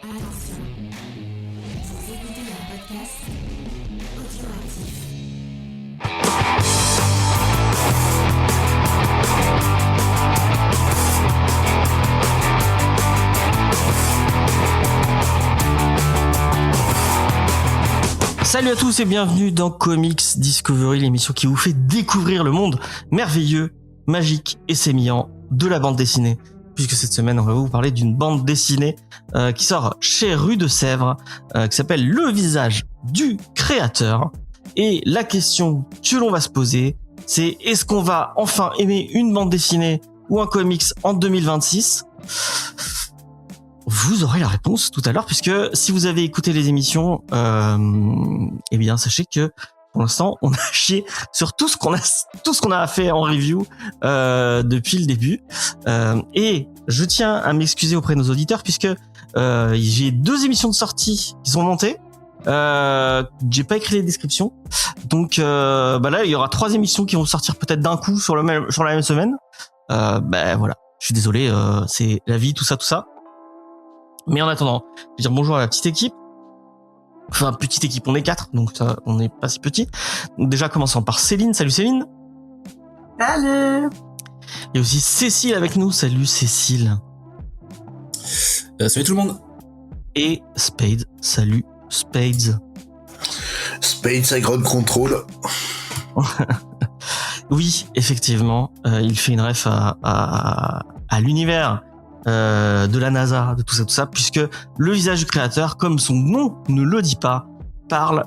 Attention, vous écoutez un podcast audioactif. Salut à tous et bienvenue dans Comics Discovery, l'émission qui vous fait découvrir le monde merveilleux, magique et sémillant de la bande dessinée. Puisque cette semaine, on va vous parler d'une bande dessinée qui sort chez Rue de Sèvres, qui s'appelle Le visage du créateur. Et la question que l'on va se poser, c'est est-ce qu'on va enfin aimer une bande dessinée ou un comics en 2026 ? Vous aurez la réponse tout à l'heure, puisque si vous avez écouté les émissions, eh bien sachez que pour l'instant on a chié sur tout ce qu'on a fait en review depuis le début. Et je tiens à m'excuser auprès de nos auditeurs, puisque j'ai 2 émissions de sortie qui sont montées. J'ai pas écrit les descriptions, donc là il y aura 3 émissions qui vont sortir peut-être d'un coup sur la même semaine. Voilà, je suis désolé, c'est la vie, tout ça. Mais en attendant, je vais dire bonjour à la petite équipe. Enfin, petite équipe, on est 4, donc ça, on n'est pas si petit. Donc déjà, commençons par Céline. Salut Céline. Salut. Il y a aussi Cécile avec nous. Salut Cécile. Salut tout le monde. Et Spade. Salut Spades. Spades avec Ground Control. Oui, effectivement, il fait une ref à l'univers de la NASA, de tout ça, puisque le visage du créateur, comme son nom ne le dit pas, parle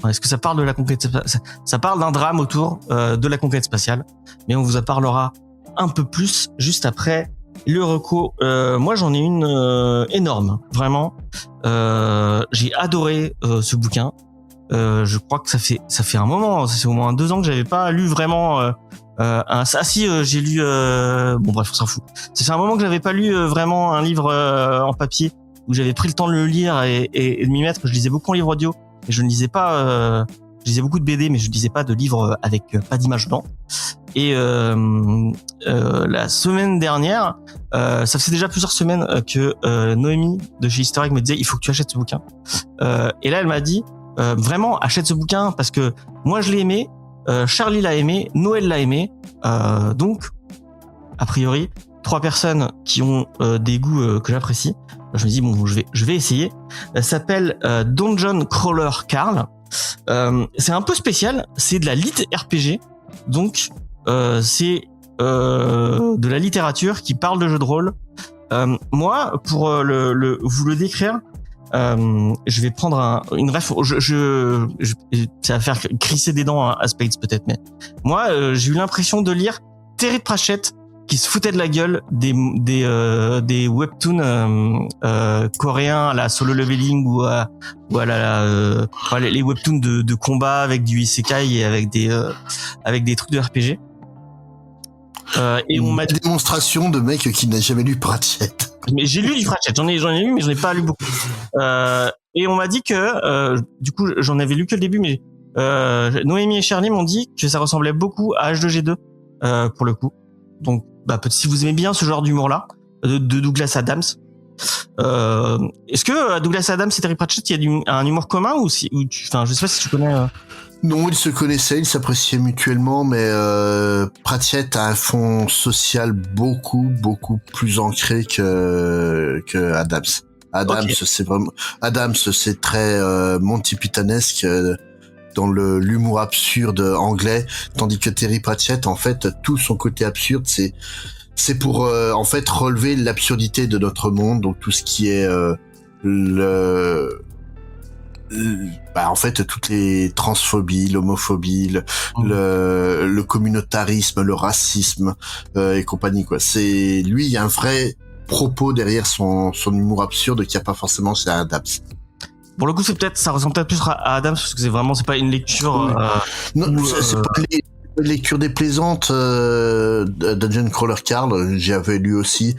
est-ce que ça parle de la conquête spatiale ? Ça parle d'un drame autour de la conquête spatiale, mais on vous en parlera un peu plus juste après le reco. Moi j'en ai une énorme, vraiment. J'ai adoré ce bouquin. Je crois que ça fait un moment, ça fait au moins 2 ans que j'avais pas lu vraiment j'ai lu bon bref on s'en fout. Ça fait un moment que j'avais pas lu vraiment un livre en papier où j'avais pris le temps de le lire et de m'y mettre. Je lisais beaucoup en livre audio et je ne lisais pas je lisais beaucoup de BD, mais je lisais pas de livres avec pas d'image dedans. Et la semaine dernière, ça faisait déjà plusieurs semaines que Noémie de chez Easter Egg me disait il faut que tu achètes ce bouquin. Et là elle m'a dit vraiment achète ce bouquin parce que moi je l'ai aimé, Charlie l'a aimé, Noël l'a aimé, donc a priori 3 personnes qui ont des goûts que j'apprécie. Je me dis bon je vais essayer. Elle s'appelle Dungeon Crawler Carl. C'est un peu spécial, c'est de la lit RPG, donc c'est de la littérature qui parle de jeux de rôle. Moi pour vous le décrire, je vais prendre une ref. Ça va faire crisser des dents à Spades peut-être, mais moi j'ai eu l'impression de lire Terry Pratchett qui se foutait de la gueule des webtoons coréens à la Solo Leveling ou à les webtoons de combat avec du isekai et avec des trucs de RPG. Et on m'a dit démonstration de mec qui n'a jamais lu Pratchett. Mais j'ai lu du Pratchett, j'en ai lu, mais j'en ai pas lu beaucoup. Et on m'a dit que, du coup, j'en avais lu que le début, mais Noémie et Charlie m'ont dit que ça ressemblait beaucoup à H2G2 pour le coup. Donc, si vous aimez bien ce genre d'humour-là, de Douglas Adams. Est-ce que Douglas Adams et Terry Pratchett, il y a un humour commun ou je sais pas si tu connais. Non, ils se connaissaient, ils s'appréciaient mutuellement, mais Pratchett a un fond social beaucoup plus ancré que Adams. Adams, c'est très Monty Pythonesque dans l'humour absurde anglais, tandis que Terry Pratchett, en fait, tout son côté absurde, c'est pour en fait relever l'absurdité de notre monde, donc tout ce qui est en fait toutes les transphobies, l'homophobie, le communautarisme, le racisme et compagnie quoi. C'est lui, il y a un vrai propos derrière son humour absurde qu'il n'y a pas forcément chez Adams. Pour le coup, ça ressemble peut-être plus à Adams parce que c'est pas une lecture. Non, c'est pas une lecture déplaisante. Dungeon Crawler Carl, j'avais lu aussi,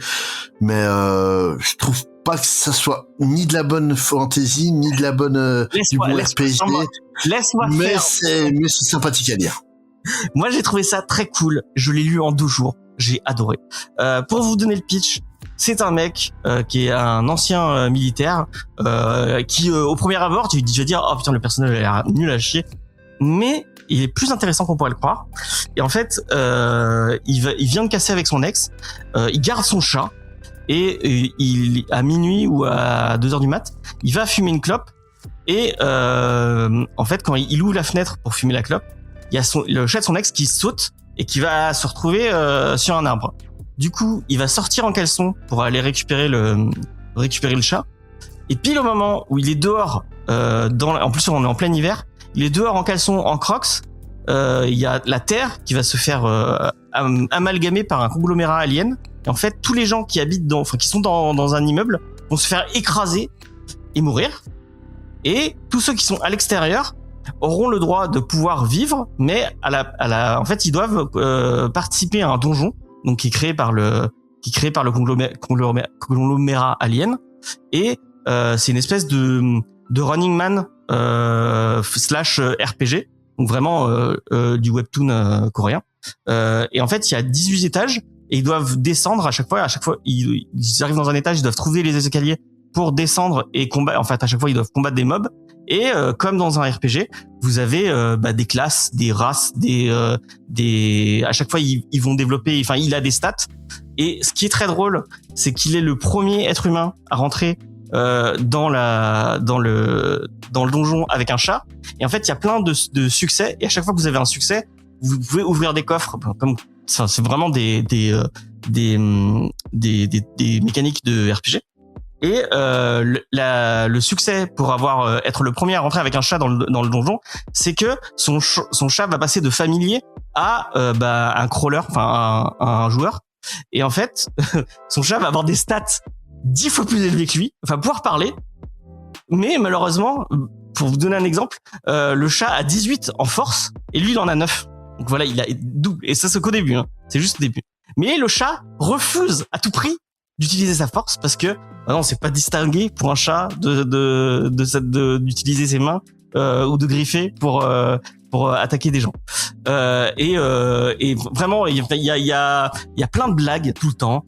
mais je trouve pas que ça soit ni de la bonne fantasy ni de la bonne du bon RPG. Laisse-moi mais faire. c'est sympathique à lire. Moi, j'ai trouvé ça très cool. Je l'ai lu en 2 jours. J'ai adoré. Pour vous donner le pitch, c'est un mec qui est un ancien militaire qui au premier abord tu vas dire oh putain le personnage a l'air nul à chier, mais il est plus intéressant qu'on pourrait le croire. Et en fait il vient de casser avec son ex, il garde son chat et il à minuit ou à 2h du mat il va fumer une clope et en fait quand il ouvre la fenêtre pour fumer la clope, il y a le chat de son ex qui saute et qui va se retrouver sur un arbre. Du coup, il va sortir en caleçon pour aller récupérer le chat. Et pile au moment où il est dehors, en plus on est en plein hiver, il est dehors en caleçon, en Crocs. Il y a la Terre qui va se faire amalgamer par un conglomérat alien. Et en fait, tous les gens qui habitent qui sont dans un immeuble vont se faire écraser et mourir. Et tous ceux qui sont à l'extérieur auront le droit de pouvoir vivre, mais en fait, ils doivent participer à un donjon, donc qui est créé par le conglomérat alien, et c'est une espèce de Running Man slash RPG, donc vraiment du webtoon coréen. Et en fait, il y a 18 étages et ils doivent descendre à chaque fois ils arrivent dans un étage, ils doivent trouver les escaliers pour descendre et combattre. En fait, à chaque fois, ils doivent combattre des mobs. Et comme dans un RPG, vous avez des classes, des races, à chaque fois ils vont développer. Enfin, il a des stats. Et ce qui est très drôle, c'est qu'il est le premier être humain à rentrer dans le donjon avec un chat. Et en fait, il y a plein de succès. Et à chaque fois que vous avez un succès, vous pouvez ouvrir des coffres. Comme ça, c'est vraiment des mécaniques de RPG. Et le succès pour être le premier à rentrer avec un chat dans le donjon, c'est que son chat va passer de familier à un crawler, enfin un joueur. Et en fait, son chat va avoir des stats 10 fois plus élevées que lui, enfin pouvoir parler. Mais malheureusement, pour vous donner un exemple, le chat a 18 en force et lui il en a 9. Donc voilà, il a double. Et ça c'est qu'au début, hein. C'est juste au début. Mais le chat refuse à tout prix d'utiliser sa force parce que non, c'est pas distingué pour un chat d'utiliser ses mains ou de griffer pour attaquer des gens. Et vraiment il y a plein de blagues tout le temps.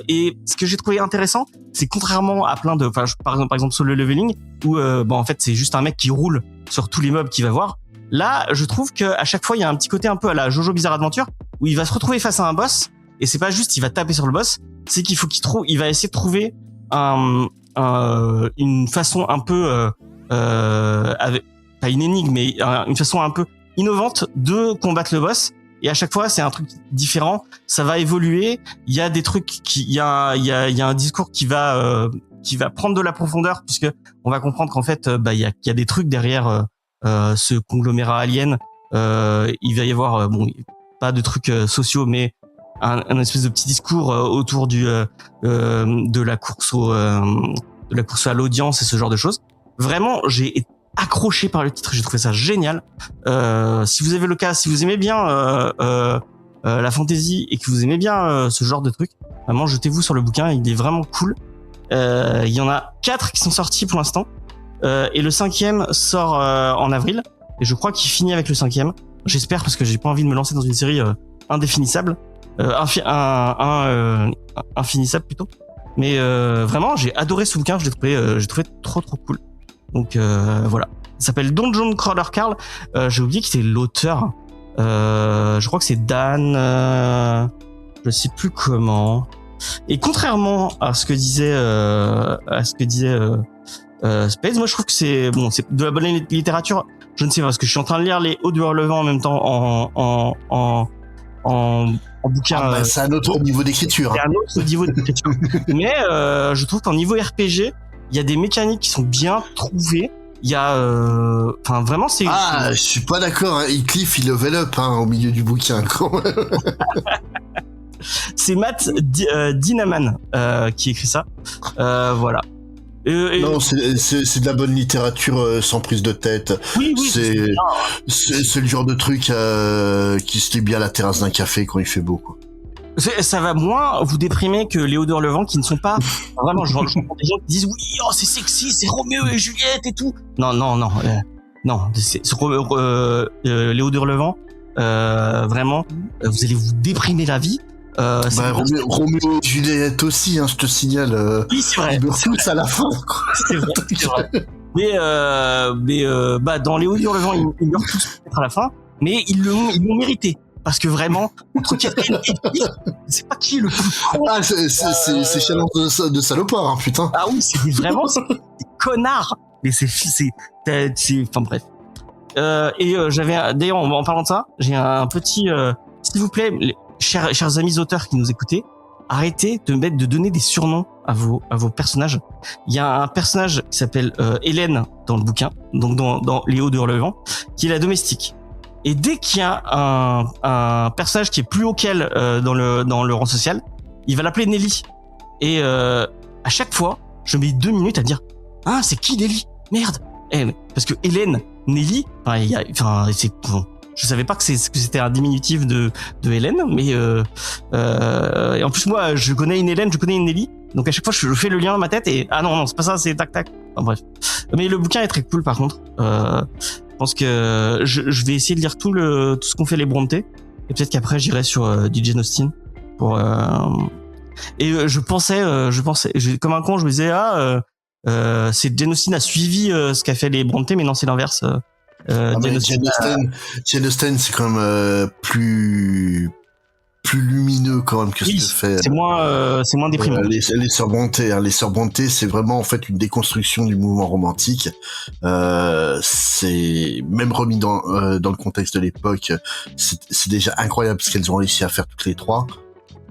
Et ce que j'ai trouvé intéressant, c'est contrairement à plein de par exemple Solo Leveling où en fait c'est juste un mec qui roule sur tous les mobs qu'il va voir. Là, je trouve que à chaque fois il y a un petit côté un peu à la Jojo Bizarre Adventure où il va se retrouver face à un boss et c'est pas juste il va taper sur le boss, c'est qu'il faut il va essayer de trouver une façon un peu pas une énigme mais une façon un peu innovante de combattre le boss. Et à chaque fois, c'est un truc différent. Ça va évoluer. Il y a des trucs il y a un discours qui va prendre de la profondeur puisque on va comprendre qu'en fait, il y a des trucs derrière ce conglomérat alien. Il va y avoir pas de trucs sociaux, mais un espèce de petit discours autour de la course à l'audience et ce genre de choses. Vraiment, j'ai été accroché par le titre, j'ai trouvé ça génial. Si vous avez le cas, si vous aimez bien la fantasy et que vous aimez bien ce genre de truc, vraiment jetez-vous sur le bouquin, il est vraiment cool. Il y en a 4 qui sont sortis pour l'instant et le 5e sort en avril et je crois qu'il finit avec le 5e. J'espère parce que j'ai pas envie de me lancer dans une série indéfinissable, infinissable plutôt. Mais vraiment, j'ai adoré ce bouquin, j'ai trouvé trop cool. Donc voilà, il s'appelle Dungeon Crawler Carl. J'ai oublié qui était l'auteur. Je crois que c'est Dan. Je sais plus comment. Et contrairement à ce que disait Spades, moi je trouve que c'est de la bonne littérature. Je ne sais pas parce que je suis en train de lire les Hauts du Relevant en même temps en bouquin. C'est un autre niveau d'écriture. C'est un autre niveau d'écriture. Mais je trouve qu'en niveau RPG, il y a des mécaniques qui sont bien trouvées. Il y a, vraiment, c'est. Ah, je suis pas d'accord. Hein. Cliff, il level up au milieu du bouquin. Quand même. C'est Matt Dinaman qui écrit ça. Voilà. Non, c'est de la bonne littérature sans prise de tête. Oui, c'est le genre de truc qui se lit bien à la terrasse d'un café quand il fait beau, quoi. Ça va moins vous déprimer que les Hauts de Relevant qui ne sont pas vraiment. Je comprends des gens qui disent oui, oh c'est sexy, c'est Roméo et Juliette et tout. Non, non, c'est les Hauts de Relevant. Vraiment, vous allez vous déprimer la vie. C'est Roméo et Juliette aussi, hein, je te signale. oui, c'est vrai. Ils meurent tous à la fin. Quoi. C'est vrai, c'est vrai. Mais dans Les Hauts du Hurlevent, ils meurent tous peut-être à la fin, mais ils l'ont mérité. Parce que vraiment, entre Catherine et Guy, c'est pas qui est le plus con. Ah, c'est Challenge de salopard, hein, putain. Ah oui, c'est vraiment des connards. Mais enfin bref. D'ailleurs, en parlant de ça, j'ai un petit, s'il vous plaît, chers amis auteurs qui nous écoutez, arrêtez de donner des surnoms à vos personnages. Il y a un personnage qui s'appelle Hélène dans le bouquin, donc dans Les Hauts du Hurlevent, qui est la domestique. Et dès qu'il y a un personnage qui est plus haut qu'elle dans le rang social, il va l'appeler Nelly. Et à chaque fois, je mets 2 minutes à dire ah c'est qui Nelly, merde. Parce que Hélène, Nelly, je savais pas que c'était un diminutif de Hélène, mais et en plus moi je connais une Hélène, je connais une Nelly, donc à chaque fois je fais le lien dans ma tête et ah non c'est pas ça, c'est tac tac. Enfin, bref. Mais le bouquin est très cool par contre. Je pense que je vais essayer de lire tout ce qu'ont fait les Brontë et peut-être qu'après j'irai sur du Jane Austen pour je pensais comme un con, je me disais c'est Jane Austen a suivi ce qu'a fait les Brontë, mais non c'est l'inverse. Jane Austen c'est quand même plus lumineux quand même que ce que fait. C'est moins déprimant. Les sœurs Brontë, hein, les sœurs Brontë, c'est vraiment en fait une déconstruction du mouvement romantique. C'est même remis dans le contexte de l'époque, c'est déjà incroyable ce qu'elles ont réussi à faire toutes les trois.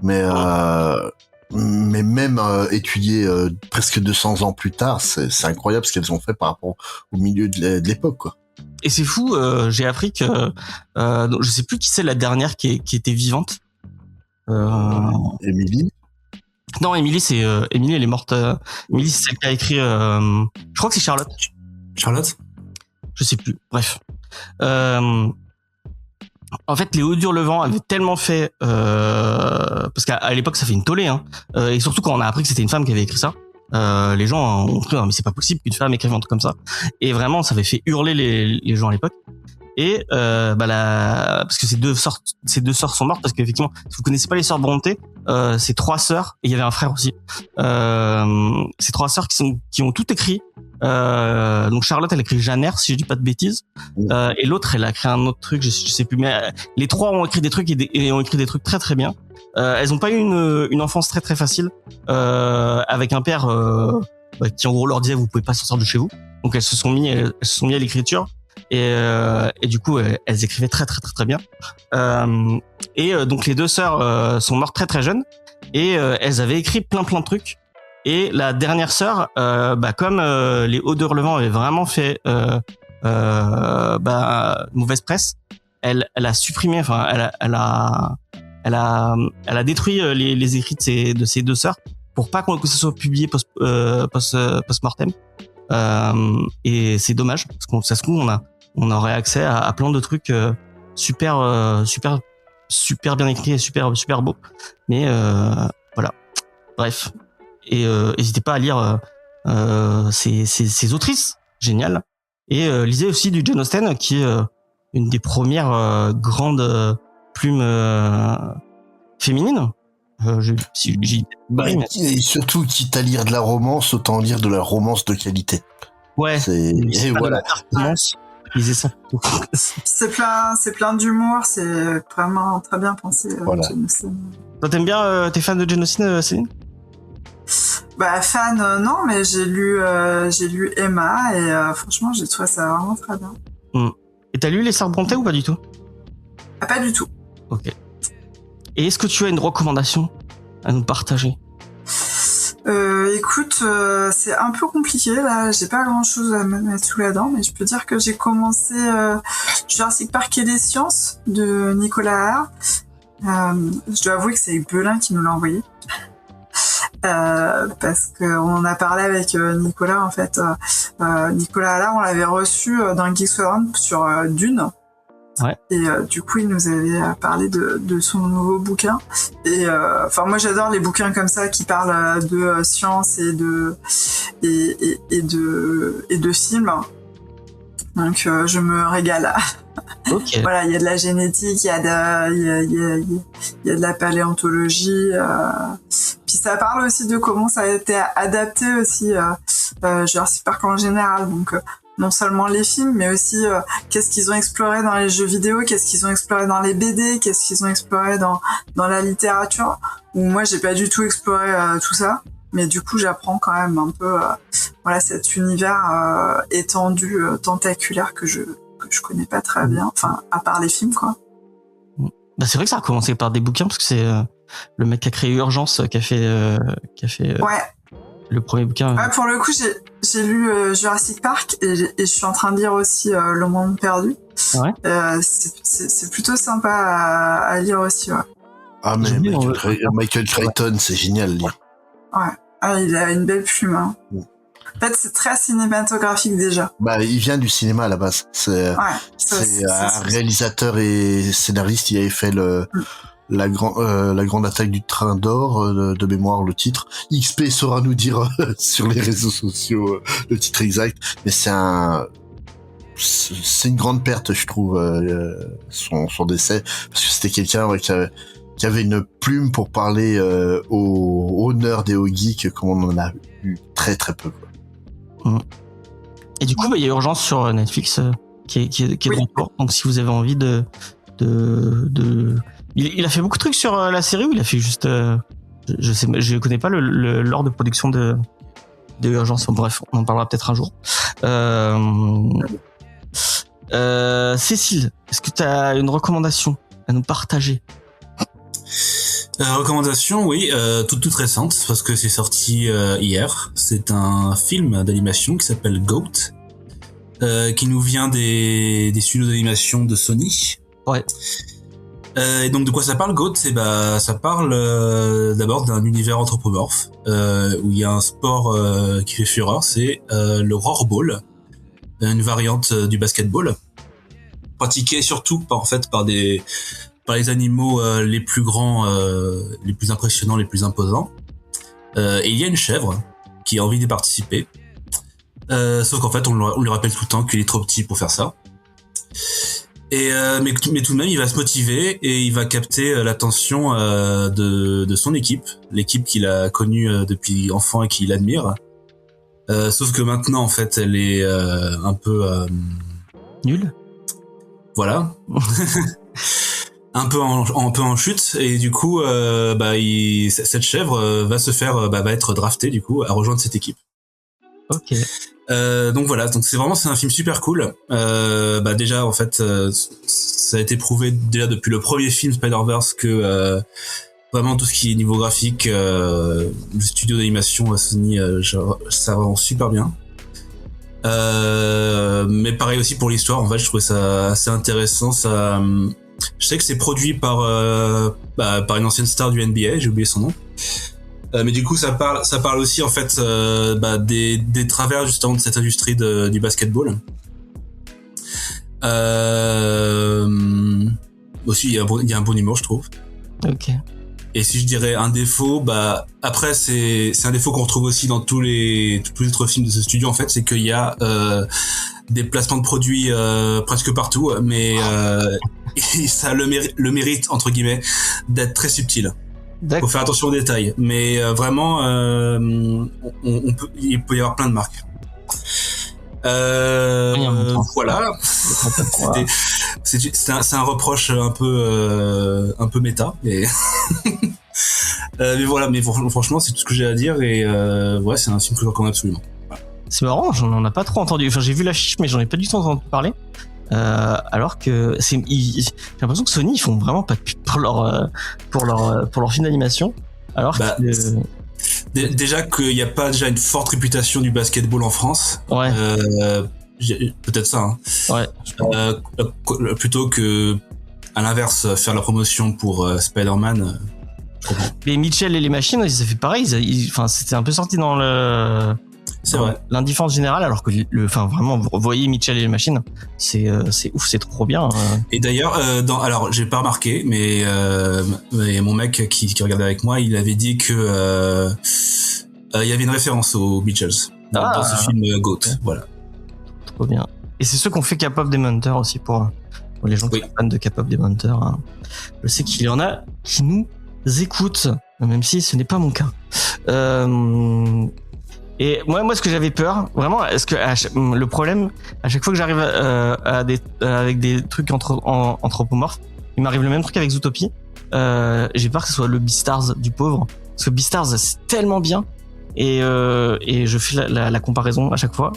Mais même étudié presque 200 ans plus tard, c'est incroyable ce qu'elles ont fait par rapport au milieu de l'époque, quoi. Et c'est fou, j'ai appris que je sais plus qui c'est la dernière qui était vivante. Émilie. Non, Émilie, Émilie, elle est morte. Émilie, c'est celle qui a écrit. Je crois que c'est Charlotte. Charlotte? Je sais plus. Bref. En fait, Les Hauts du Hurlevent avaient tellement fait parce qu'à l'époque, ça fait une tollée, hein. Et surtout quand on a appris que c'était une femme qui avait écrit ça. Les gens ont cru mais c'est pas possible qu'une femme écrive un truc comme ça. Et vraiment, ça avait fait hurler les gens à l'époque. Et parce que ces deux sœurs sont mortes parce qu'effectivement, si vous connaissez pas les sœurs Brontë, c'est 3 sœurs et il y avait un frère aussi. Ces 3 sœurs qui ont tout écrit. Donc Charlotte, elle a écrit Jeannère, si je dis pas de bêtises. Et l'autre, elle a écrit un autre truc, je sais plus. Mais les 3 ont écrit des trucs et ont écrit des trucs très très bien. Elles ont pas eu une enfance très très facile avec un père qui en gros leur disait vous pouvez pas sortir de chez vous. Donc elles se sont mis à l'écriture. Et du coup elles écrivaient très très très très bien donc les 2 sœurs sont mortes très très jeunes et elles avaient écrit plein de trucs et la dernière sœur comme les Hauts du Hurlevent avaient vraiment fait mauvaise presse, elle a supprimé, enfin elle a détruit les écrits de ces 2 sœurs pour pas que ça soit publié post-mortem. Et c'est dommage parce qu'on ça se trouve on aurait accès à plein de trucs super bien écrits et super beaux. Mais voilà. Bref. Et n'hésitez pas à lire ces autrices géniales. Et lisez aussi du Jane Austen qui est une des premières grandes plumes féminines. Et surtout, quitte à lire de la romance, autant lire de la romance de qualité. Ouais. Et voilà. Lisez ça. C'est plein d'humour, c'est vraiment très bien pensé. Voilà. Jane Austen. Toi, t'aimes bien, t'es fan de Jane Austen, Céline? Fan, non, mais j'ai lu Emma et franchement, j'ai trouvé ça vraiment très bien. Et t'as lu Les Sœurs Brontë ou pas du tout? Ah, pas du tout. Ok. Et est-ce que tu as une recommandation à nous partager? Écoute, c'est un peu compliqué là, j'ai pas grand chose à me mettre sous la dent, mais je peux dire que j'ai commencé Jurassic Park et les sciences de Nicolas Haar. Je dois avouer que c'est Belin qui nous l'a envoyé. Parce que on en a parlé avec Nicolas en fait. Nicolas Haar, on l'avait reçu dans Geeks Forum sur Dune. Ouais. Et du coup, il nous avait parlé de son nouveau bouquin. Et moi, j'adore les bouquins comme ça qui parlent de science et de films. Donc, je me régale. Ok. Voilà, il y a de la génétique, il y a de la paléontologie. Puis ça parle aussi de comment ça a été adapté aussi, Jurassic Park en général. Donc non seulement les films, mais aussi qu'est-ce qu'ils ont exploré dans les jeux vidéo, qu'est-ce qu'ils ont exploré dans les BD, qu'est-ce qu'ils ont exploré dans la littérature. Où moi, j'ai pas du tout exploré tout ça. Mais du coup, j'apprends quand même un peu voilà, cet univers étendu, tentaculaire que je connais pas très bien, enfin à part les films quoi. Bah c'est vrai que ça a commencé par des bouquins parce que c'est le mec qui a créé Urgence qui a fait Ouais. le premier bouquin. Ouais, pour le coup, j'ai lu Jurassic Park et je suis en train de lire aussi Le Monde Perdu. Ouais. C'est plutôt sympa à lire aussi. Ouais. Ah mais J'ai oublié, Michael Crichton, c'est génial. Lui. Ouais. Ah, il a une belle plume. Hein. En fait, c'est très cinématographique déjà. Bah, il vient du cinéma à la base. C'est un réalisateur et scénariste. Il avait fait la grande attaque du train d'or de mémoire, le titre. XP saura nous dire sur les réseaux sociaux le titre exact. Mais c'est une grande perte, je trouve, son décès, parce que c'était quelqu'un qui avait une plume pour parler aux nerds et aux geeks comme on en a eu très très peu. Quoi. Et du coup, il y a Urgence sur Netflix qui est de retour. Donc, si vous avez envie de... Il a fait beaucoup de trucs sur la série ou il a fait juste... je connais pas l'ordre de production de Urgence. Bref, on en parlera peut-être un jour. Cécile, est-ce que tu as une recommandation à nous partager? Recommandation, oui, toute récente, parce que c'est sorti hier. C'est un film d'animation qui s'appelle Goat, qui nous vient des studios d'animation de Sony. Ouais. Et donc de quoi ça parle, Goat? Ça parle d'abord d'un univers anthropomorphe, où il y a un sport qui fait fureur, c'est le rollerball, une variante du basketball, pratiquée surtout par les animaux les plus grands, les plus impressionnants, les plus imposants. Et il y a une chèvre qui a envie d'y participer. Sauf qu'en fait, on lui rappelle tout le temps qu'il est trop petit pour faire ça. Mais tout de même, il va se motiver et il va capter l'attention de son équipe, l'équipe qu'il a connue depuis enfant et qu'il admire. Sauf que maintenant, en fait, elle est un peu... Nulle. Voilà. un peu en chute, et du coup cette chèvre va être draftée du coup à rejoindre cette équipe. Ok. Donc voilà, c'est un film super cool. Déjà en fait ça a été prouvé déjà depuis le premier film Spider-Verse que vraiment tout ce qui est niveau graphique, le studio d'animation Sony, ça va super bien. Mais pareil aussi pour l'histoire, en fait je trouvais ça assez intéressant. Je sais que c'est produit par une ancienne star du NBA, j'ai oublié son nom. Mais du coup, ça parle aussi en fait des travers justement de cette industrie du basketball. Aussi, il y a un bon humour, je trouve. Ok. Et si je dirais un défaut, après c'est un défaut qu'on retrouve aussi dans tous les autres films de ce studio en fait, c'est qu'il y a des placements de produits presque partout, mais ça a le mérite entre guillemets d'être très subtil. D'accord. Faut faire attention aux détails, mais vraiment il peut y avoir plein de marques. Voilà. C'est un reproche un peu méta, mais mais voilà. Mais franchement, c'est tout ce que j'ai à dire, et ouais, c'est un film que je recommande absolument. Voilà. C'est marrant, j'en ai pas trop entendu. Enfin, j'ai vu l'affiche, mais j'en ai pas du tout entendu parler. Alors que j'ai l'impression que Sony ils font vraiment pas de pub pour leur film d'animation. Alors que déjà qu'il n'y a pas déjà une forte réputation du basketball en France. Ouais. Peut-être ça. Hein. Ouais. Plutôt que à l'inverse faire la promotion pour Spider-Man. Les Mitchell et les machines, ils ont fait pareil. Enfin, c'était un peu sorti dans le. C'est vrai. L'indifférence générale, alors que vraiment, vous voyez Mitchell et les machines, c'est ouf, c'est trop bien. Et d'ailleurs, alors j'ai pas remarqué, mais mon mec qui regardait avec moi, il avait dit que il y avait une référence aux Beatles dans ce film Goat. Okay. Voilà. Trop bien. Et c'est ceux qu'on fait K-pop Demon Hunter aussi pour Pour les gens qui Oui. sont fans de K-pop Demon Hunter, hein. Je sais qu'il y en a qui nous écoutent, même si ce n'est pas mon cas. Et moi, ce que j'avais peur, vraiment, est-ce que le problème, à chaque fois que j'arrive avec des trucs anthropomorphes, il m'arrive le même truc avec Zootopie. J'ai peur que ce soit le Beastars du pauvre, parce que Beastars c'est tellement bien, et je fais la comparaison à chaque fois,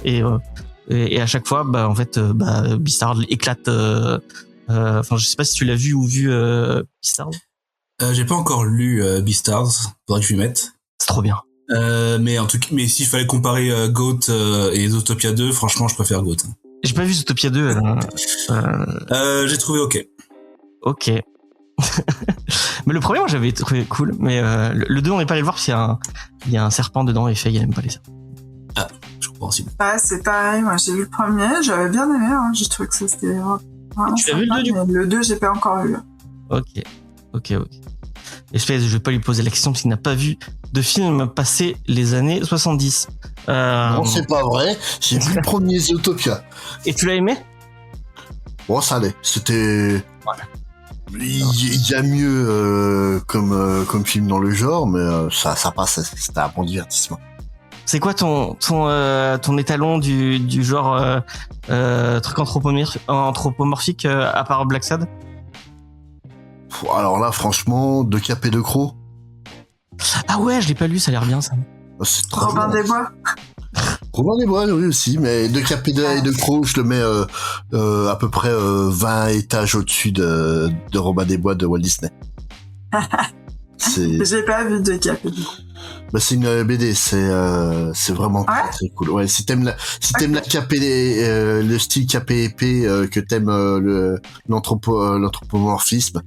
et à chaque fois, en fait, Beastars éclate. Enfin, je sais pas si tu l'as vu Beastars. J'ai pas encore lu Beastars, faudrait que je lui mette. C'est trop bien. Mais en tout cas, mais s'il fallait comparer Goat et Zootopia 2, franchement, je préfère Goat. J'ai pas vu Zootopia 2. J'ai trouvé ok. Ok. Mais le premier, moi, j'avais trouvé cool. Mais le 2, on n'est pas allé le voir parce qu'il y a un serpent dedans et Faye, elle aime pas les serpents. Ah, je comprends aussi. Ouais, c'est pareil. Moi, j'ai vu le premier, j'avais bien aimé. Hein. J'ai trouvé que c'était vraiment Tu l'as vu, le sympa, 2, du coup? mais le 2, j'ai pas encore vu. Ok. Et je vais pas lui poser la question parce qu'il n'a pas vu de film passé les années 70. Non, c'est pas vrai. J'ai vu le premier Zootopia. Et tu l'as aimé? Bon, ça allait. C'était... Il y a mieux comme film dans le genre, mais ça passe. C'était un bon divertissement. C'est quoi ton étalon du genre truc anthropomorphique à part Black Sad? Alors là, franchement, De Cap et De Croc, Ah ouais, je l'ai pas lu, ça a l'air bien ça. c'est trop Robin bien. des Bois. Robin des Bois, oui aussi, mais De Cap et De Croc, je le mets à peu près 20 étages au-dessus de Robin des Bois de Walt Disney. J'ai pas vu de Cap. C'est une BD, c'est vraiment très, très cool. Ouais, si t'aimes la cape et le style cape et épée, que t'aimes l'anthropomorphisme,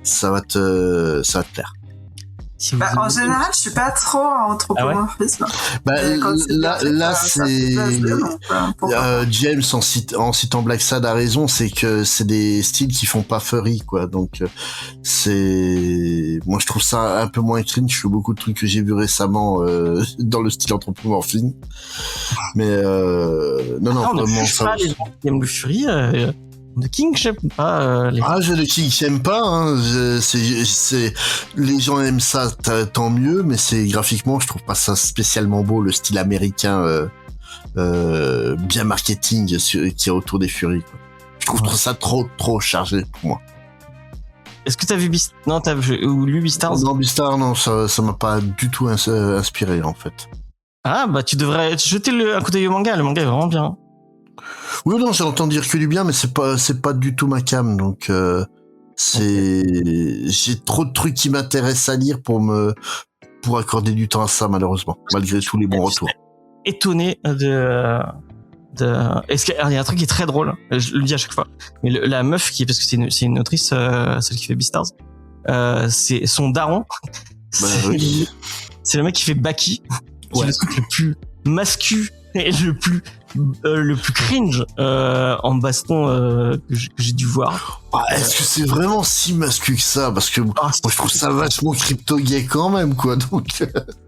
ça va te plaire. Si vous En aimez- général, je suis pas trop anthropomorphisme. Bah, Mais quand c'est là, bien fait, là, ça fait plaisir, donc, pourquoi pas. James en citant Black Sad a raison, c'est que c'est des styles qui font pas furry, quoi. Donc moi je trouve ça un peu moins cringe que beaucoup de trucs que j'ai vu récemment dans le style anthropomorphisme. Mais non, Ah, on ne vraiment juge ça. pas les gens qui aiment le Fury. The King, je sais pas. Ah, je ne j'aime pas. Hein. C'est les gens aiment ça, tant mieux. Mais c'est graphiquement, je trouve pas ça spécialement beau, le style américain bien marketing qui est autour des Furies. Quoi. Je trouve ça trop chargé pour moi. Est-ce que t'as vu Non, t'as lu Beastars? Non, Beastars, non, ça m'a pas du tout inspiré en fait. Ah bah tu devrais jeter un coup d'œil au manga. Le manga est vraiment bien. Oui, non, j'ai entendu dire que du bien, mais c'est pas du tout ma cam, donc j'ai trop de trucs qui m'intéressent à lire pour accorder du temps à ça, malheureusement, malgré tous les bons retours. Étonné de. Est-ce qu'il y a un truc qui est très drôle? Je le dis à chaque fois. Mais la meuf parce que c'est une autrice, celle qui fait Beastars, c'est son daron. Oui. C'est le mec qui fait Baki. Ouais. C'est le truc le plus mascu et le plus cringe en baston que j'ai dû voir. Est-ce que c'est vraiment si mascu que ça? Parce que moi je trouve ça vachement crypto-gay quand même, quoi. Donc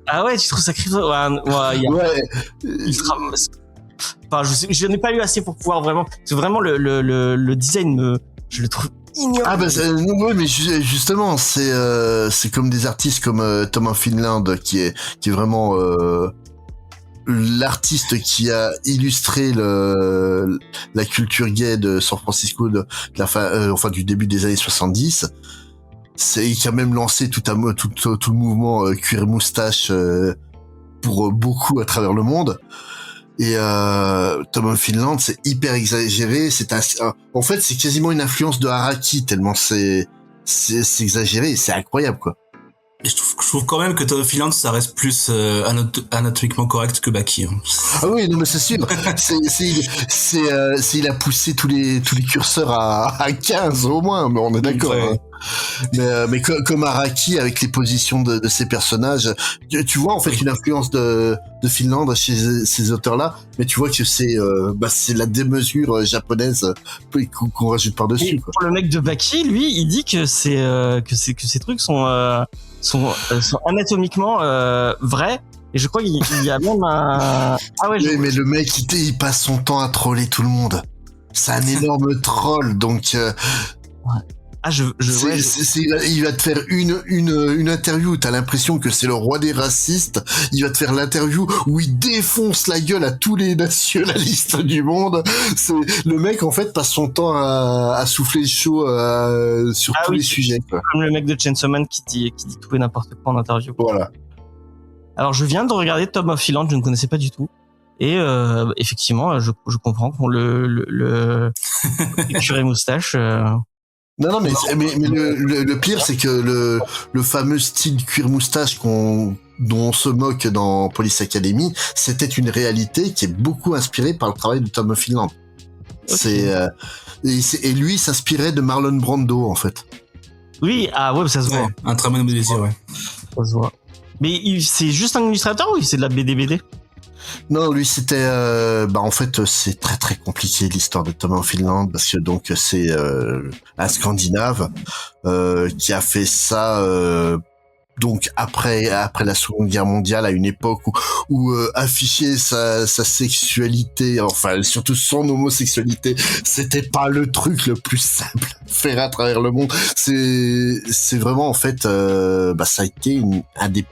Ah ouais, tu trouves ça crypto? Ouais. Il sera. Enfin, je n'ai pas lu assez pour pouvoir vraiment. C'est vraiment le design je le trouve ignoble. Ah bah oui, mais justement c'est comme des artistes comme Thomas Finland qui est vraiment l'artiste qui a illustré la culture gay de San Francisco de la fin du début des années 70. C'est qui a même lancé tout le mouvement cuir moustache pour beaucoup à travers le monde. Et Thomas Finland, c'est hyper exagéré. En fait, c'est quasiment une influence de Araki tellement c'est exagéré. Et c'est incroyable, quoi. Et je trouve quand même que Tom Finland, ça reste plus anatomiquement correct que Baki. Hein. Ah oui, non mais c'est sûr. Il a poussé tous les curseurs à 15 au moins, mais on est d'accord. Ouais. Hein. Mais comme Araki avec les positions de ces personnages, tu vois en fait une influence de Finlande chez ces auteurs-là, mais tu vois que c'est la démesure japonaise qu'on rajoute par-dessus. Quoi. Pour le mec de Baki, lui, il dit que ces trucs sont anatomiquement vrais. Et je crois qu'il y a même un... Ah ouais, Oui, mais le mec, il passe son temps à troller tout le monde. C'est un énorme troll, donc Ah, il va te faire une interview où t'as l'impression que c'est le roi des racistes. Il va te faire l'interview où il défonce la gueule à tous les nationalistes du monde. C'est le mec en fait passe son temps à souffler le chaud sur tous les sujets. Quoi. Comme le mec de Chainsaw Man qui dit tout et n'importe quoi en interview. Voilà. Alors je viens de regarder Tom of Finland, je ne connaissais pas du tout. Et effectivement, je comprends qu'on le curé moustache. Non, mais le pire, c'est que le fameux style cuir moustache dont on se moque dans Police Academy, c'était une réalité qui est beaucoup inspirée par le travail de Tom of Finland. Okay. Et lui s'inspirait de Marlon Brando, en fait. Oui, ça se voit. Un très bon modélisé, ouais. Ça se voit. Mais c'est juste un illustrateur ou c'est de la BD? Non, lui c'était en fait c'est très très compliqué l'histoire de Tom of Finland parce que donc c'est un Scandinave qui a fait ça donc après la Seconde Guerre mondiale, à une époque où afficher sa sexualité, enfin surtout son homosexualité, c'était pas le truc le plus simple à faire à travers le monde. C'est vraiment en fait ça a été un des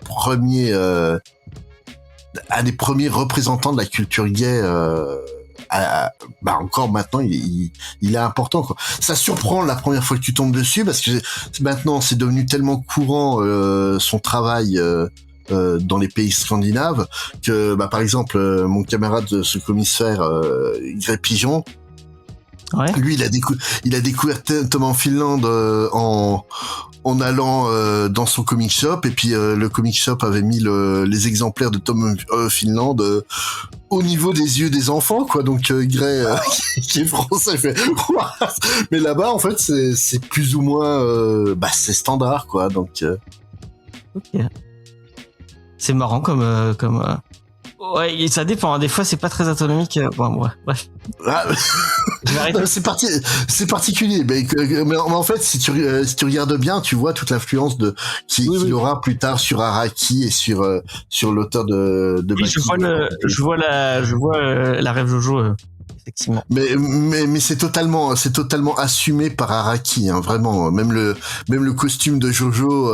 premiers représentants de la culture gay encore maintenant il est important, quoi. Ça surprend la première fois que tu tombes dessus parce que maintenant c'est devenu tellement courant son travail dans les pays scandinaves que par exemple mon camarade ce commissaire Grey Pigeon, ouais. Lui il a découvert Tom of Finland en allant dans son comic shop, et puis le comic shop avait mis les exemplaires de Tom of Finland au niveau des yeux des enfants, quoi. Donc Grey qui est français fait what? Mais là-bas en fait c'est plus ou moins c'est standard, quoi. Donc ok, c'est marrant comme ouais, et ça dépend, hein. Des fois c'est pas très autonomique. Bon, ouais, bref. C'est particulier, mais en fait si tu regardes bien, tu vois toute l'influence qu'il aura plus tard sur Araki et sur l'auteur de oui, je vois la rêve Jojo, effectivement. Mais c'est totalement assumé par Araki, hein, vraiment. Même le costume de Jojo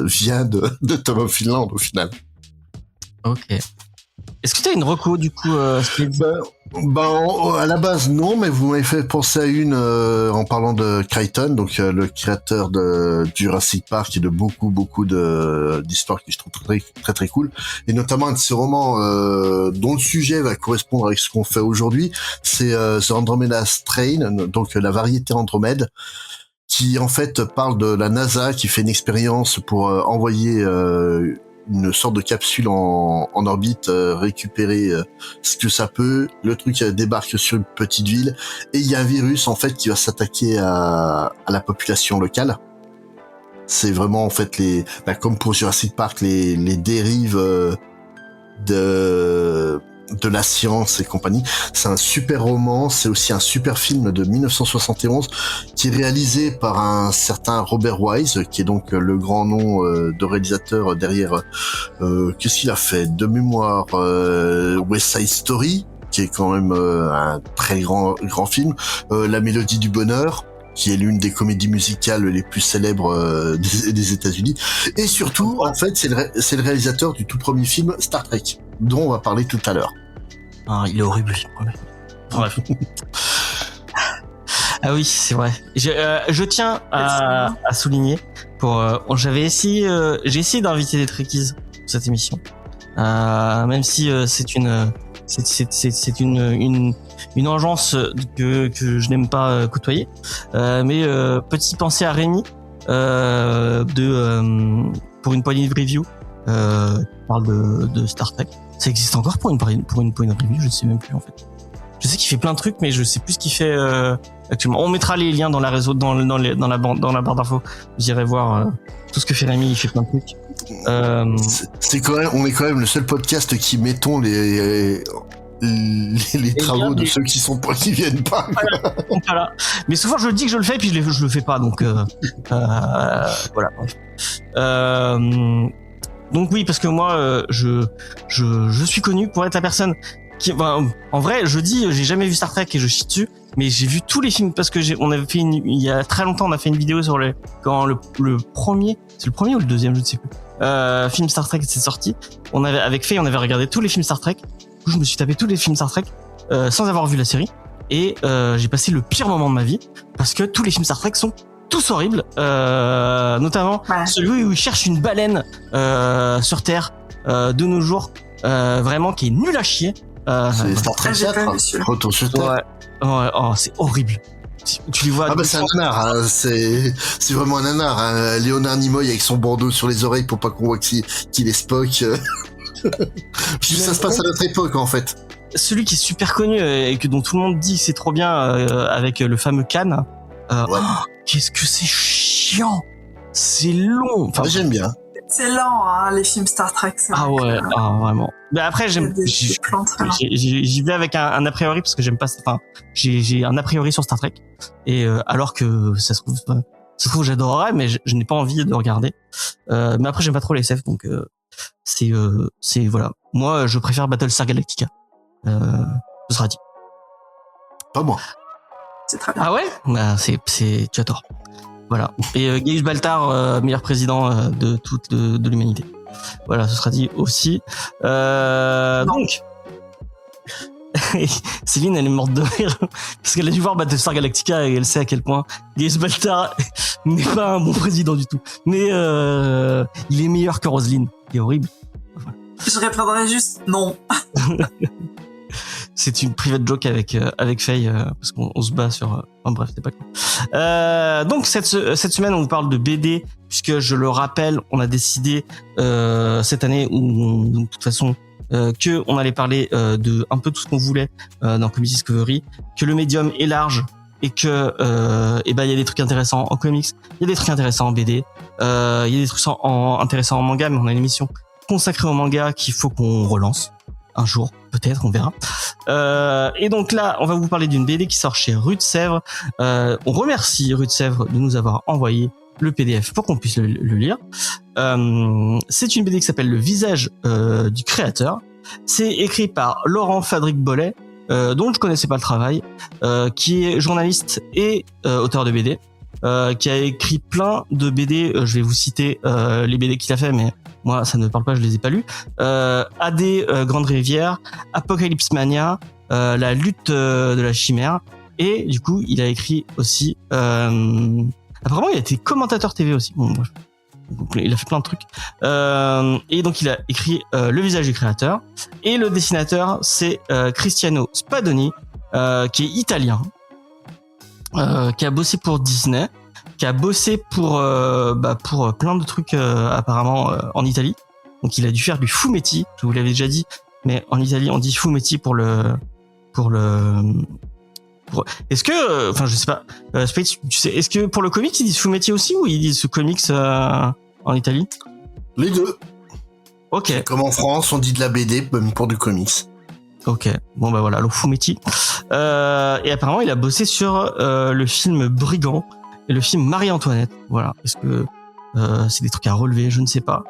vient de Tom of Finland au final. Ok. Est-ce que tu as une reco du coup, Speed? À la base non, mais vous m'avez fait penser à une en parlant de Crichton, donc le créateur de Jurassic Park et de beaucoup d'histoires que je trouve très très très cool, et notamment un de ces romans dont le sujet va correspondre avec ce qu'on fait aujourd'hui, c'est The Andromeda Strain, donc la variété Andromède, qui en fait parle de la NASA qui fait une expérience pour envoyer une sorte de capsule en orbite, récupérer ce que ça peut. Le truc débarque sur une petite ville et il y a un virus en fait qui va s'attaquer à la population locale. C'est vraiment en fait comme pour Jurassic Park, les dérives de la science et compagnie. C'est un super roman, c'est aussi un super film de 1971 qui est réalisé par un certain Robert Wise, qui est donc le grand nom de réalisateur derrière qu'est-ce qu'il a fait de mémoire, West Side Story, qui est quand même un très grand film, La Mélodie du Bonheur, qui est l'une des comédies musicales les plus célèbres des États-Unis, et surtout en fait c'est le réalisateur du tout premier film Star Trek, dont on va parler tout à l'heure. Ah, il est horrible. Bref. Ah oui, c'est vrai. Je tiens à souligner j'ai essayé d'inviter des Trekkies pour cette émission, même si c'est une engeance que je n'aime pas côtoyer. Mais petite pensée à Rémi pour une poignée de review. Parle de Star Trek. Ça existe encore pour une review, je ne sais même plus en fait. Je sais qu'il fait plein de trucs, mais je sais plus ce qu'il fait actuellement. On mettra les liens dans la barre d'infos. Vous irez voir tout ce que fait Rémi. Il fait plein de trucs. On est quand même le seul podcast qui mettons les travaux de ceux qui viennent pas. Voilà. Mais souvent je dis que je le fais, puis je le fais pas. Donc voilà. Donc oui, parce que moi je suis connu pour être la personne enfin, en vrai, je dis, j'ai jamais vu Star Trek et je chie dessus, mais j'ai vu tous les films parce que on avait fait il y a très longtemps, on a fait une vidéo sur quand le premier, c'est le premier ou le deuxième, je ne sais plus, film Star Trek s'est sorti. Avec Faye, on avait regardé tous les films Star Trek. Du coup, je me suis tapé tous les films Star Trek, sans avoir vu la série. Et, j'ai passé le pire moment de ma vie parce que tous les films Star Trek sont tous horribles, notamment celui où il cherche une baleine, sur Terre, de nos jours. Vraiment qui est nul à chier. C'est Star Trek 4, Retour sur Terre. Ouais, oh, c'est horrible. Tu les vois. Ah bah c'est un nanar, hein. C'est vraiment un nanar. Hein. Léonard Nimoy avec son bandeau sur les oreilles pour pas qu'on voit qu'il est Spock. Ça se passe à notre époque en fait. Celui qui est super connu et dont tout le monde dit que c'est trop bien, avec le fameux Khan. Ouais. Oh, qu'est-ce que c'est chiant. C'est long. Enfin, j'aime bien. C'est lent, hein, les films Star Trek. Ah ouais, vraiment. Mais après, j'y vais avec un a priori parce que j'aime pas. Enfin, j'ai un a priori sur Star Trek. Et alors que ça se trouve j'adorerais, mais je n'ai pas envie de regarder. Mais après, j'aime pas trop les SF, donc c'est voilà. Moi, je préfère Battlestar Galactica. Ce sera dit. Pas moi. C'est très bien. Ah ouais, bah tu as tort. Voilà. Et Gaius Baltar, meilleur président de toute de l'humanité. Voilà, ce sera dit aussi. Donc, Céline, elle est morte de rire parce qu'elle a dû voir Battlestar Galactica et elle sait à quel point Gaius Baltar n'est pas un bon président du tout. Mais il est meilleur que Roselyne, qui est horrible. Voilà. Je répondrais juste non. C'est une private joke avec Faye, parce qu'on se bat sur. Bref, c'est pas cool. Donc cette semaine, on vous parle de BD, puisque je le rappelle, on a décidé cette année, de toute façon, que on allait parler de un peu tout ce qu'on voulait dans Comics Discovery, que le médium est large et que il y a des trucs intéressants en comics, il y a des trucs intéressants en BD, il y a des trucs intéressants en manga, mais on a une émission consacrée au manga qu'il faut qu'on relance un jour, peut-être, on verra. Et donc là, on va vous parler d'une BD qui sort chez Rue de Sèvres. On remercie Rue de Sèvres de nous avoir envoyé le PDF pour qu'on puisse le lire. C'est une BD qui s'appelle Le visage du créateur. C'est écrit par Laurent Fadric Bollet, dont je connaissais pas le travail, qui est journaliste et auteur de BD, qui a écrit plein de BD. Je vais vous citer les BD qu'il a fait, mais moi ça ne me parle pas, je les ai pas lus. AD Grande Rivière, Apocalypse Mania, La lutte de la chimère, et du coup il a écrit aussi apparemment il a été commentateur TV aussi. Bon, bref. Il a fait plein de trucs, et donc il a écrit Le visage du créateur, et le dessinateur c'est Cristiano Spadoni, qui est italien, qui a bossé pour Disney, qui a bossé pour plein de trucs apparemment en Italie. Donc il a dû faire du fumetti, je vous l'avais déjà dit, mais en Italie on dit fumetti pour est-ce que enfin je sais pas, Space, tu sais, est-ce que pour le comics ils disent fumetti aussi ou ils disent comics en Italie? Les deux. OK. Comme en France, on dit de la BD même pour du comics. OK. Bon bah voilà, le fumetti. Et apparemment il a bossé sur le film Brigand et le film Marie-Antoinette. Voilà. Est-ce que c'est des trucs à relever? Je ne sais pas.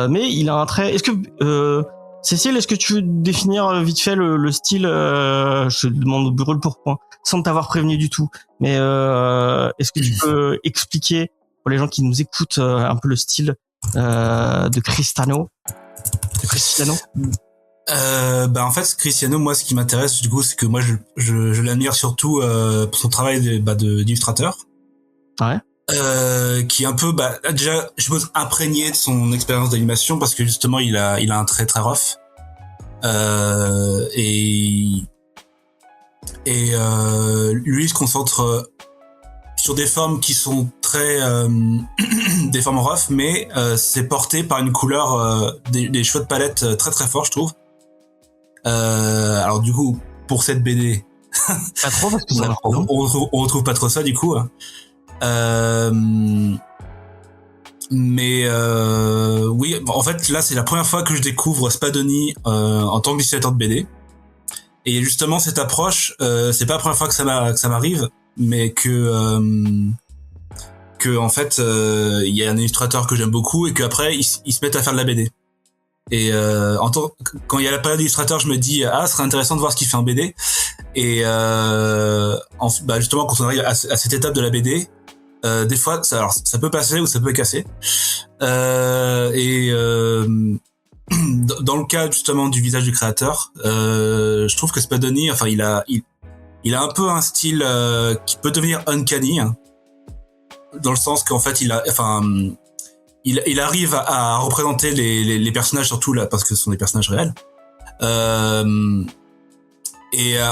Mais il a un trait. Est-ce que Cécile, est-ce que tu veux définir vite fait le style? Je te demande brûle pour point, sans t'avoir prévenu du tout. Mais est-ce que tu peux expliquer pour les gens qui nous écoutent un peu le style de Cristiano? En fait, Cristiano, moi, ce qui m'intéresse, du coup, c'est que moi, je l'admire surtout pour son travail d'illustrateur. Ouais. Qui est un peu, déjà, je suppose, imprégné de son expérience d'animation, parce que justement, il a un trait très rough. Et lui, il se concentre sur des formes qui sont très des formes rough, mais c'est porté par une couleur, des choix de palette très très forts, je trouve. Alors du coup, pour cette BD, pas trop parce que on retrouve pas trop ça du coup. Mais oui, en fait là c'est la première fois que je découvre Spadoni en tant que dessinateur de BD. Et justement cette approche, c'est pas la première fois que ça m'arrive, mais que en fait il y a un illustrateur que j'aime beaucoup et qu'après ils se mettent à faire de la BD. Et quand il y a la période d'illustrateur, je me dis ce serait intéressant de voir ce qu'il fait en BD. Et justement, quand on arrive à cette étape de la BD, des fois, ça peut passer ou ça peut casser. Dans le cas justement du visage du créateur, je trouve que Spadoni, enfin, il a un peu un style qui peut devenir uncanny, hein, dans le sens qu'en fait, il arrive à représenter les personnages, surtout là parce que ce sont des personnages réels.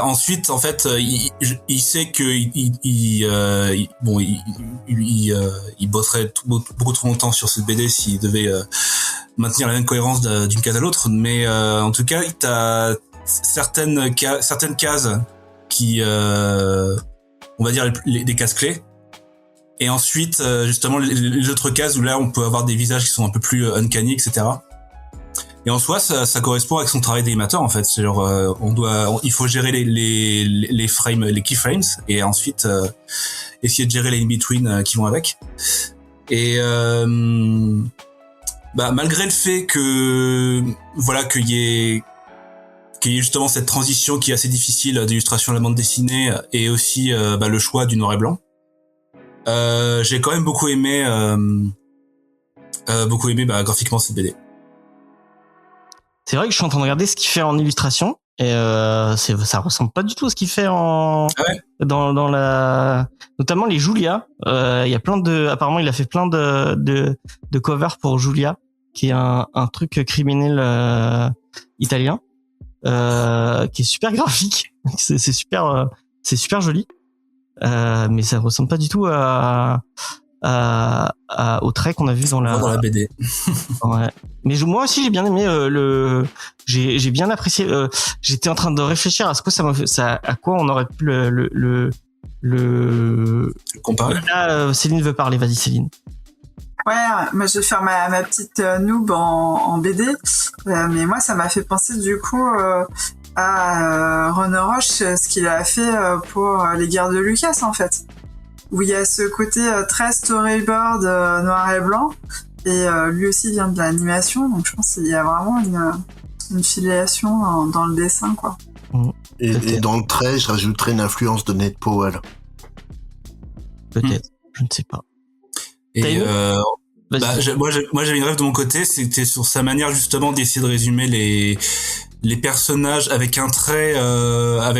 Ensuite, en fait, il sait que il bosserait beaucoup trop longtemps sur cette BD s'il devait maintenir la même cohérence d'une case à l'autre. Mais en tout cas, t'as certaines cases qui, on va dire, des cases clés. Et ensuite, justement, les autres cases où là, on peut avoir des visages qui sont un peu plus uncanny, etc. Et en soi, ça correspond avec son travail d'animateur, en fait. C'est genre, il faut gérer les frames, les keyframes, et ensuite essayer de gérer les in-between qui vont avec. Et malgré le fait que qu'il y ait justement cette transition qui est assez difficile d'illustration à la bande dessinée, et aussi le choix du noir et blanc. J'ai quand même beaucoup aimé graphiquement cette BD. C'est vrai que je suis en train de regarder ce qu'il fait en illustration et ça ressemble pas du tout à ce qu'il fait dans la, notamment les Julia. Il y a apparemment il a fait plein de covers pour Julia, qui est un truc criminel italien, qui est super graphique. C'est super joli. Mais ça ressemble pas du tout au trait qu'on a vu dans la BD. Ouais. Mais moi aussi j'ai bien aimé j'ai bien apprécié. J'étais en train de réfléchir à ce que à quoi on aurait pu le comparer. Là, Céline veut parler, vas-y Céline. Ouais, moi je vais faire ma petite noob en BD, mais moi ça m'a fait penser du coup à Ron Roche, ce qu'il a fait pour les guerres de Lucas en fait, où il y a ce côté très storyboard noir et blanc, et lui aussi vient de l'animation, donc je pense qu'il y a vraiment une filiation dans le dessin, quoi. Et dans le trait, je rajouterais une influence de Ned Powell. Peut-être, je ne sais pas. Et moi j'avais une rêve de mon côté, c'était sur sa manière justement d'essayer de résumer les personnages avec un trait un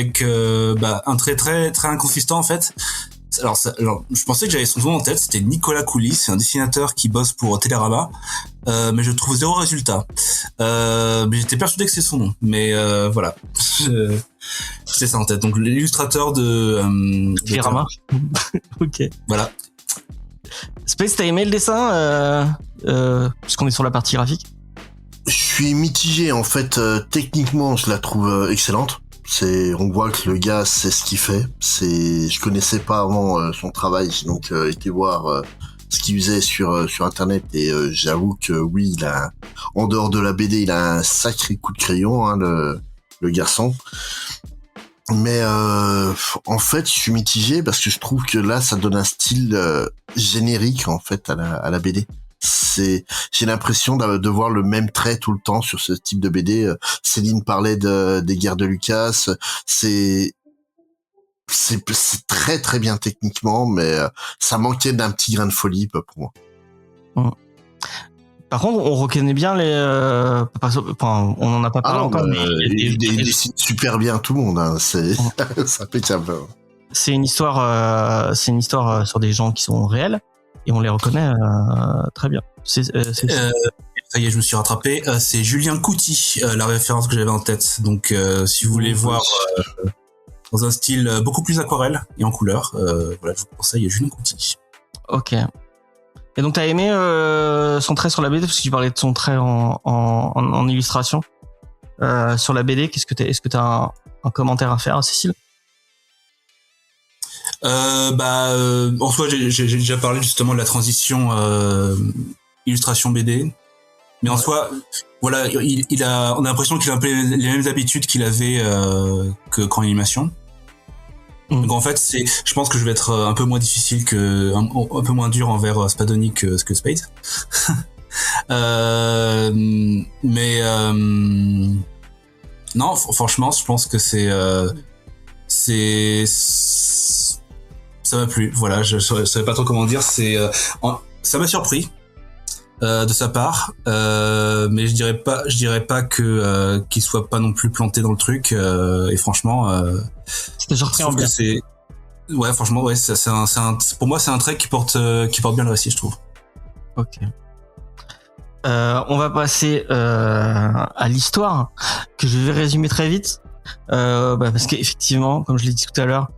trait très très inconsistant en fait. Alors je pensais que j'avais son nom en tête, c'était Nicolas Coulis, c'est un dessinateur qui bosse pour Télérama, mais je trouve zéro résultat. Mais j'étais persuadé que c'est son nom, mais voilà. C'est ça en tête. Donc l'illustrateur de Télérama. Ok. Voilà. Space, t'as aimé le dessin puisqu'on est sur la partie graphique? Je suis mitigé en fait. Techniquement, je la trouve excellente. On voit que le gars sait ce qu'il fait. Je connaissais pas avant son travail, j'ai donc été voir ce qu'il faisait sur internet, et j'avoue que oui, en dehors de la BD, il a un sacré coup de crayon, hein, le garçon. Mais en fait, je suis mitigé parce que je trouve que là, ça donne un style générique en fait à la BD. J'ai l'impression de voir le même trait tout le temps sur ce type de BD. Céline parlait des guerres de Lucas. C'est très très bien techniquement, mais ça manquait d'un petit grain de folie pour moi. Par contre, on reconnaît bien on en a pas parlé encore, mais il dessine super bien tout le monde, hein. C'est impeccable. C'est une histoire sur des gens qui sont réels, et on les reconnaît très bien. Ça y est, je me suis rattrapé. C'est Julien Couty, la référence que j'avais en tête. Donc, si vous voulez voir dans un style beaucoup plus aquarelle et en couleur, voilà, je vous conseille Julien Couty. Ok. Et donc, t'as aimé son trait sur la BD, parce que tu parlais de son trait en illustration sur la BD. Est-ce que t'as un commentaire à faire, Cécile? En soi, j'ai déjà parlé justement de la transition illustration BD, mais en soi, voilà, on a l'impression qu'il a un peu les mêmes habitudes qu'il avait qu'en animation. Donc en fait, je pense que je vais être un peu moins difficile un peu moins dur envers Spadoni que Spade. Mais non, franchement, je pense que c'est ça m'a plu. Voilà, je savais pas trop comment dire. Ça m'a surpris de sa part, mais je dirais pas que qu'il soit pas non plus planté dans le truc. Et franchement, C'était genre je trouve que c'est ouais, franchement, ouais, pour moi, c'est un trait qui porte bien le récit, je trouve. Ok. On va passer à l'histoire que je vais résumer très vite. Parce qu'effectivement, comme je l'ai dit tout à l'heure,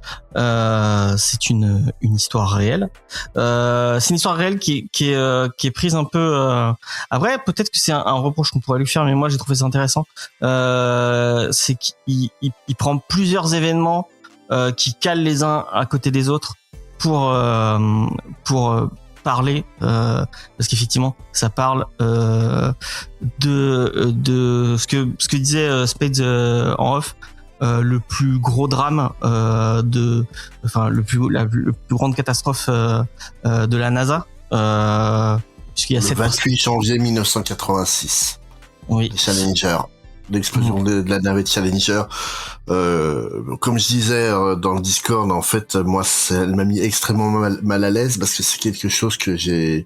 c'est une histoire réelle. C'est une histoire réelle qui est prise un peu. Après, peut-être que c'est un reproche qu'on pourrait lui faire, mais moi j'ai trouvé ça intéressant. C'est qu'il prend plusieurs événements qui calent les uns à côté des autres pour parler, parce qu'effectivement ça parle de ce que disait Spades en off, le plus gros drame la plus grande catastrophe de la NASA, puisqu'il y a le 28 janvier 1986, oui, Challenger, l'explosion de la navette Challenger. Comme je disais dans le Discord, en fait, moi, elle m'a mis extrêmement mal à l'aise parce que c'est quelque chose que j'ai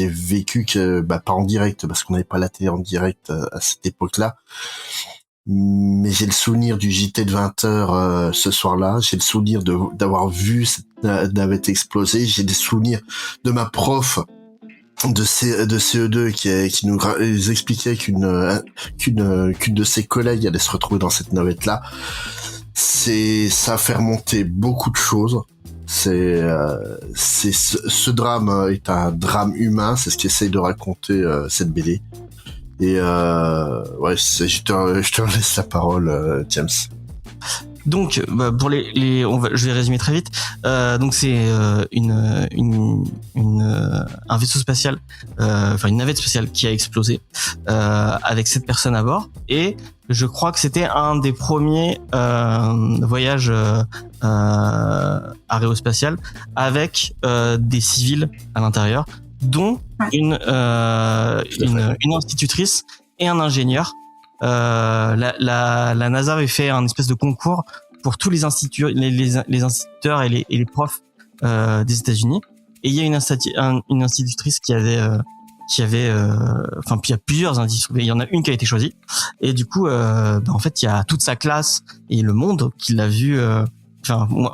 vécu, pas en direct parce qu'on n'avait pas la télé en direct à cette époque-là. Mais j'ai le souvenir du JT de 20h ce soir-là. J'ai le souvenir d'avoir vu cette navette exploser. J'ai des souvenirs de ma prof de CE2 qui nous expliquait qu'une de ses collègues allait se retrouver dans cette navette-là. Ça a fait remonter beaucoup de choses. Ce drame est un drame humain. C'est ce qu'essaye de raconter cette BD. Et je te laisse la parole, James. Donc, pour je vais résumer très vite. Donc, c'est un vaisseau spatial, une navette spatiale qui a explosé avec 7 personnes à bord. Et je crois que c'était un des premiers voyages aérospatial avec des civils à l'intérieur, dont une institutrice et un ingénieur. La NASA avait fait un espèce de concours pour tous les instituteurs et les profs des États-Unis, et il y a une institutrice qui avait puis il y a plusieurs institutrices, mais il y en a une qui a été choisie, et du coup en fait il y a toute sa classe et le monde qui l'a vu.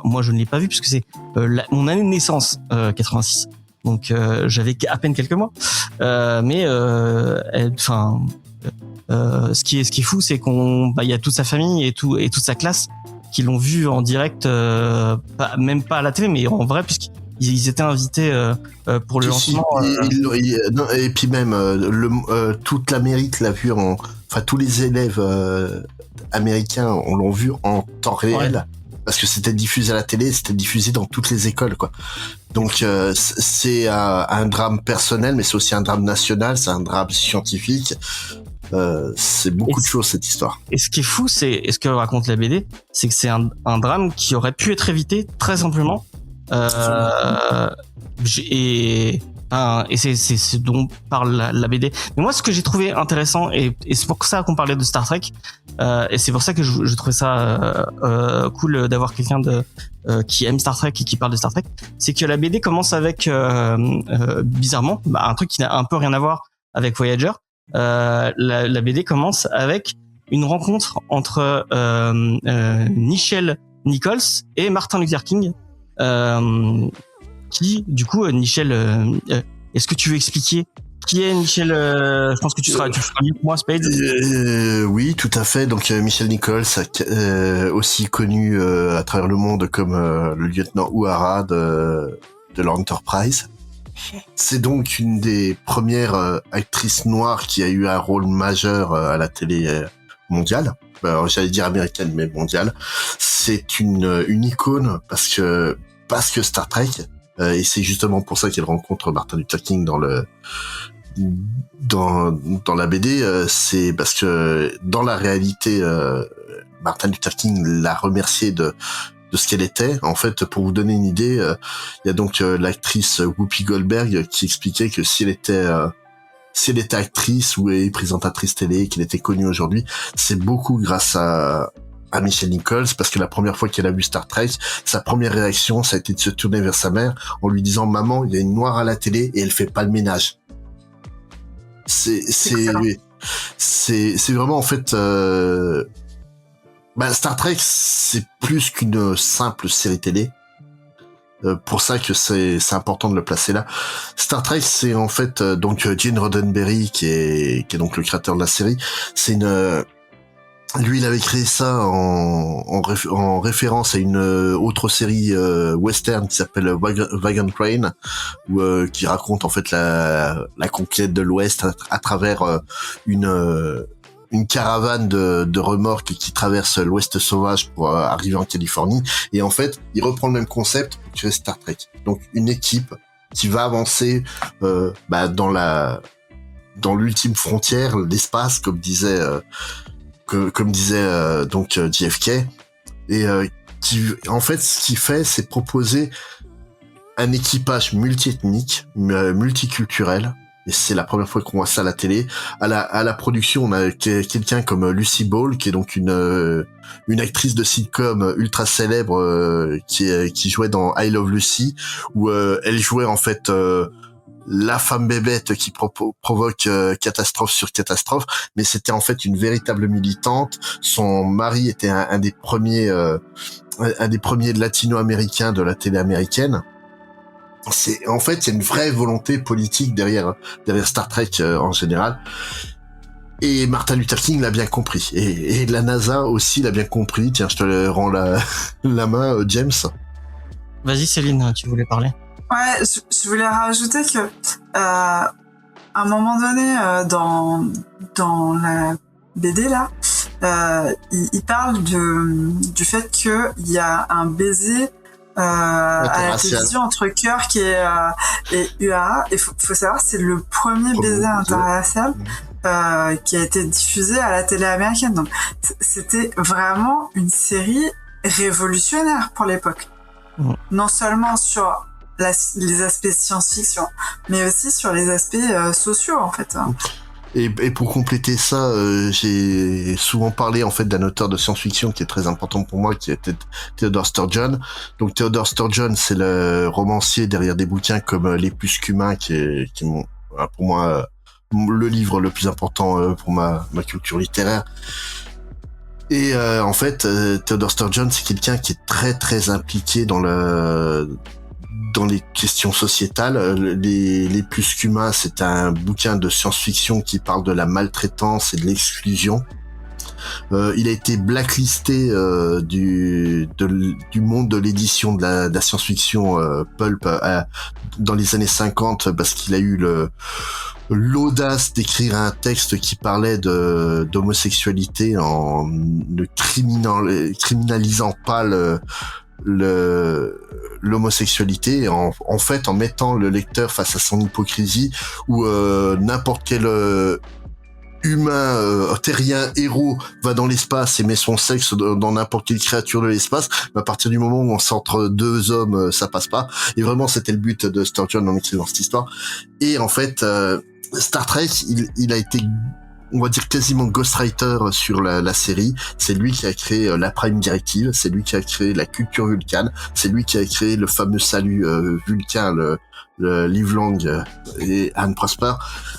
Moi je ne l'ai pas vu puisque c'est mon année de naissance, 86, donc j'avais à peine quelques mois, mais ce qui est fou, c'est il y a toute sa famille et toute sa classe qui l'ont vu en direct, même pas à la télé, mais en vrai, puisqu'ils étaient invités pour le lancement. Et puis même toute l'Amérique l'a vu tous les élèves américains l'ont vu en temps réel. Ouais. Parce que c'était diffusé à la télé, c'était diffusé dans toutes les écoles, quoi. Donc c'est un drame personnel, mais c'est aussi un drame national, c'est un drame scientifique. C'est beaucoup de choses, cette histoire. Et ce qui est fou, et ce que raconte la BD, c'est que c'est un drame qui aurait pu être évité très simplement. Et c'est ce dont parle la BD. Mais moi, ce que j'ai trouvé intéressant, et c'est pour ça qu'on parlait de Star Trek, et c'est pour ça que je trouvais ça cool d'avoir quelqu'un qui aime Star Trek et qui parle de Star Trek, c'est que la BD commence avec bizarrement un truc qui n'a un peu rien à voir avec Voyager. La BD commence avec une rencontre entre Nichelle Nichols et Martin Luther King, qui du coup Nichelle, est-ce que tu veux expliquer qui est Nichelle? Je pense que tu feras mieux que moi, Spade. Oui, tout à fait. Donc Nichelle Nichols, aussi connu à travers le monde comme le lieutenant Uhura de l'Enterprise. C'est donc une des premières actrices noires qui a eu un rôle majeur à la télé mondiale. Alors, j'allais dire américaine, mais mondiale. C'est une icône parce que Star Trek, et c'est justement pour ça qu'elle rencontre Martin Luther King dans la BD. C'est parce que dans la réalité, Martin Luther King l'a remercié de ce qu'elle était. En fait, pour vous donner une idée, il y a donc l'actrice Whoopi Goldberg qui expliquait que si elle était si elle était actrice ou présentatrice télé, qu'elle était connue aujourd'hui, c'est beaucoup grâce à Michelle Nichols, parce que la première fois qu'elle a vu Star Trek, sa première réaction, ça a été de se tourner vers sa mère en lui disant, maman, il y a une noire à la télé et elle fait pas le ménage. C'est vraiment, en fait, Star Trek, c'est plus qu'une simple série télé. Pour ça que c'est important de le placer là. Star Trek, c'est en fait donc Gene Roddenberry qui est donc le créateur de la série. C'est lui, il avait créé ça en référence à une autre série western qui s'appelle Wagon Train, qui raconte en fait la conquête de l'Ouest à travers une caravane de remorques qui traverse l'Ouest sauvage pour arriver en Californie. Et en fait, il reprend le même concept pour créer Star Trek. Donc une équipe qui va avancer dans l'ultime frontière, l'espace, comme disait donc JFK. Et en fait, ce qu'il fait, c'est proposer un équipage multiethnique, multiculturel. Et c'est la première fois qu'on voit ça à la télé. À la production, on a quelqu'un comme Lucy Ball, qui est donc une actrice de sitcom ultra célèbre, qui jouait dans I Love Lucy, où elle jouait en fait la femme bébête qui provoque catastrophe sur catastrophe, mais c'était en fait une véritable militante. Son mari était un des premiers latino-américains de la télé américaine. En fait, il y a une vraie volonté politique derrière Star Trek en général. Et Martin Luther King l'a bien compris. Et la NASA aussi l'a bien compris. Tiens, je te rends la main, James. Vas-y, Céline, tu voulais parler? Ouais, je voulais rajouter que à un moment donné dans la BD là, il parle du fait que il y a un baiser à la télévision entre Kirk et Uhura. Et faut savoir, c'est le premier baiser interracial qui a été diffusé à la télé américaine. Donc c'était vraiment une série révolutionnaire pour l'époque. Non seulement sur les aspects science-fiction, mais aussi sur les aspects sociaux en fait. Et pour compléter ça, j'ai souvent parlé en fait d'un auteur de science-fiction qui est très important pour moi, qui était Theodore Sturgeon. Donc Theodore Sturgeon, c'est le romancier derrière des bouquins comme Les Plus qu'Humains, qui est pour moi le livre le plus important pour ma culture littéraire. Et en fait, Theodore Sturgeon, c'est quelqu'un qui est très très impliqué dans les questions sociétales. Les Plus qu'Humains, c'est un bouquin de science-fiction qui parle de la maltraitance et de l'exclusion. Il a été blacklisté du monde de l'édition de la science-fiction pulp dans les années 50 parce qu'il a eu l'audace d'écrire un texte qui parlait d'homosexualité en ne criminalisant pas l'homosexualité, en fait en mettant le lecteur face à son hypocrisie, où n'importe quel humain terrien héros va dans l'espace et met son sexe dans n'importe quelle créature de l'espace. À partir du moment où on s'entre deux hommes, ça passe pas. Et vraiment, c'était le but de Sturgeon en écrivant cette histoire. Et en fait, Star Trek, il a été, on va dire, quasiment ghostwriter sur la série. C'est lui qui a créé la Prime Directive, c'est lui qui a créé la culture vulcane, c'est lui qui a créé le fameux salut vulcain, le Live Long et Anne Prosper.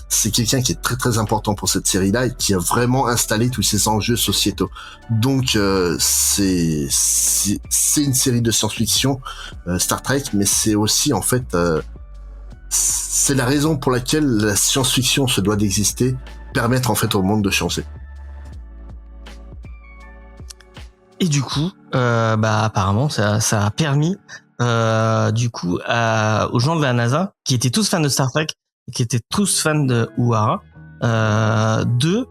C'est quelqu'un qui est très très important pour cette série-là et qui a vraiment installé tous ces enjeux sociétaux. Donc c'est une série de science-fiction, Star Trek, mais c'est aussi en fait c'est la raison pour laquelle la science-fiction se doit d'exister, permettre en fait au monde de changer. Et du coup, apparemment, ça a permis du coup aux gens de la NASA qui étaient tous fans de Star Trek, qui étaient tous fans de Uhura, de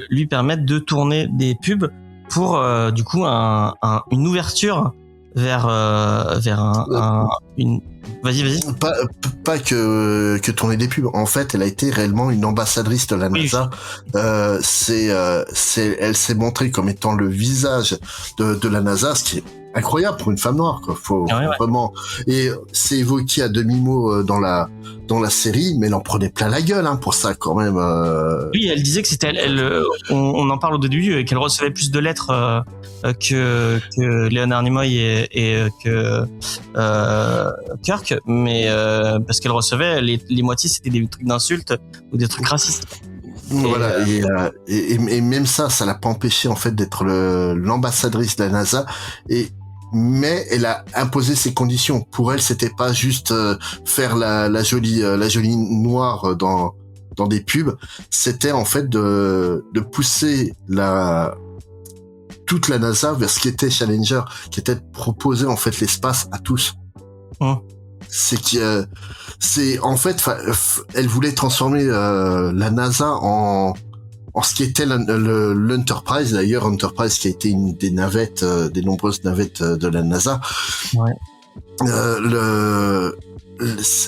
lui permettre de tourner des pubs pour du coup une ouverture vers une. Vas-y. Pas que tourner des pubs. En fait, elle a été réellement une ambassadrice de la NASA. Elle s'est montrée comme étant le visage de la NASA, ce qui est incroyable pour une femme noire, quoi. Faut Ouais. vraiment. Et c'est évoqué à demi-mot dans la série, mais elle en prenait plein la gueule, hein, pour ça quand même. Oui, elle disait que c'était on en parle au début, qu'elle recevait plus de lettres que Leonard Nimoy et que Kirk, mais parce qu'elle recevait les moitiés c'était des trucs d'insultes ou des trucs racistes. Voilà, et même ça l'a pas empêché en fait d'être l'ambassadrice de la NASA, mais elle a imposé ses conditions. Pour elle, c'était pas juste faire la jolie noire dans des pubs, c'était en fait de pousser toute la NASA vers ce qui était Challenger, qui était de proposer en fait l'espace à tous. C'est en fait, elle voulait transformer la NASA en ce qui était l'Enterprise. D'ailleurs, Enterprise qui a été une des navettes, des nombreuses navettes de la NASA. Ouais.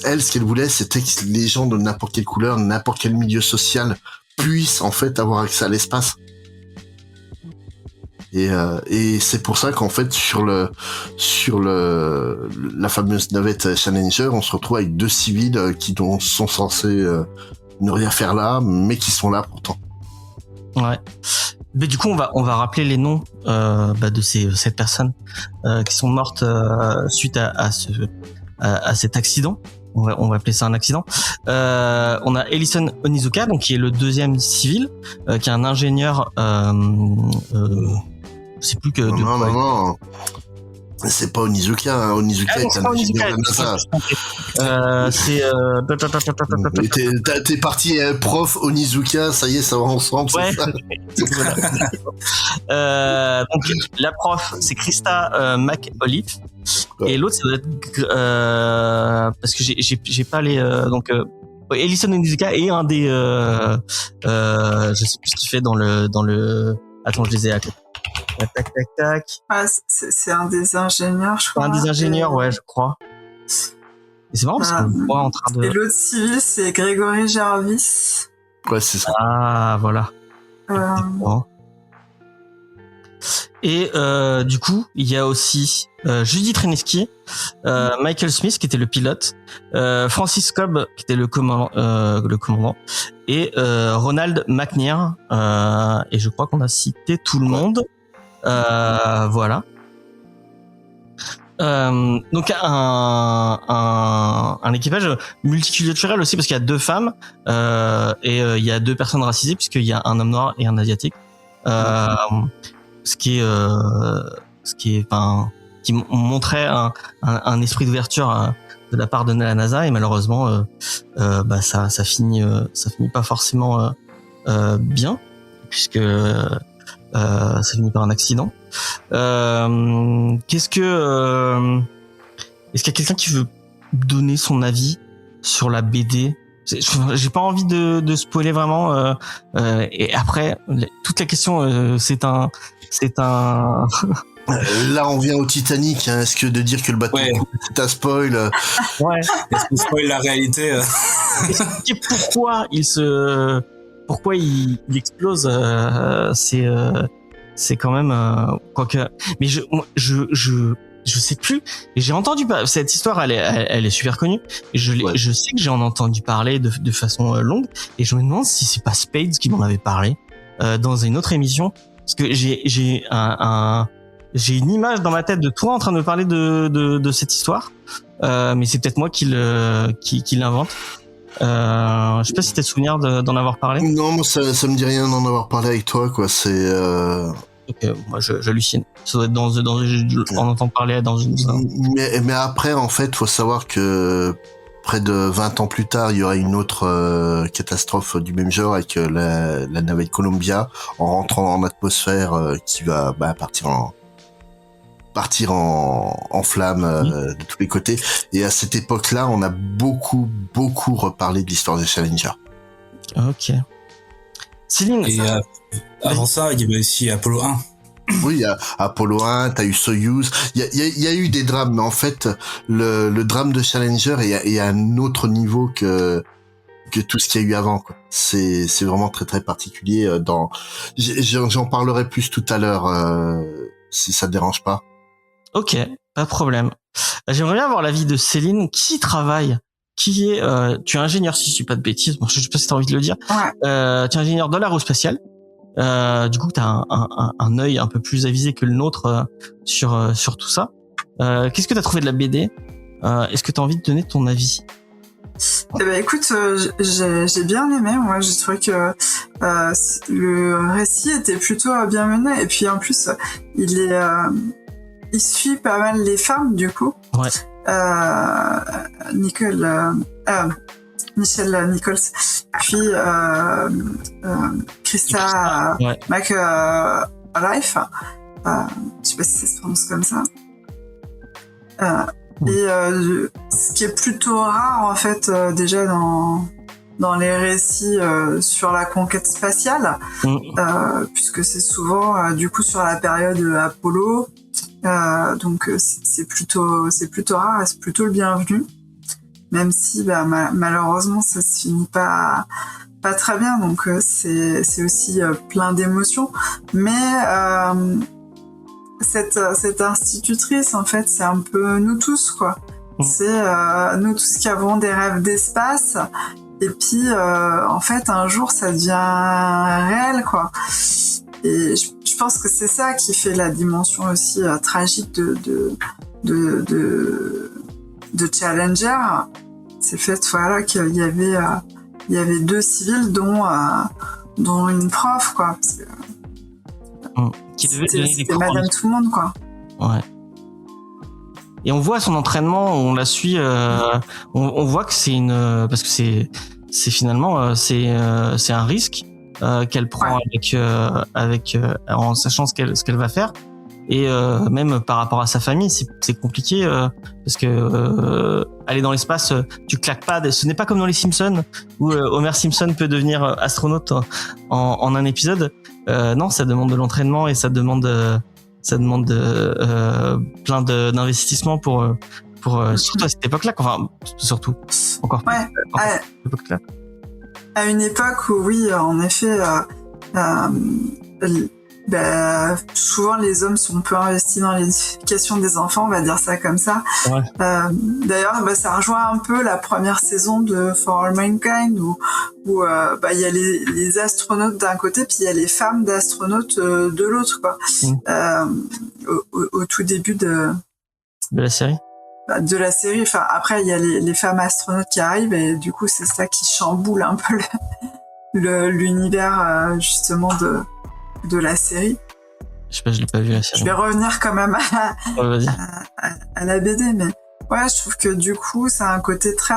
Elle, ce qu'elle voulait, c'était que les gens de n'importe quelle couleur, n'importe quel milieu social puissent en fait avoir accès à l'espace. Et c'est pour ça qu'en fait sur la fameuse navette Challenger, on se retrouve avec 2 civils qui sont censés ne rien faire là, mais qui sont là pourtant. Ouais. Mais du coup, on va rappeler les noms de ces 7 personnes qui sont mortes suite à cet accident. On va appeler ça un accident. On a Ellison Onizuka, donc qui est le 2e civil, qui est un ingénieur. Je sais plus que. Non. C'est pas Onizuka, hein. Onizuka est un ingénieur de la NASA. C'est. T'es parti prof Onizuka, ça y est, ça va ensemble. Ouais. C'est ça. Voilà. Donc la prof, c'est Krista McAuliffe. Ouais. Et l'autre, ça doit être parce que j'ai pas les Ellison Onizuka est un des je sais plus ce qu'il fait dans le attends, je les ai à côté. Tac. Ah, c'est un des ingénieurs, je crois. Un des ingénieurs, ouais, je crois. Et c'est marrant parce qu'on le voit en train de. Et l'autre civil, c'est Gregory Jarvis. Ouais, c'est ça. Ah, voilà. Et du coup, il y a aussi Judith Reneski, Michael Smith qui était le pilote, Francis Cobb qui était le commandant, et Ronald McNair. Et je crois qu'on a cité tout le monde. Voilà. Donc un équipage multiculturel aussi parce qu'il y a 2 femmes et il y a 2 personnes racisées puisqu'il y a un homme noir et un asiatique. Ce qui montrait un esprit d'ouverture de la part de la NASA et malheureusement ça finit pas forcément bien puisque ça finit par un accident. Est-ce qu'il y a quelqu'un qui veut donner son avis sur la BD? J'ai pas envie de spoiler vraiment. Et après, toute la question, c'est un. Là, on vient au Titanic. Hein. Est-ce que de dire que le bateau coule, c'est un spoil? Ouais. Est-ce qu'on spoil la réalité? Expliquer pourquoi il explose. C'est quand même quoique. Mais je sais plus. Et j'ai entendu cette histoire. Elle est super connue. Et je sais que j'en ai entendu parler de façon longue. Et je me demande si c'est pas Spades qui m'en avait parlé dans une autre émission. Parce que j'ai une image dans ma tête de toi en train de me parler de cette histoire. Mais c'est peut-être moi qui l'invente. Je sais pas si t'as souvenir d'en avoir parlé. Non, moi ça me dit rien d'en avoir parlé avec toi, quoi. C'est. Ok, moi j'hallucine. Ça doit être on entend parler dans une. Mais après, en fait, faut savoir que près de 20 ans plus tard, il y aura une autre catastrophe du même genre avec la navette Columbia en rentrant en atmosphère qui va partir en flammes de tous les côtés. Et à cette époque-là, on a beaucoup reparlé de l'histoire des Challenger. Ok. Céline. Et avant ça, il y avait aussi Apollo 1. Oui, il y a Apollo 1, t'as eu Soyuz. Il y a eu des drames, mais en fait, le drame de Challenger est à un autre niveau que tout ce qu'il y a eu avant, quoi. C'est vraiment très très particulier. J'en parlerai plus tout à l'heure si ça te dérange pas. Ok, pas de problème. J'aimerais bien avoir l'avis de Céline. Qui travaille? Tu es ingénieur, si je dis pas de bêtises. Bon, je sais pas si t'as envie de le dire. Ouais. Tu es ingénieur dans l'aérospatiale. Du coup, t'as un œil un peu plus avisé que le nôtre sur tout ça. Qu'est-ce que t'as trouvé de la BD? Est-ce que t'as envie de donner ton avis? Eh ben écoute, j'ai bien aimé. Moi, j'ai trouvé que le récit était plutôt bien mené. Et puis en plus, il suit pas mal les femmes du coup. Ouais. Michelle Nichols, puis Krista Ouais. McAuliffe. Je sais pas si ça se prononce comme ça. Et ce qui est plutôt rare en fait déjà dans les récits sur la conquête spatiale, puisque c'est souvent du coup sur la période Apollo, donc c'est plutôt rare et c'est plutôt le bienvenu, même si malheureusement ça se finit pas très bien, donc c'est aussi plein d'émotions, mais cette institutrice, en fait, c'est un peu nous tous, quoi. C'est nous tous qui avons des rêves d'espace. Et puis, en fait, un jour, ça devient réel, quoi. Et je pense que c'est ça qui fait la dimension aussi tragique de Challenger. C'est le fait, voilà, qu'il y avait 2 civils, dont une prof, quoi. Parce que, c'était Madame Tout le Monde, quoi. Ouais. Et on voit son entraînement, on la suit, on voit que c'est parce que c'est finalement c'est un risque qu'elle prend avec en sachant ce qu'elle va faire, et même par rapport à sa famille, c'est compliqué parce que aller dans l'espace, tu claques pas. Ce n'est pas comme dans les Simpsons où Homer Simpson peut devenir astronaute en un épisode. Non, ça demande de l'entraînement et ça demande plein d'investissements pour surtout à cette époque-là, enfin surtout encore plus à cette époque-là. À une époque où oui, en effet, souvent les hommes sont peu investis dans l'éducation des enfants, on va dire ça comme ça. Ouais. D'ailleurs, ça rejoint un peu la première saison de For All Mankind où il y a les astronautes d'un côté, puis il y a les femmes d'astronautes de l'autre, quoi. Au tout début de la série. De la série. Enfin, après, il y a les femmes astronautes qui arrivent, et du coup, c'est ça qui chamboule un peu l'univers justement de la série. Je sais pas, je l'ai pas vu la série. Je vais revenir quand même à la BD, mais ouais, je trouve que du coup, ça a un côté très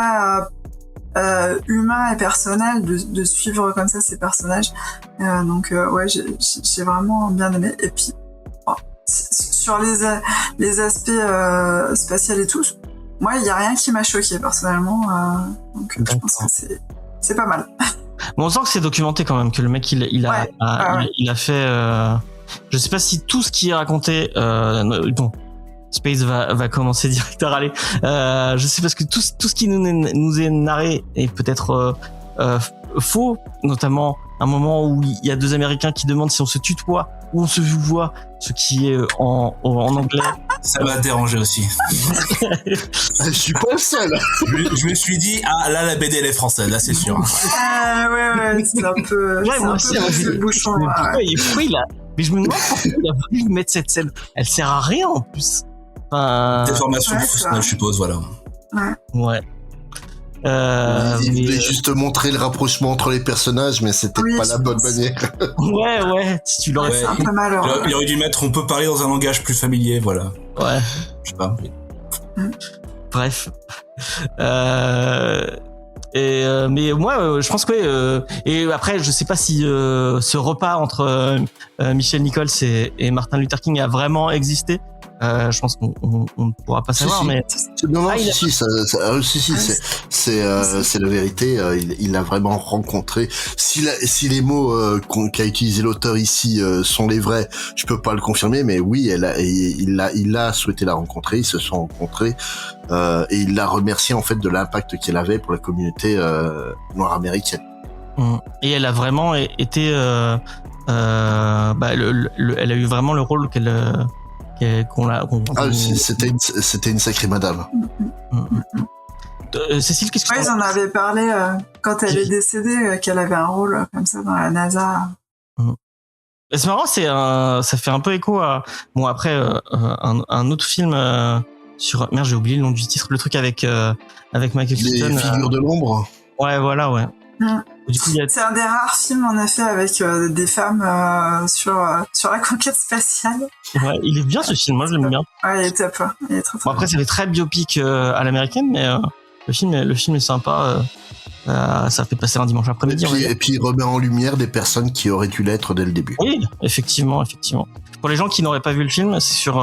humain et personnel de suivre comme ça ces personnages. Donc ouais, j'ai vraiment bien aimé. Et puis sur les aspects spatials et tout, moi, il y a rien qui m'a choqué personnellement. Donc je pense que c'est pas mal. Bon, on sent que c'est documenté quand même, que le mec il a fait. Je sais pas si tout ce qui est raconté. Bon, Space va commencer direct à râler. Je sais parce que tout ce qui nous est narré est peut-être faux, notamment un moment où il y a 2 Américains qui demandent si on se tutoie ou on se voit, ce qui est en anglais. Ça m'a dérangé aussi. Je suis pas le seul. Je me suis dit, ah là, la BD elle est française, là c'est sûr. Ouais, c'est un peu. Ouais, moi aussi, le bouchon. Pourquoi il a. Mais je me demande pourquoi il a voulu mettre cette scène. Elle sert à rien en plus. Déformation professionnelle, je suppose, voilà. Ouais. Il voulait juste montrer le rapprochement entre les personnages, mais c'était pas la bonne manière. Ouais, si tu l'aurais fait. C'est un peu malheureux. Il aurait dû mettre, on peut parler dans un langage plus familier, voilà. Ouais. Je sais pas. Bref. Mais moi, je pense que et après, je sais pas si ce repas entre Michelle Nichols et Martin Luther King a vraiment existé. Je pense qu'on ne pourra pas savoir, mais non, c'est la vérité. Il l'a vraiment rencontré. Si les mots qu'a utilisé l'auteur ici sont les vrais, je peux pas le confirmer, mais oui, il a souhaité la rencontrer. Ils se sont rencontrés et il l'a remercié en fait de l'impact qu'elle avait pour la communauté noire américaine. Et elle a vraiment été, elle a eu vraiment le rôle C'était une sacrée madame. Cécile, qu'est-ce que Ouais, ils en avaient parlé quand elle est décédée, qu'elle avait un rôle comme ça dans la NASA. C'est marrant, ça fait un peu écho à après un autre film sur merde, j'ai oublié le nom du titre, le truc avec Michael Keaton. Les figures de l'ombre. Ouais, voilà, ouais. Du coup, C'est un des rares films en effet avec des femmes sur la conquête spatiale. Ouais, il est bien ce film, moi je l'aime bien. Ouais, il est top, il est très Bon, après, ça fait très biopic à l'américaine, mais le film est sympa. Ça fait passer un dimanche après-midi. Et puis il remet en lumière des personnes qui auraient dû l'être dès le début. Oui, effectivement. Pour les gens qui n'auraient pas vu le film, c'est sur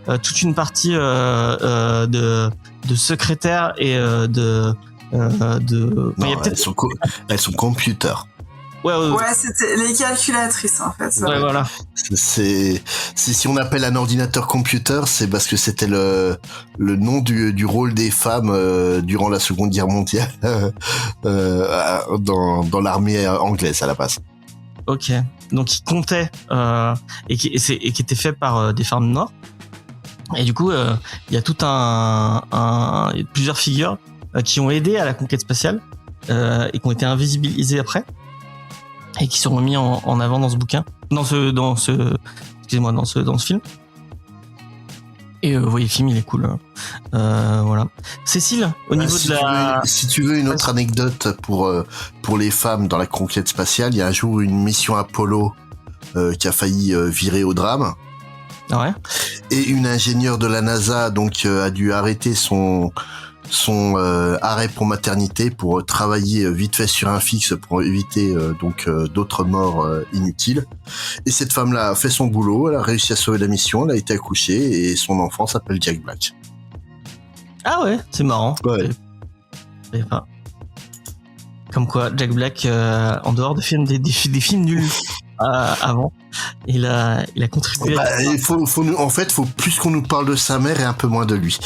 toute une partie de secrétaire et de. Non, elles sont computer. Ouais, c'était les calculatrices en fait. Ouais, voilà. Si on appelle un ordinateur computer, c'est parce que c'était le nom du rôle des femmes durant la Seconde Guerre mondiale dans l'armée anglaise à la base. Ok. Donc il comptait et qui était fait par des femmes noires. Et du coup, il y a tout il y a plusieurs figures qui ont aidé à la conquête spatiale et qui ont été invisibilisées après et qui sont remis en avant dans ce bouquin, dans ce film. Et vous voyez, le film il est cool. Voilà. Cécile, au niveau de la... Si tu veux une autre anecdote pour les femmes dans la conquête spatiale, il y a un jour une mission Apollo qui a failli virer au drame. Ouais. Et une ingénieure de la NASA donc a dû arrêter son arrêt pour maternité pour travailler vite fait sur un fixe pour éviter d'autres morts inutiles. Et cette femme-là a fait son boulot, elle a réussi à sauver la mission, elle a été accouchée et son enfant s'appelle Jack Black. Ah ouais, c'est marrant. Ouais. Comme quoi, Jack Black, en dehors de films, des films nuls avant, il a contribué. Il faut plus qu'on nous parle de sa mère et un peu moins de lui.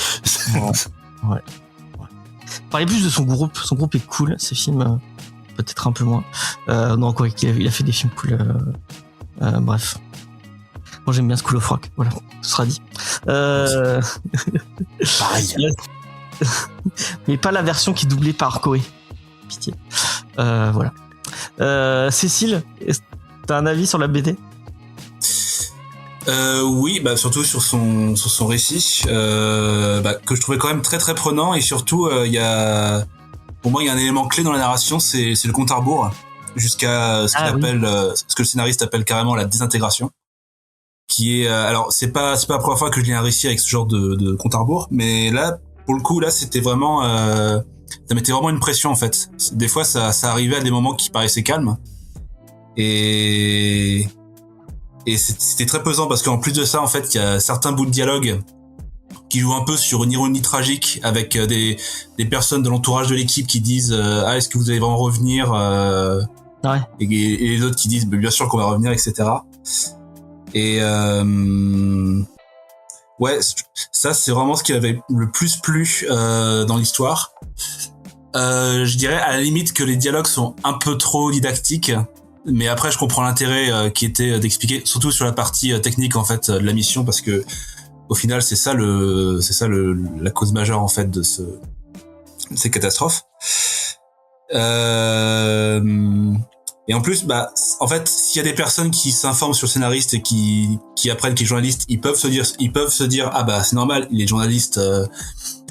Ouais. Parlez plus de son groupe. Son groupe est cool. Ses films, peut-être un peu moins. Non, quoi, il a fait des films cool. Bref. Moi, j'aime bien School of Rock. Voilà, ce sera dit. Pareil. Mais pas la version qui est doublée par Koé. Pitié. Voilà. Cécile, t'as un avis sur la BD ? Oui, surtout sur son récit, que je trouvais quand même très très prenant, et surtout pour moi il y a un élément clé dans la narration, c'est le compte à rebours, jusqu'à ce que le scénariste appelle carrément la désintégration, qui est alors c'est pas la première fois que je lis un récit avec ce genre de compte à rebours, mais là pour le coup c'était vraiment ça mettait vraiment une pression en fait. Des fois ça arrivait à des moments qui paraissaient calmes et c'était très pesant parce qu'en plus de ça, en fait, il y a certains bouts de dialogue qui jouent un peu sur une ironie tragique avec des personnes de l'entourage de l'équipe qui disent est-ce que vous allez vraiment revenir Ouais. Et les autres qui disent bien sûr qu'on va revenir, etc. Et ouais, ça c'est vraiment ce qui avait le plus plu dans l'histoire. Je dirais à la limite que les dialogues sont un peu trop didactiques. Mais après, je comprends l'intérêt qui était d'expliquer, surtout sur la partie technique en fait de la mission, parce que au final, c'est ça la cause majeure en fait de ces catastrophes. Et en plus, en fait, s'il y a des personnes qui s'informent sur le scénariste et qui apprennent qu'il est journaliste, ils peuvent se dire c'est normal, il est journaliste.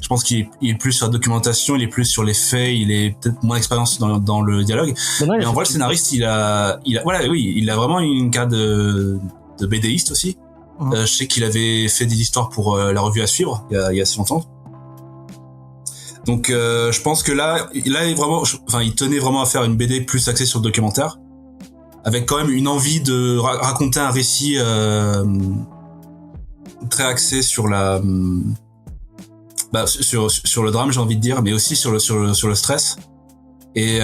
Je pense qu'il est plus sur la documentation, il est plus sur les faits, il est peut-être moins d'expérience dans le dialogue. Mais en vrai, le scénariste, il a vraiment une carte de BDiste aussi. Je sais qu'il avait fait des histoires pour la revue à suivre il y a assez longtemps. Donc, je pense que là, il tenait vraiment à faire une BD plus axée sur le documentaire, avec quand même une envie de raconter un récit très axé sur la sur le drame, j'ai envie de dire, mais aussi sur le stress. Et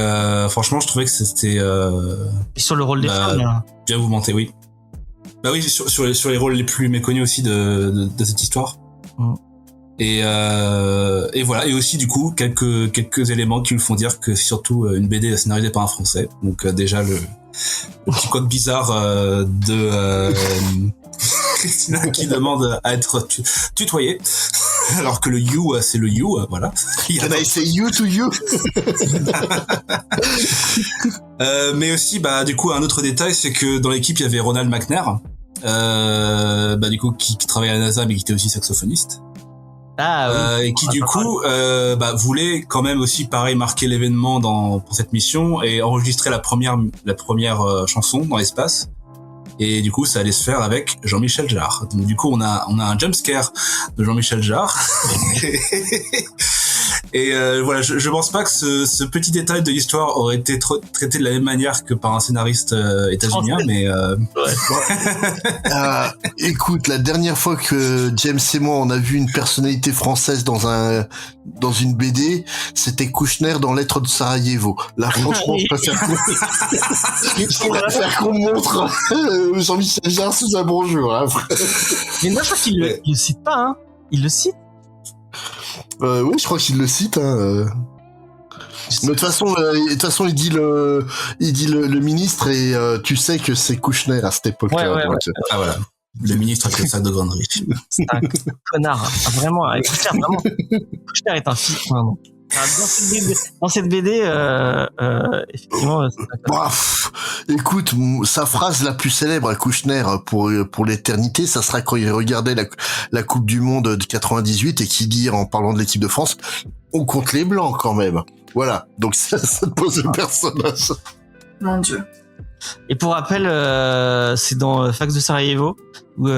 franchement, je trouvais que c'était et sur le rôle des femmes, bien mouvementé, oui. Oui, sur les rôles les plus méconnus aussi de cette histoire. Et voilà, et aussi du coup quelques éléments qui me font dire que c'est surtout une BD scénarisée par un Français. Donc déjà le petit code bizarre de Christina qui demande à être tutoyée, alors que le you, c'est le you, voilà. Can I say you to you? Mais aussi, du coup, un autre détail, c'est que dans l'équipe, il y avait Ronald McNair, du coup, qui travaillait à la NASA, mais qui était aussi saxophoniste. Ah oui. Et qui du coup voulait quand même aussi pareil marquer l'événement pour cette mission et enregistrer la première chanson dans l'espace. Et du coup, ça allait se faire avec Jean-Michel Jarre. Donc du coup, on a un jumpscare de Jean-Michel Jarre. Et voilà, je pense pas que ce petit détail de l'histoire aurait été traité de la même manière que par un scénariste états-unien, mais écoute, la dernière fois que James et moi on a vu une personnalité française dans une BD, c'était Kouchner dans Lettres de Sarajevo. Là, franchement, je préfère qu'on montre Jean-Michel Jarre sous un bonjour. Hein. Mais moi, je crois qu'il le cite pas, hein. Il le cite. Oui, je crois qu'il le cite. Hein. Mais de toute façon, il dit le ministre et tu sais que c'est Kouchner à cette époque-là. Ouais. Ah voilà, le ministre avec le sac de granderie. C'est un connard, vraiment. Kouchner, vraiment. Kouchner est un fils. Vraiment. Dans cette BD, effectivement, c'est un connard. Écoute, sa phrase la plus célèbre à Kouchner pour l'éternité, ça sera quand il regardait la Coupe du Monde de 98 et qui dit, en parlant de l'équipe de France, on compte les blancs quand même. Voilà. Donc ça te pose le personnage. Mon Dieu. Et pour rappel, c'est dans Fax de Sarajevo, où,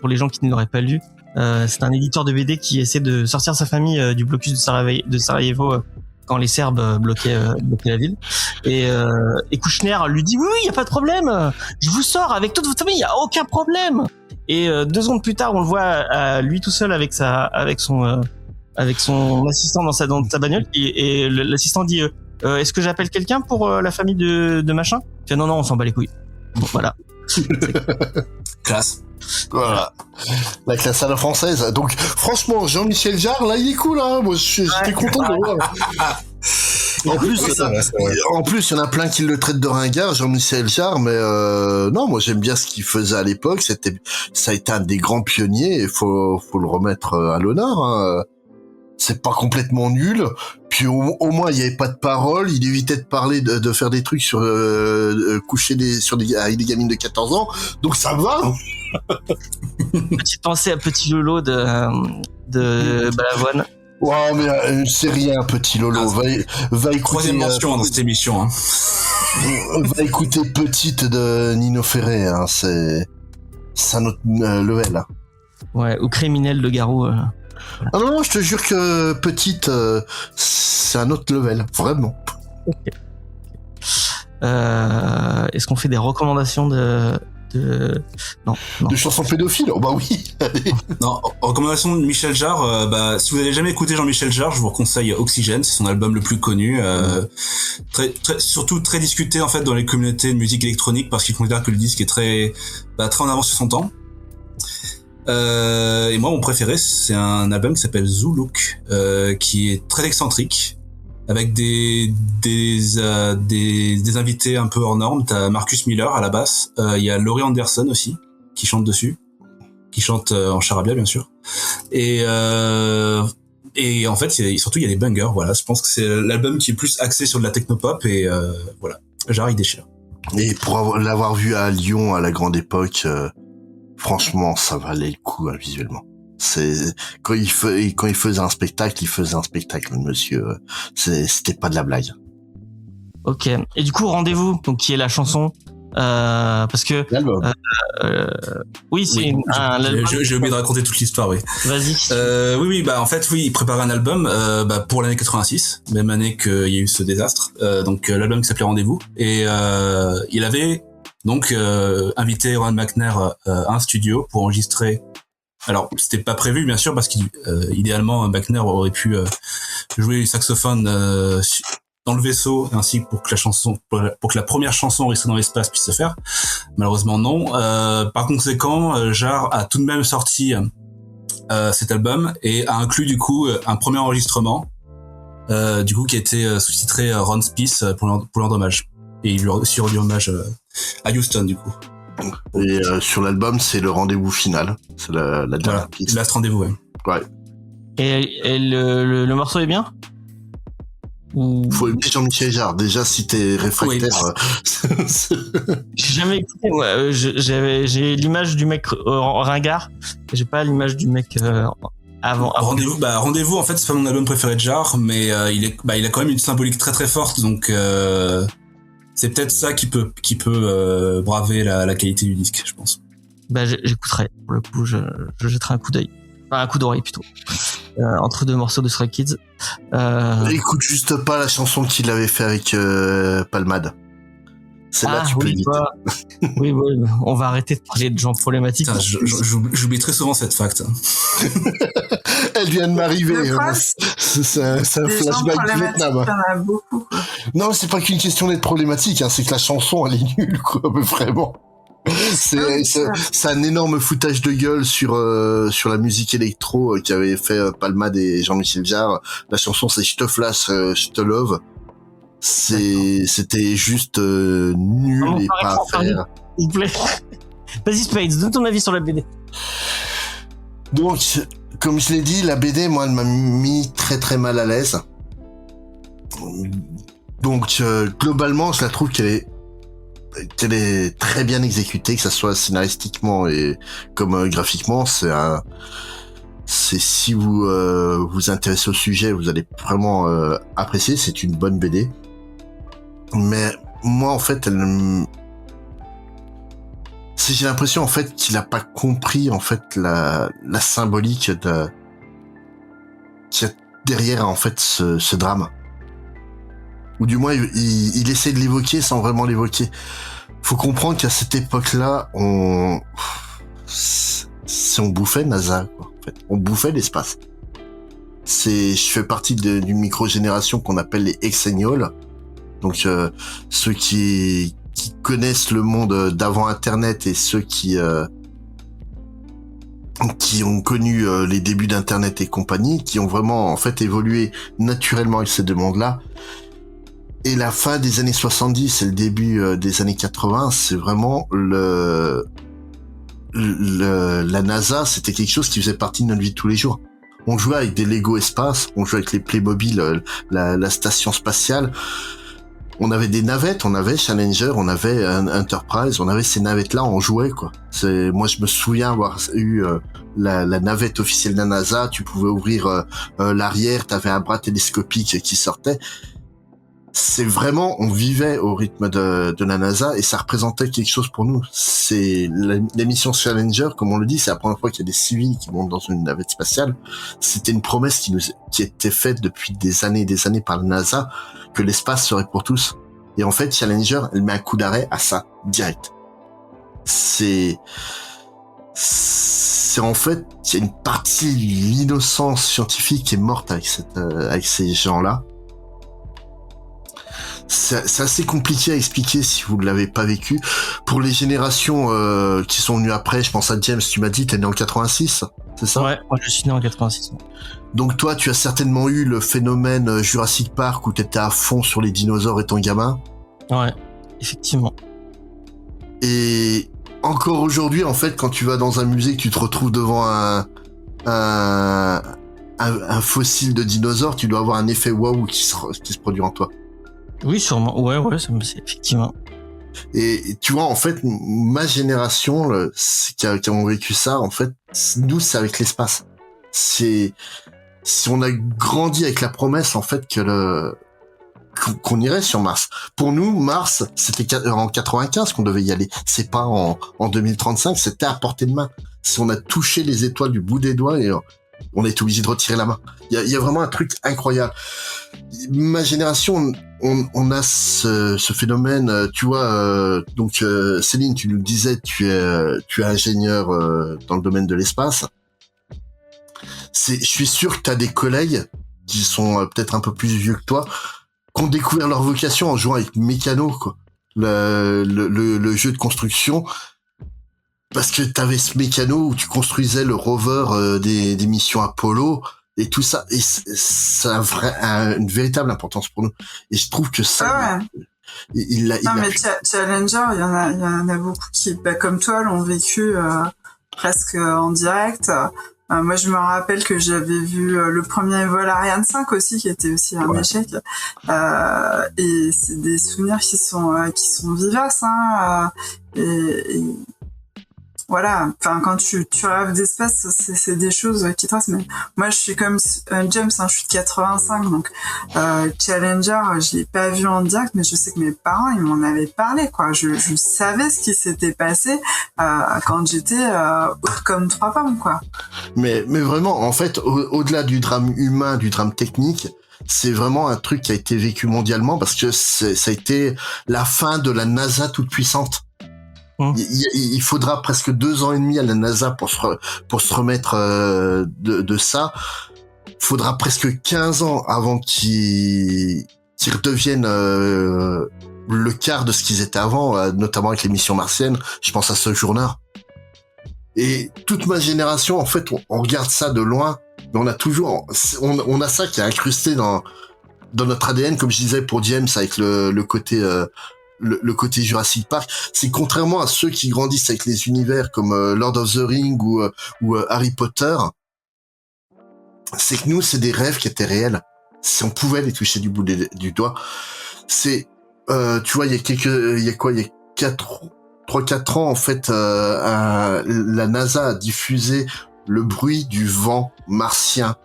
pour les gens qui ne l'auraient pas lu, c'est un éditeur de BD qui essaie de sortir sa famille du blocus de Sarajevo quand les Serbes bloquaient la ville. Et Kouchner lui dit oui, y a pas de problème, je vous sors avec toute votre famille, y a aucun problème. Et 2 secondes plus tard, on le voit lui tout seul avec son assistant dans sa bagnole, et l'assistant dit est-ce que j'appelle quelqu'un pour la famille de machin? Il fait non, on s'en bat les couilles. Bon, voilà. Classe. Voilà. La classe à la française. Donc, franchement, Jean-Michel Jarre, là, il est cool, hein. Moi, j'étais content de le voir. En plus, il y en a plein qui le traitent de ringard, Jean-Michel Jarre, mais non, moi, j'aime bien ce qu'il faisait à l'époque. Ça a été un des grands pionniers, et faut le remettre à l'honneur, hein. C'est pas complètement nul. Puis au moins il y avait pas de parole, il évitait de parler de faire des trucs sur coucher avec des gamines de 14 ans. Donc ça va. Petite pensée à Petit Lolo de Balavoine. Ouais, mais c'est rien, Petit Lolo. Va écouter. Troisième mention dans cette émission. Hein. Va écouter Petite de Nino Ferrer. Hein. C'est un autre level. Hein. Ouais, ou Criminel de Garou. Ah non, je te jure que Petite, c'est un autre level, vraiment. Okay. Est-ce qu'on fait des recommandations de... Non. De chansons pédophiles? Oh bah oui. Non, recommandation de Michel Jarre, si vous n'avez jamais écouté Jean-Michel Jarre, je vous conseille Oxygène, c'est son album le plus connu, surtout très discuté en fait dans les communautés de musique électronique parce qu'il considère que le disque est très en avance sur son temps. Et moi, mon préféré, c'est un album qui s'appelle Zoo Look, qui est très excentrique, avec des invités un peu hors normes. T'as Marcus Miller à la basse, il y a Laurie Anderson aussi, qui chante dessus, qui chante en charabia, bien sûr. Et en fait, surtout, il y a des bangers, voilà. Je pense que c'est l'album qui est plus axé sur de la technopop, et voilà. Jarre, il déchire. Et pour l'avoir vu à Lyon à la grande époque, franchement, ça valait le coup, hein, visuellement. C'est quand il faisait un spectacle, le monsieur. C'était pas de la blague. Ok. Et du coup, Rendez-vous, donc qui est la chanson, parce que l'album. Oui, c'est l'album. J'ai oublié de raconter toute l'histoire, oui. Vas-y. En fait, il préparait un album pour l'année 86, même année qu'il y a eu ce désastre. Donc l'album qui s'appelait Rendez-vous, et il avait donc invité Ron McNair à un studio pour enregistrer. Alors c'était pas prévu bien sûr parce qu'idéalement McNair aurait pu jouer le saxophone dans le vaisseau ainsi pour que la première chanson enregistrée dans l'espace puisse se faire. Malheureusement non. Par conséquent, Jarre a tout de même sorti cet album et a inclus du coup un premier enregistrement du coup qui a été sous-titré Ron's Peace pour leur hommage. Et il lui a aussi rendu hommage à Houston du coup. Et sur l'album, c'est le rendez-vous final. C'est la dernière Voilà, piste. Last Rendez-vous, ouais. Ouais. Et le morceau est bien? Ou... Faut aimer Jean-Michel Jarre. Déjà, si t'es réfractaire, J'ai jamais écouté. Ouais, j'ai l'image du mec ringard. J'ai pas l'image du mec avant. Rendez-vous, en fait, c'est pas mon album préféré de Jarre, mais il a quand même une symbolique très très forte, donc c'est peut-être ça qui peut braver la qualité du disque, je pense. Bah, j'écouterai. Pour le coup, je jetterai un coup d'œil. Enfin, un coup d'oreille plutôt. Entre deux morceaux de Stray Kids. écoute juste pas la chanson qu'il avait fait avec Palmade. Celle-là, tu peux oui, éviter. oui, on va arrêter de parler de gens problématiques. Putain, j'oublie très souvent cette fact. Elle vient de m'arriver. Le quoi, C'est un des gens flashback du problématiques, Vietnam. il y en a beaucoup, quoi. Non, c'est pas qu'une question d'être problématique, hein, c'est que la chanson, elle est nulle, quoi, mais vraiment. C'est un énorme foutage de gueule sur la musique électro qu'avait fait Palmade et Jean-Michel Jarre. La chanson, c'est Je te flash, je te love. C'était juste nul et pas à faire. S'il vous plaît. Vas-y, Spades, donne ton avis sur la BD. Donc, comme je l'ai dit, la BD, moi, elle m'a mis très très mal à l'aise. Donc, globalement, je la trouve qu'elle est très bien exécutée, que ça soit scénaristiquement et comme graphiquement. C'est si vous vous intéressez au sujet, vous allez vraiment apprécier. C'est une bonne BD. Mais moi, en fait, j'ai l'impression en fait qu'il a pas compris en fait la symbolique qu'il y a derrière en fait ce drame. Ou du moins il essaie de l'évoquer sans vraiment l'évoquer. Faut comprendre qu'à cette époque-là, on bouffait NASA, quoi, en fait. On bouffait l'espace. Je fais partie d'une micro-génération qu'on appelle les Exegnols. Donc ceux qui connaissent le monde d'avant Internet et ceux qui ont connu les débuts d'Internet et compagnie, qui ont vraiment en fait évolué naturellement avec ces deux mondes-là. Et la fin des années 70 et le début des années 80, c'est vraiment la NASA, c'était quelque chose qui faisait partie de notre vie de tous les jours. On jouait avec des Lego espace, on jouait avec les Playmobil, la station spatiale. On avait des navettes, on avait Challenger, on avait Enterprise, on avait ces navettes-là, on jouait, quoi. Moi, je me souviens avoir eu la navette officielle de la NASA, tu pouvais ouvrir l'arrière, t'avais un bras télescopique qui sortait. C'est vraiment, on vivait au rythme de la NASA et ça représentait quelque chose pour nous. C'est la mission Challenger, comme on le dit, c'est la première fois qu'il y a des civils qui montent dans une navette spatiale. C'était une promesse qui était faite depuis des années et des années par la NASA, que l'espace serait pour tous. Et en fait, Challenger, elle met un coup d'arrêt à ça, direct. C'est en fait, il y a une partie de l'innocence scientifique qui est morte avec ces gens-là. C'est assez compliqué à expliquer si vous ne l'avez pas vécu. Pour les générations qui sont venues après, je pense à James, tu m'as dit, t'es né en 86, c'est ça? Ouais, moi je suis né en 86. Donc toi, tu as certainement eu le phénomène Jurassic Park où t'étais à fond sur les dinosaures étant gamin. Ouais, effectivement. Et encore aujourd'hui, en fait, quand tu vas dans un musée, que tu te retrouves devant un fossile de dinosaure, tu dois avoir un effet waouh qui se produit en toi. Oui, sûrement. Ouais, c'est effectivement. Et tu vois, en fait, ma génération, qui ont vécu ça, en fait, nous, c'est avec l'espace. Si on a grandi avec la promesse, en fait, qu'on irait sur Mars. Pour nous, Mars, c'était en 95 qu'on devait y aller. C'est pas en 2035, c'était à portée de main. Si on a touché les étoiles du bout des doigts et on est obligé de retirer la main. Il y a vraiment un truc incroyable. Ma génération, on a ce phénomène, tu vois, donc Céline, tu nous disais, tu es ingénieur dans le domaine de l'espace. Je suis sûr que tu as des collègues qui sont peut-être un peu plus vieux que toi, qui ont découvert leur vocation en jouant avec Mécano, quoi. Le jeu de construction, parce que t'avais ce Mécano où tu construisais le rover des missions Apollo et tout ça, et ça a une véritable importance pour nous. Et je trouve que ça, Non, mais Challenger, il y en a beaucoup qui, comme toi, l'ont vécu presque en direct. Moi, je me rappelle que j'avais vu le premier vol Ariane 5 aussi, qui était aussi un échec. Et c'est des souvenirs qui sont vivaces, hein. Et voilà. Enfin, quand tu rêves d'espace, c'est des choses qui te restent. Mais moi, je suis comme James, hein, je suis de 85, donc Challenger, je l'ai pas vu en direct, mais je sais que mes parents, ils m'en avaient parlé, quoi. Je savais ce qui s'était passé quand j'étais haute comme 3 pommes, quoi. Mais vraiment, en fait, au-delà du drame humain, du drame technique, c'est vraiment un truc qui a été vécu mondialement parce que ça a été la fin de la NASA toute puissante. Il faudra presque 2 ans et demi à la NASA pour se remettre de ça. Il faudra presque 15 ans avant qu'ils redeviennent le quart de ce qu'ils étaient avant, notamment avec les missions martiennes. Je pense à Sojourner. Et toute ma génération, en fait, on regarde ça de loin, mais on a ça qui est incrusté dans notre ADN, comme je disais pour James, avec le côté le côté Jurassic Park. C'est contrairement à ceux qui grandissent avec les univers comme Lord of the Rings ou Harry Potter, c'est que nous, c'est des rêves qui étaient réels. Si on pouvait les toucher du bout du doigt. C'est, tu vois, il y a 3-4 ans, en fait, la NASA a diffusé le bruit du vent martien,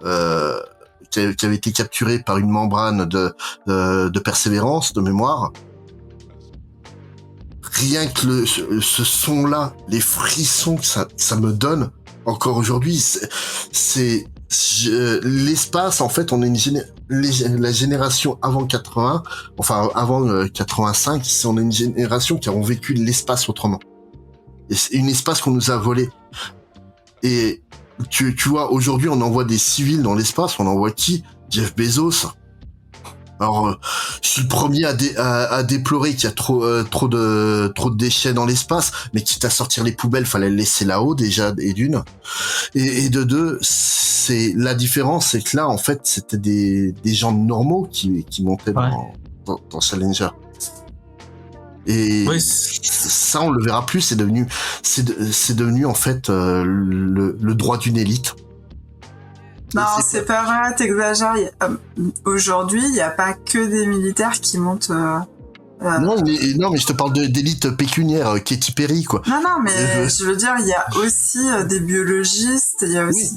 qui avait été capturé par une membrane de Persévérance, de mémoire. Rien que ce son-là, les frissons que ça me donne, encore aujourd'hui, l'espace, en fait, on est la génération avant 80, enfin avant 85, on est une génération qui a vécu l'espace autrement. Et c'est une espace qu'on nous a volé. Et tu vois, aujourd'hui, on envoie des civils dans l'espace, on envoie qui? Jeff Bezos. Alors, je suis le premier à déplorer qu'il y a trop de déchets dans l'espace, mais quitte à sortir les poubelles, fallait le laisser là-haut déjà, et d'une. Et de deux, c'est la différence, c'est que là, en fait, c'était des gens normaux qui montaient dans Challenger. Et ça, on le verra plus. C'est devenu en fait le droit d'une élite. Non, c'est pas vrai, t'exagères. Aujourd'hui, il n'y a pas que des militaires qui montent. Non, mais je te parle d'élite pécuniaire, Katy Perry, quoi. Non, mais je veux dire, il y a aussi des biologistes, il y a aussi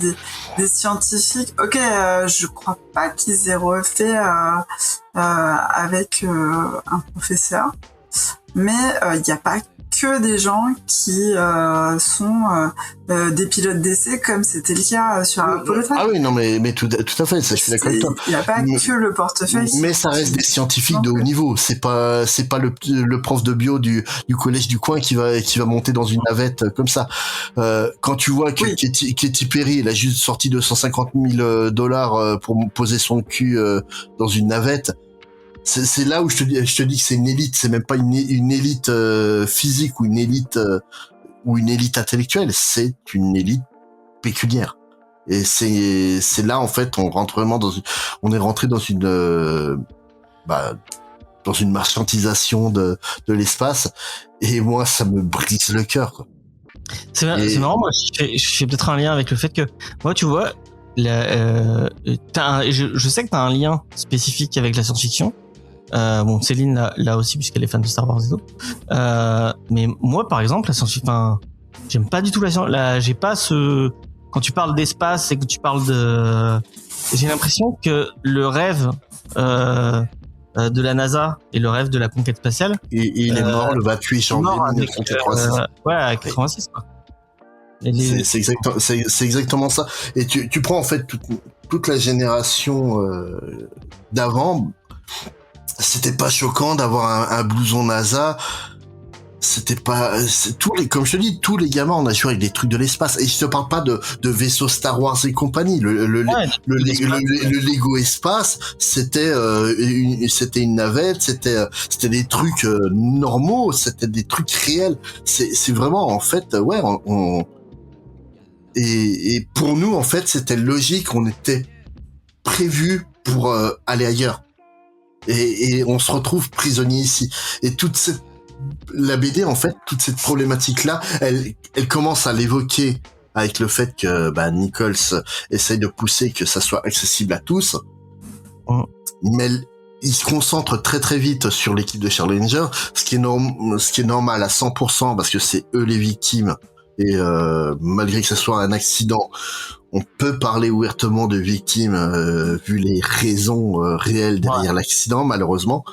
des scientifiques. Ok, je crois pas qu'ils aient refait avec un professeur, mais il n'y a pas que des gens qui sont des pilotes d'essai comme c'était le cas sur Apollo 13. Ah oui, non, mais tout à fait, ça, je suis d'accord avec toi. Il n'y a pas que le portefeuille. Mais ça reste des scientifiques de haut niveau. C'est pas le prof de bio du collège du coin qui va monter dans une navette comme ça. Quand tu vois que Katy Perry, elle a juste sorti $250,000 pour poser son cul dans une navette. C'est là où je te dis que c'est une élite, c'est même pas une élite physique ou une élite intellectuelle, c'est une élite pécuniaire. Et c'est là, en fait, on est rentré dans une marchandisation de l'espace, et moi, ça me brise le cœur, quoi. C'est marrant, moi, je fais peut-être un lien avec le fait que, moi, tu vois, je sais que t'as un lien spécifique avec la science-fiction. Bon, Céline là aussi, puisqu'elle est fan de Star Wars et tout. Mais moi, par exemple, la science-fiction, j'aime pas du tout j'ai pas quand tu parles d'espace et que tu parles j'ai l'impression que le rêve de la NASA et le rêve de la conquête spatiale. Et il est mort le 28 janvier 1986. À 86, quoi. C'est exactement ça. Et tu prends en fait toute la génération d'avant. C'était pas choquant d'avoir un blouson NASA. C'était pas, comme je te dis, tous les gamins, on a joué avec des trucs de l'espace. Et je te parle pas de vaisseaux Star Wars et compagnie. Le Lego espace, c'était une navette, c'était des trucs normaux, c'était des trucs réels. C'est vraiment, en fait, et pour nous, en fait, c'était logique, on était prévu pour aller ailleurs. Et on se retrouve prisonnier ici. Et la BD, en fait, toute cette problématique-là, elle commence à l'évoquer avec le fait que Nichols essaye de pousser que ça soit accessible à tous. Mais il se concentre très très vite sur l'équipe de Challenger, ce qui est normal à 100% parce que c'est eux les victimes. Et malgré que ce soit un accident, on peut parler ouvertement de victimes vu les raisons réelles derrière l'accident, malheureusement.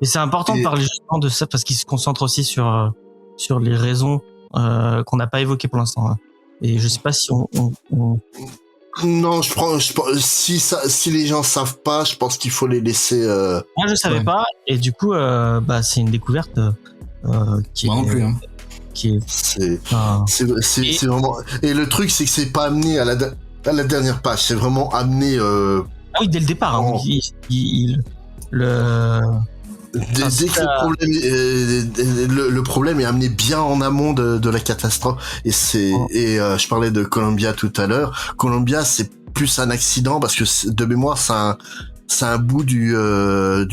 Et c'est important de parler justement de ça parce qu'il se concentre aussi sur les raisons qu'on n'a pas évoquées pour l'instant. Hein. Et je sais pas si on... Non, si les gens savent pas, je pense qu'il faut les laisser. Moi, je savais pas, et du coup, c'est une découverte qui Moi non plus. Hein. Qui est. C'est vraiment. Et le truc, c'est que c'est pas amené à la dernière page. C'est vraiment amené. Ah oui, dès le départ. Hein, Dès que le problème est amené bien en amont de la catastrophe, et je parlais de Columbia tout à l'heure. Columbia, c'est plus un accident parce que de mémoire, c'est un bout du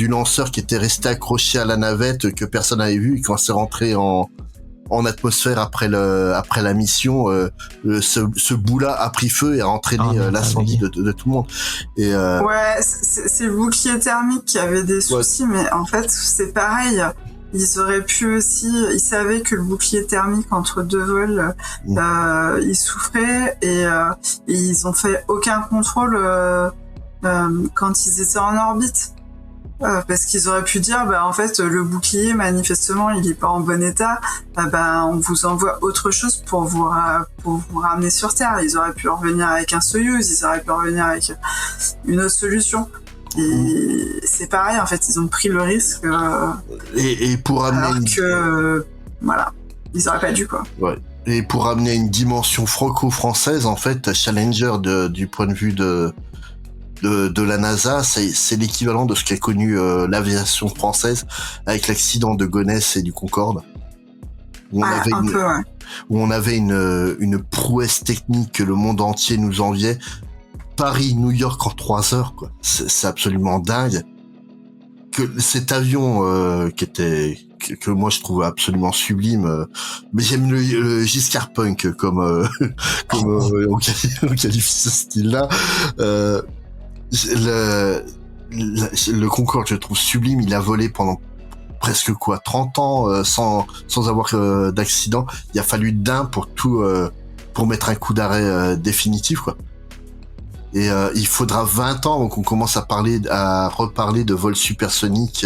lanceur qui était resté accroché à la navette que personne n'avait vu, et quand c'est rentré en atmosphère après la mission, ce bout-là a pris feu et a entraîné l'incendie de tout le monde. Et ouais, c'est le bouclier thermique qui avait des soucis, mais en fait c'est pareil. Ils auraient pu aussi, ils savaient que le bouclier thermique entre deux vols, il souffrait, et ils ont fait aucun contrôle quand ils étaient en orbite. Parce qu'ils auraient pu dire, en fait, le bouclier, manifestement, il est pas en bon état. On vous envoie autre chose pour vous ramener sur Terre. Ils auraient pu revenir avec un Soyuz, ils auraient pu revenir avec une autre solution. Et c'est pareil, en fait, ils ont pris le risque. Et pour amener voilà, ils auraient pas dû, quoi. Ouais. Et pour amener une dimension franco-française, en fait, Challenger, du point de vue de la NASA, c'est l'équivalent de ce qu'a connu l'aviation française avec l'accident de Gonesse et du Concorde, où on avait une prouesse technique que le monde entier nous enviait. Paris-New York en 3 heures, quoi. C'est absolument dingue. Que cet avion que moi je trouve absolument sublime, mais j'aime le Giscard Punk comme on qualifie ce style-là. Le Concorde, je le trouve sublime. Il a volé pendant presque 30 ans sans avoir d'accident. Il a fallu d'un pour mettre un coup d'arrêt définitif, quoi. Et il faudra 20 ans avant qu'on commence à reparler de vols supersoniques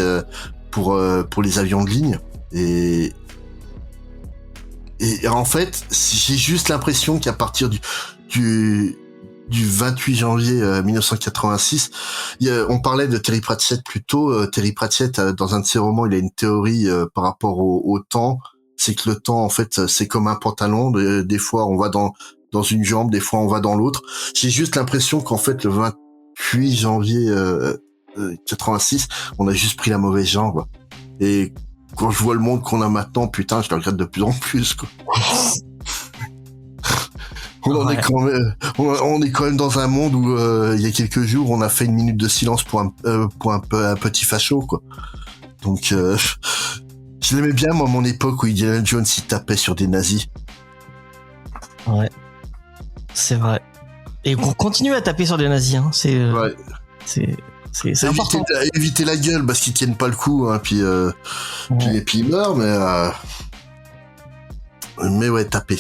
pour les avions de ligne. Et en fait, j'ai juste l'impression qu'à partir du 28 janvier 1986, on parlait de Terry Pratchett plus tôt. Terry Pratchett, dans un de ses romans, il a une théorie par rapport au temps. C'est que le temps, en fait, c'est comme un pantalon. Des fois, on va dans une jambe, des fois, on va dans l'autre. J'ai juste l'impression qu'en fait, le 28 janvier 86, on a juste pris la mauvaise jambe. Et quand je vois le monde qu'on a maintenant, putain, je le regrette de plus en plus, quoi. On est quand même dans un monde où il y a quelques jours on a fait une minute de silence pour un petit facho, quoi. Donc je l'aimais bien, moi, mon époque où Indiana Jones il tapait sur des nazis. Ouais, c'est vrai. Et on continue à taper sur des nazis, hein. C'est important. Éviter la gueule parce qu'ils tiennent pas le coup, hein, puis ils meurent, mais ouais, taper.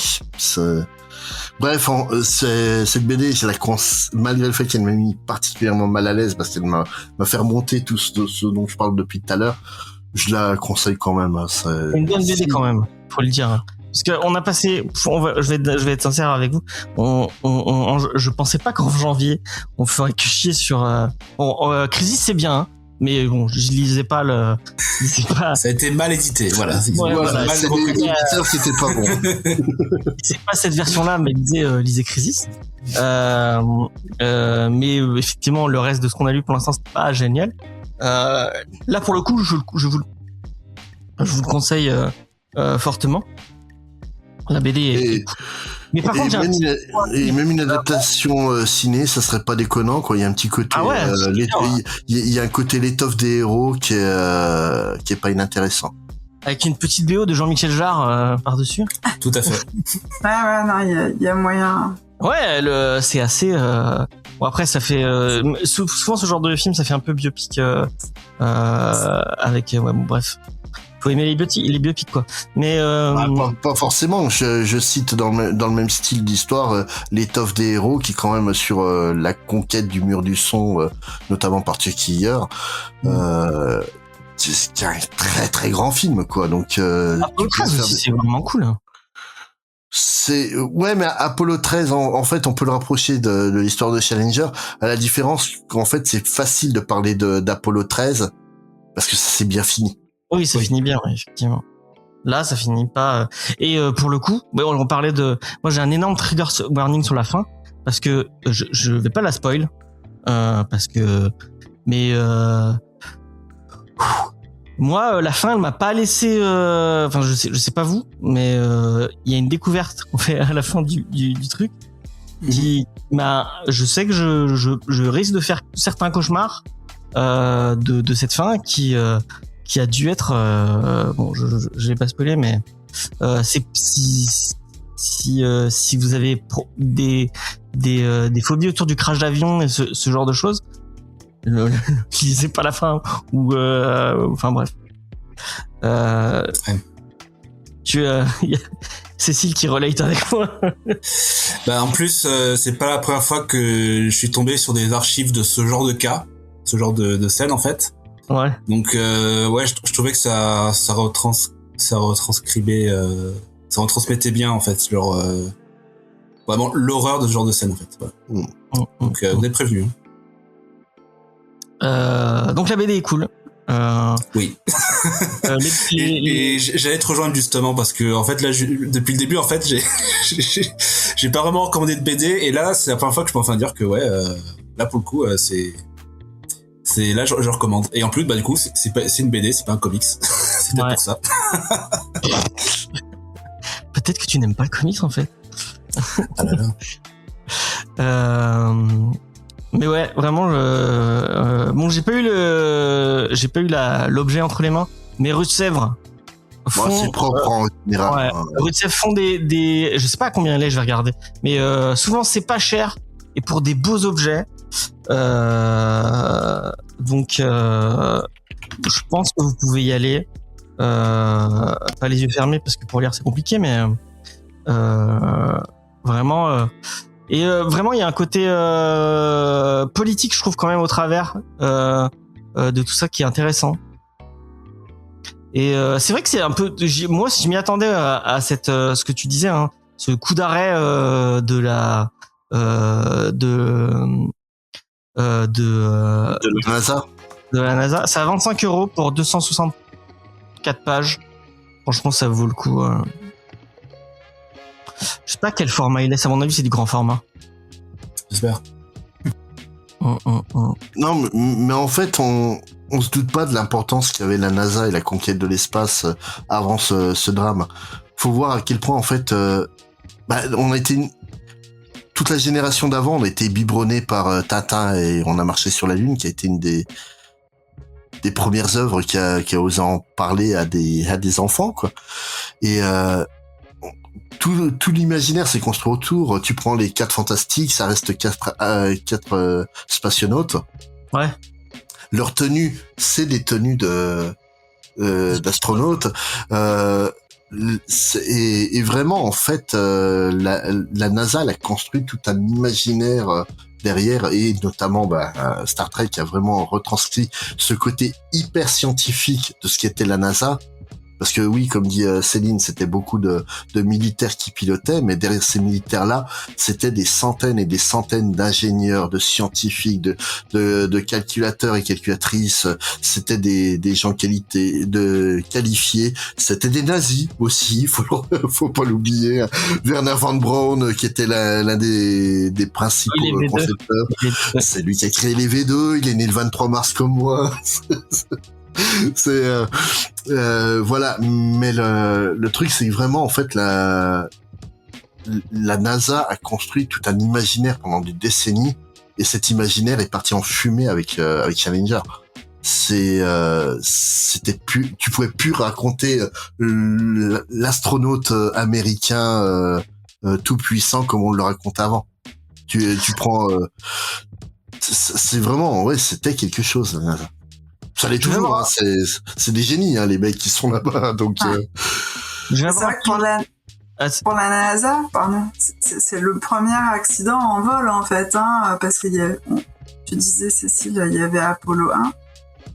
Bref, cette BD, malgré le fait qu'elle m'a mis particulièrement mal à l'aise parce qu'elle m'a fait remonter tout ce dont je parle depuis tout à l'heure, je la conseille quand même. C'est une bonne BD quand même, faut le dire. Parce qu'on a passé, je vais être sincère avec vous, je pensais pas qu'en janvier, on ferait que chier sur... Crisis, c'est bien, hein. Mais bon, je lisais pas Ça a été mal édité, voilà. C'est l'éditeur qui était pas bon. C'est pas cette version-là, mais lisez Crisis. Mais effectivement, le reste de ce qu'on a lu pour l'instant, c'est pas génial. Là, pour le coup, je vous le conseille fortement. La BD est Et, cool. Mais par contre, et même une adaptation ciné, ça serait pas déconnant, quoi. Il y a un petit côté, Ah ouais, il y a un côté l'étoffe des héros qui est pas inintéressant. avec une petite BO de Jean-Michel Jarre par-dessus. Tout à fait. Ouais, non, il y a moyen. Ouais, c'est assez. Bon après, ça fait souvent ce genre de film, ça fait un peu biopic avec. Ouais, bon, bref. Faut aimer les biopics quoi. Mais Pas forcément. Je cite dans le même style d'histoire l'étoffe des héros qui quand même sur la conquête du mur du son, notamment par Chuck Yeager. C'est un très très grand film quoi. Donc Apollo 13 aussi, c'est vraiment cool. ouais, mais Apollo 13 en fait on peut le rapprocher de l'histoire de Challenger, à la différence qu'en fait c'est facile de parler d'Apollo 13 parce que ça c'est bien fini. Oui, ça finit bien, ouais, effectivement. Là, ça finit pas. Et pour le coup, on parlait de. Moi, j'ai un énorme trigger warning sur la fin parce que je vais pas la spoil parce que. Mais moi, la fin, elle m'a pas laissé. Enfin, je sais pas vous, mais il y a une découverte qu'on fait à la fin du truc qui m'a. Je sais que je risque de faire certains cauchemars de cette fin qui a dû être bon, je l'ai pas spoilé, mais c'est si vous avez des phobies autour du crash d'avion et ce genre de choses, lisez pas la fin ou enfin bref. Tu y a Cécile qui relate avec moi. Bah en plus, c'est pas la première fois que je suis tombé sur des archives de ce genre de cas, ce genre de scène en fait. Ouais. Donc ouais, je trouvais que ça retranscribait, ça retransmettait bien en fait, genre vraiment l'horreur de ce genre de scène en fait. Ouais. Donc vous êtes prévenus. Donc la BD est cool. Oui. Et j'allais te rejoindre justement parce que en fait là depuis le début en fait j'ai pas vraiment recommandé de BD et là c'est la première fois que je peux enfin dire que ouais là pour le coup c'est là je recommande et en plus bah du coup c'est une BD, c'est pas un comics. C'est peut-être pour ça. Peut-être que tu n'aimes pas le comics en fait. Ah là là. Mais ouais, vraiment bon, j'ai pas eu l'objet entre les mains, mais Rue de Sèvres bon, c'est propre en général. Ouais, Rue de Sèvres font des je sais pas à combien il est, je vais regarder, mais souvent c'est pas cher et pour des beaux objets. Donc je pense que vous pouvez y aller, pas les yeux fermés parce que pour lire c'est compliqué, mais vraiment et vraiment il y a un côté politique, je trouve, quand même au travers de tout ça qui est intéressant. Et c'est vrai que c'est un peu, moi si je m'y attendais à cette ce que tu disais, hein, ce coup d'arrêt de la de la NASA. De la NASA, c'est à 25 € pour 264 pages. Franchement, ça vaut le coup. Je sais pas quel format il est. À mon avis, c'est du grand format. J'espère. Non, mais en fait, on se doute pas de l'importance qu'avait la NASA et la conquête de l'espace avant ce drame. Faut voir à quel point, en fait, on a été toute la génération d'avant, on a été biberonné par Tintin et On a marché sur la Lune, qui a été une des premières œuvres qui a osé en parler à des enfants, quoi. Et tout l'imaginaire s'est construit autour. Tu prends les 4 Fantastiques, ça reste 4 spationautes. Ouais. Leur tenue, c'est des tenues d'astronautes. Et vraiment, en fait, la NASA elle a construit tout un imaginaire derrière, et notamment Star Trek a vraiment retranscrit ce côté hyper scientifique de ce qu'était la NASA. Parce que oui, comme dit Céline, c'était beaucoup de militaires qui pilotaient, mais derrière ces militaires-là, c'était des centaines et des centaines d'ingénieurs, de scientifiques, de calculateurs et calculatrices. C'était des gens qualifiés. C'était des nazis aussi, faut pas l'oublier. Werner von Braun, qui était l'un des principaux concepteurs. C'est lui qui a créé les V2. Il est né le 23 mars comme moi. C'est voilà, mais le truc c'est que vraiment en fait la NASA a construit tout un imaginaire pendant des décennies et cet imaginaire est parti en fumée avec Challenger. C'était plus, tu pouvais plus raconter l'astronaute américain tout puissant comme on le racontait avant. Tu prends c'est vraiment ouais, c'était quelque chose. Ça l'est toujours, hein, c'est des génies hein, les mecs qui sont là-bas donc C'est vrai que pour la NASA, pardon, c'est le premier accident en vol en fait, hein, parce qu'il y a, tu disais Cécile, il y avait Apollo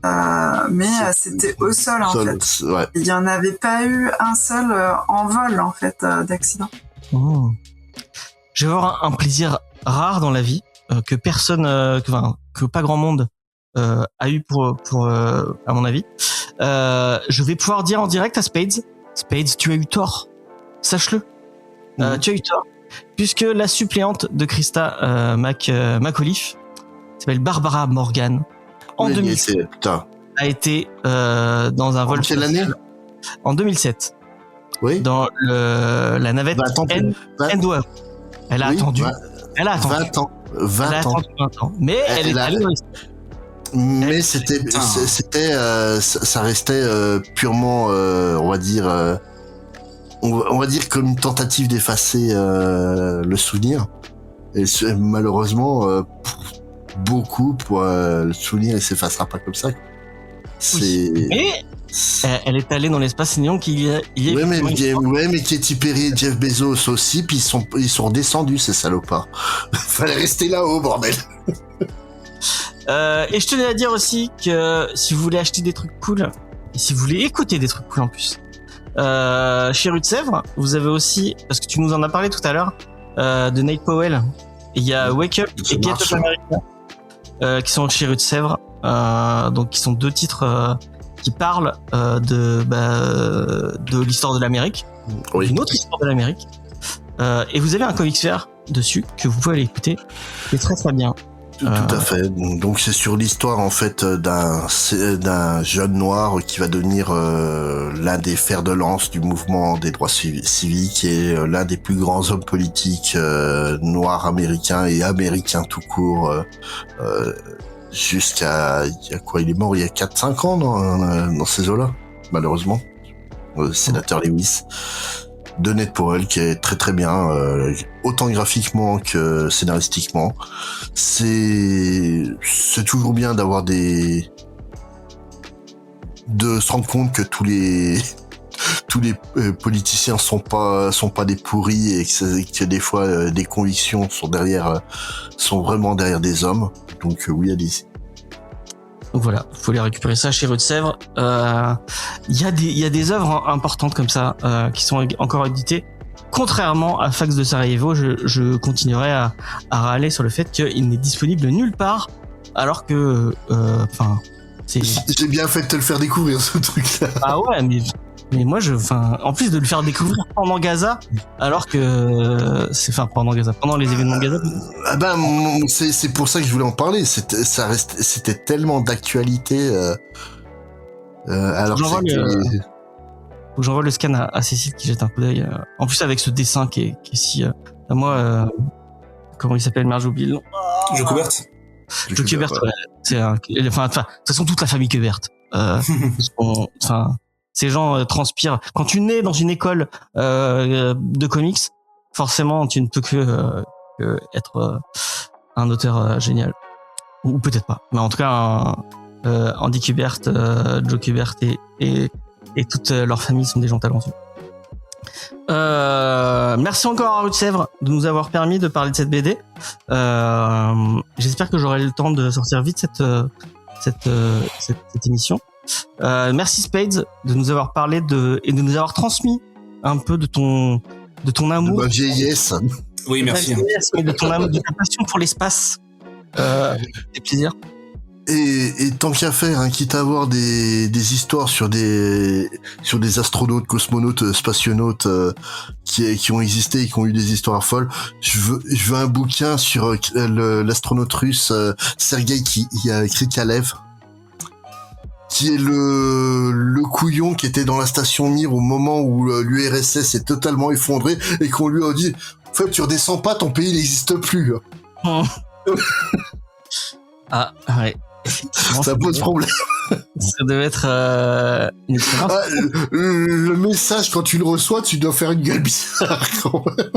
1, mais c'était au sol en fait. Ouais. Il y en avait pas eu un seul en vol en fait d'accident. Oh. Je vais avoir un plaisir rare dans la vie que personne, que pas grand monde a eu pour à mon avis. Je vais pouvoir dire en direct à Spades, tu as eu tort. Sache-le. Tu as eu tort. Puisque la suppléante de Krista McAuliffe s'appelle Barbara Morgan. En 2007, a été dans un vol. En quelle année ? En 2007. Oui. Dans la navette Endwave. Elle a attendu. Elle a attendu 20 ans. 20 ans. Mais elle est allée dans les... Mais c'était, ça restait purement, on va dire comme une tentative d'effacer le souvenir. Et malheureusement, beaucoup pour le souvenir, il s'effacera pas comme ça. C'est. Oui. Mais elle est allée dans l'espace, sinon qu'il y a. Mais Katy Perry et Jeff Bezos aussi, puis ils sont redescendus ces salopards. Fallait rester là-haut, bordel. Et je tenais à dire aussi que si vous voulez acheter des trucs cool, et si vous voulez écouter des trucs cool en plus, chez Rue de Sèvres, vous avez aussi, parce que tu nous en as parlé tout à l'heure, de Nate Powell. Il y a Wake Up et Get Up America qui sont chez Rue de Sèvres, donc qui sont deux titres qui parlent de l'histoire de l'Amérique, d'une autre histoire de l'Amérique. Et vous avez un comics vert dessus que vous pouvez aller écouter. C'est très très bien. Tout à fait. Donc c'est sur l'histoire en fait d'un jeune noir qui va devenir l'un des fers de lance du mouvement des droits civiques et l'un des plus grands hommes politiques noirs américains et américains tout court jusqu'à il y a quoi, il est mort il y a 4-5 ans dans ces eaux-là malheureusement. Sénateur Lewis. De Nate Powell qui est très très bien autant graphiquement que scénaristiquement. C'est toujours bien d'avoir de se rendre compte que tous les politiciens sont pas des pourris et que des fois des convictions sont vraiment derrière des hommes. Donc oui, allez-y. Donc voilà, faut les récupérer ça chez Rue de Sèvres. Il y a des œuvres importantes comme ça qui sont encore éditées. Contrairement à Fax de Sarajevo, je continuerai à râler sur le fait qu'il n'est disponible nulle part, alors que, j'ai bien fait de te le faire découvrir ce truc-là. Ah ouais, mais moi en plus de le faire découvrir pendant Gaza, alors que pendant les événements de Gaza. C'est pour ça que je voulais en parler. C'était tellement d'actualité. Alors faut que j'envoie le scan à Cécile qui jette un coup d'œil. En plus avec ce dessin qui est si à moi comment il s'appelle, merde, j'oublie le nom. Joe Kubert. Joe Kubert, ouais. C'est de toute façon toute la famille Kubert. Ces gens transpirent. Quand tu nais dans une école de comics, forcément, tu ne peux que être un auteur génial. Ou peut-être pas. Mais en tout cas, Andy Kubert, Joe Kubert et toute leur famille sont des gens talentueux. Merci encore à Rue de Sèvres de nous avoir permis de parler de cette BD. J'espère que j'aurai le temps de sortir vite cette émission. Merci Spades de nous avoir parlé et de nous avoir transmis un peu de ton amour. De ma vieillesse. Oui, merci. De ton amour, de ta passion pour l'espace. C'est plaisir. Et tant qu'à faire, hein, quitte à avoir des histoires sur des astronautes, cosmonautes, spationautes qui ont existé et qui ont eu des histoires folles, je veux un bouquin sur l'astronaute russe Sergei Krikalev, qui est le couillon qui était dans la station Mir au moment où l'URSS est totalement effondré et qu'on lui a dit en fait tu redescends pas, ton pays n'existe plus. Ah ouais. Ça pose problème. Ça devait être une expérience. Ah, le message quand tu le reçois, tu dois faire une gueule bizarre quand même.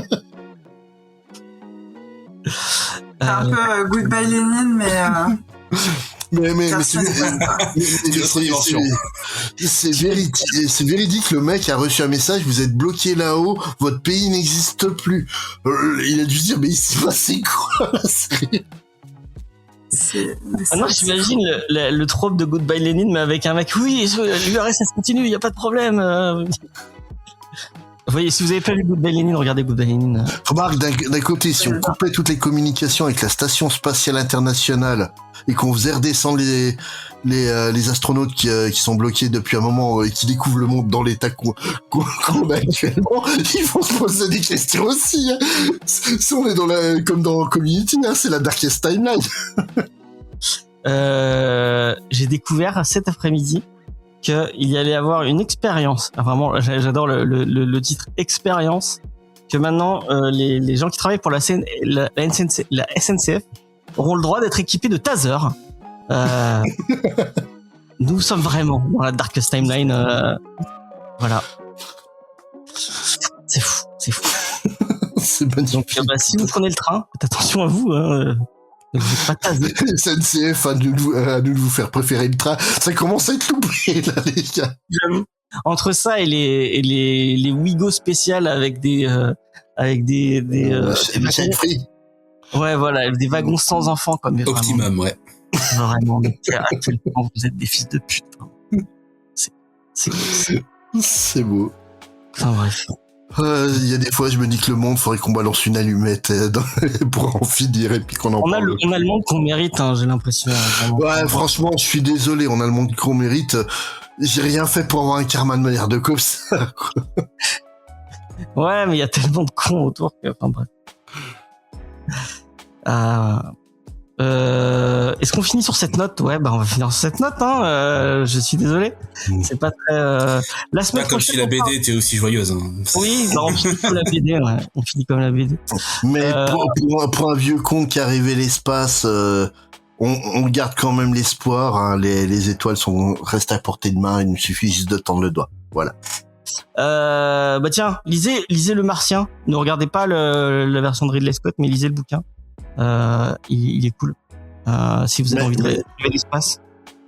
C'est un peu Goodbye Lénine, mais c'est véridique, le mec a reçu un message, vous êtes bloqué là-haut, votre pays n'existe plus. Il a dû se dire, mais il s'est passé quoi la série? Non, j'imagine le trope de Goodbye Lénine, mais avec un mec, oui, l'URSS continue, il n'y a pas de problème. Vous voyez, si vous avez pas vu Goodbye Lénine, regardez Goodbye Lénine. Remarque, d'un côté, si on coupait toutes les communications avec la station spatiale internationale et qu'on faisait redescendre les astronautes qui sont bloqués depuis un moment et qui découvrent le monde dans l'état qu'on a actuellement, ils vont se poser des questions aussi. Hein. Si on est comme dans Community, hein, c'est la Darkest Timeline. J'ai découvert cet après-midi qu'il y allait avoir une expérience. Vraiment, j'adore le titre expérience. Que maintenant, les gens qui travaillent pour la SNCF auront le droit d'être équipés de taser. Nous sommes vraiment dans la Darkest Timeline. Voilà. C'est fou. C'est magnifique. Donc, si vous prenez le train, faites attention à vous. Ne vous faites pas taser. SNCF à nous de vous faire préférer le train. Ça commence à être loupé, là, les gars. Entre ça et les Wigo spéciales avec des chaîne free. Ouais, voilà, des wagons sans enfants, quoi. Mais Optimum, ouais. Vraiment, mais à quel point vous êtes des fils de pute. C'est beau. Enfin, bref. Il y a des fois, je me dis que le monde, faudrait qu'on balance une allumette pour en finir et puis qu'on en parle. On a le monde qu'on mérite, hein, j'ai l'impression. Vraiment. Ouais, franchement, je suis désolé, on a le monde qu'on mérite. J'ai rien fait pour avoir un karma de manière de comme ça, quoi. Ouais, mais il y a tellement de cons autour que, enfin, bref. Est-ce qu'on finit sur cette note? Ouais, on va finir sur cette note, hein. Je suis désolé. C'est pas très, la semaine pas comme si la BD était aussi joyeuse, hein. Oui, on finit comme la BD, ouais. On finit comme la BD. Mais pour un vieux con qui a rêvé l'espace, on garde quand même l'espoir, hein. Les étoiles restent à portée de main, il nous suffit juste de tendre le doigt. Voilà. Tiens, lisez Le Martien. Ne regardez pas la version de Ridley Scott, mais lisez le bouquin. Il est cool. Si vous avez envie de rêver l'espace.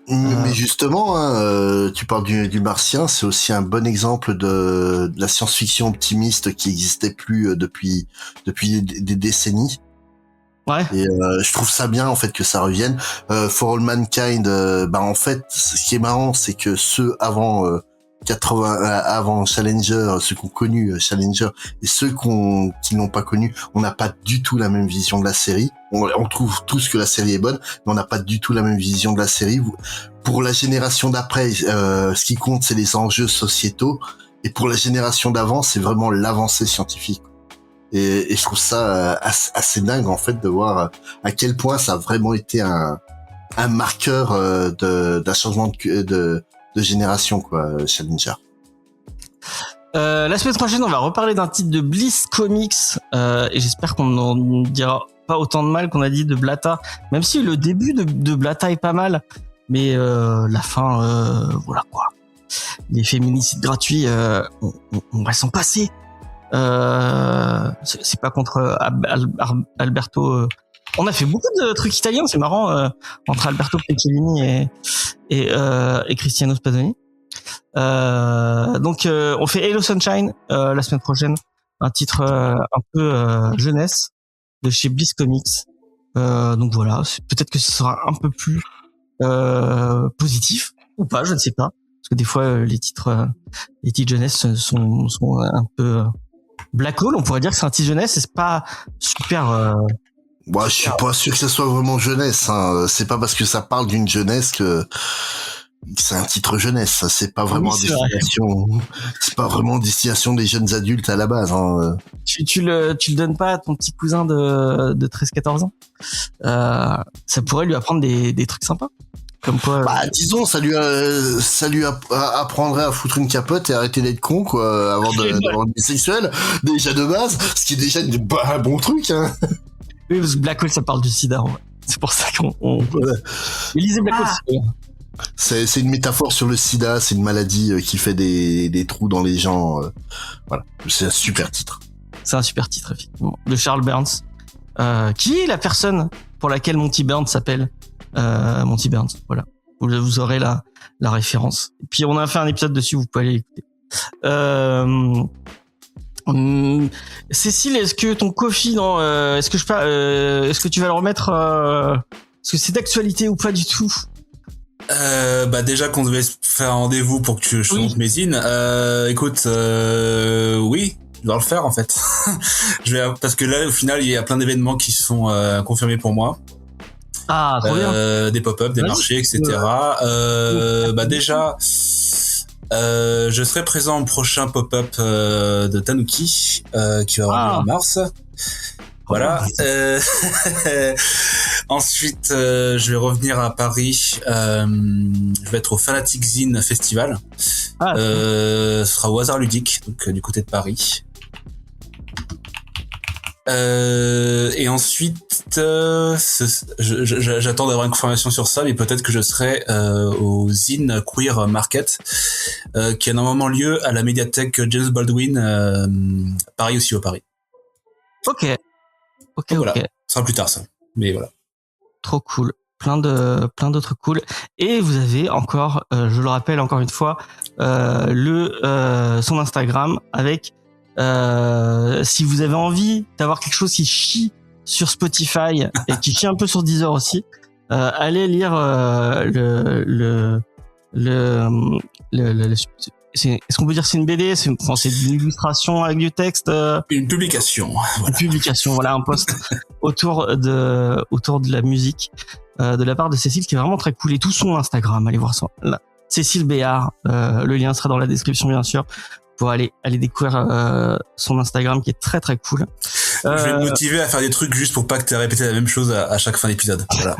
Mais justement, hein, tu parles du Martien, c'est aussi un bon exemple de la science-fiction optimiste qui existait plus depuis des décennies. Ouais. Et je trouve ça bien en fait que ça revienne. For All Mankind, en fait, ce qui est marrant, c'est que ceux avant Challenger, ceux qui ont connu Challenger et ceux qui n'ont pas connu, on n'a pas du tout la même vision de la série. On trouve tous que la série est bonne, mais on n'a pas du tout la même vision de la série. Pour la génération d'après, ce qui compte, c'est les enjeux sociétaux, et pour la génération d'avant, c'est vraiment l'avancée scientifique. Et je trouve ça assez dingue en fait de voir à quel point ça a vraiment été un marqueur d'un changement de génération, quoi, Challenger. La semaine prochaine, on va reparler d'un titre de Bliss Comics, et j'espère qu'on n'en dira pas autant de mal qu'on a dit de Blata, même si le début de Blata est pas mal, mais la fin, voilà quoi. Les féminicides gratuits, on va s'en passer. C'est pas contre Alberto. On a fait beaucoup de trucs italiens, c'est marrant, entre Alberto Pecellini et Cristiano Spazzoni. Donc on fait Hello Sunshine la semaine prochaine, un titre un peu jeunesse de chez Bliss Comics. Donc voilà, peut-être que ce sera un peu plus positif ou pas, je ne sais pas, parce que des fois les titres jeunesse sont un peu Black Hole, on pourrait dire que c'est un titre jeunesse et c'est pas super. Je suis pas sûr que ça soit vraiment jeunesse, hein. C'est pas parce que ça parle d'une jeunesse que c'est un titre jeunesse. C'est pas vraiment c'est pas vraiment destination des jeunes adultes à la base, hein. Tu le donnes pas à ton petit cousin de 13-14 ans. Ça pourrait lui apprendre des trucs sympas. Comme quoi. Bah, disons, ça lui apprendrait à foutre une capote et arrêter d'être con, quoi, avant d'avoir une bisexuelle, déjà de base, ce qui est déjà un bon truc, hein. Oui, parce que Black Hole, ça parle du sida, ouais. C'est pour ça qu'on. Lisez Black Hole. C'est une métaphore sur le sida, c'est une maladie qui fait des trous dans les gens. Voilà, c'est un super titre. C'est un super titre, effectivement. De Charles Burns. Qui est la personne pour laquelle Monty Burns s'appelle Monty Burns, voilà. Vous aurez la référence. Et puis on a fait un épisode dessus, vous pouvez aller l'écouter. Cécile, est-ce que ton coffee est-ce que tu vas le remettre est-ce que c'est d'actualité ou pas du tout? Bah déjà qu'on devait faire un rendez-vous pour que je monte mes zines. Écoute, oui, je dois le faire en fait. Parce que là, au final, il y a plein d'événements qui sont confirmés pour moi. Ah, trop bien. Des pop-up, des marchés, etc. Bah déjà, je serai présent au prochain pop-up de Tanuki qui va avoir lieu en mars. Voilà. Ensuite, je vais revenir à Paris. Je vais être au Fanatic Zine Festival. Ce sera au Hasard Ludique, donc du côté de Paris. Et ensuite, j'attends d'avoir une confirmation sur ça, mais peut-être que je serai au Zine Queer Market, qui a normalement lieu à la médiathèque James Baldwin, Paris aussi au Paris. Ok. Voilà. Ça sera plus tard ça, mais voilà. Trop cool. Plein d'autres cool. Et vous avez encore, je le rappelle encore une fois, son Instagram avec. Si vous avez envie d'avoir quelque chose qui chie sur Spotify et qui chie un peu sur Deezer aussi, allez lire est-ce qu'on peut dire que c'est une BD? C'est une illustration avec du texte. Une publication. Voilà. Une publication, voilà, un post autour de la musique de la part de Cécile qui est vraiment très cool. Et tout son Instagram, allez voir ça. Là. Cécile Béard, le lien sera dans la description bien sûr. Pour aller découvrir son Instagram qui est très très cool. Je vais me motiver à faire des trucs juste pour pas que tu aies répété la même chose à chaque fin d'épisode. Voilà.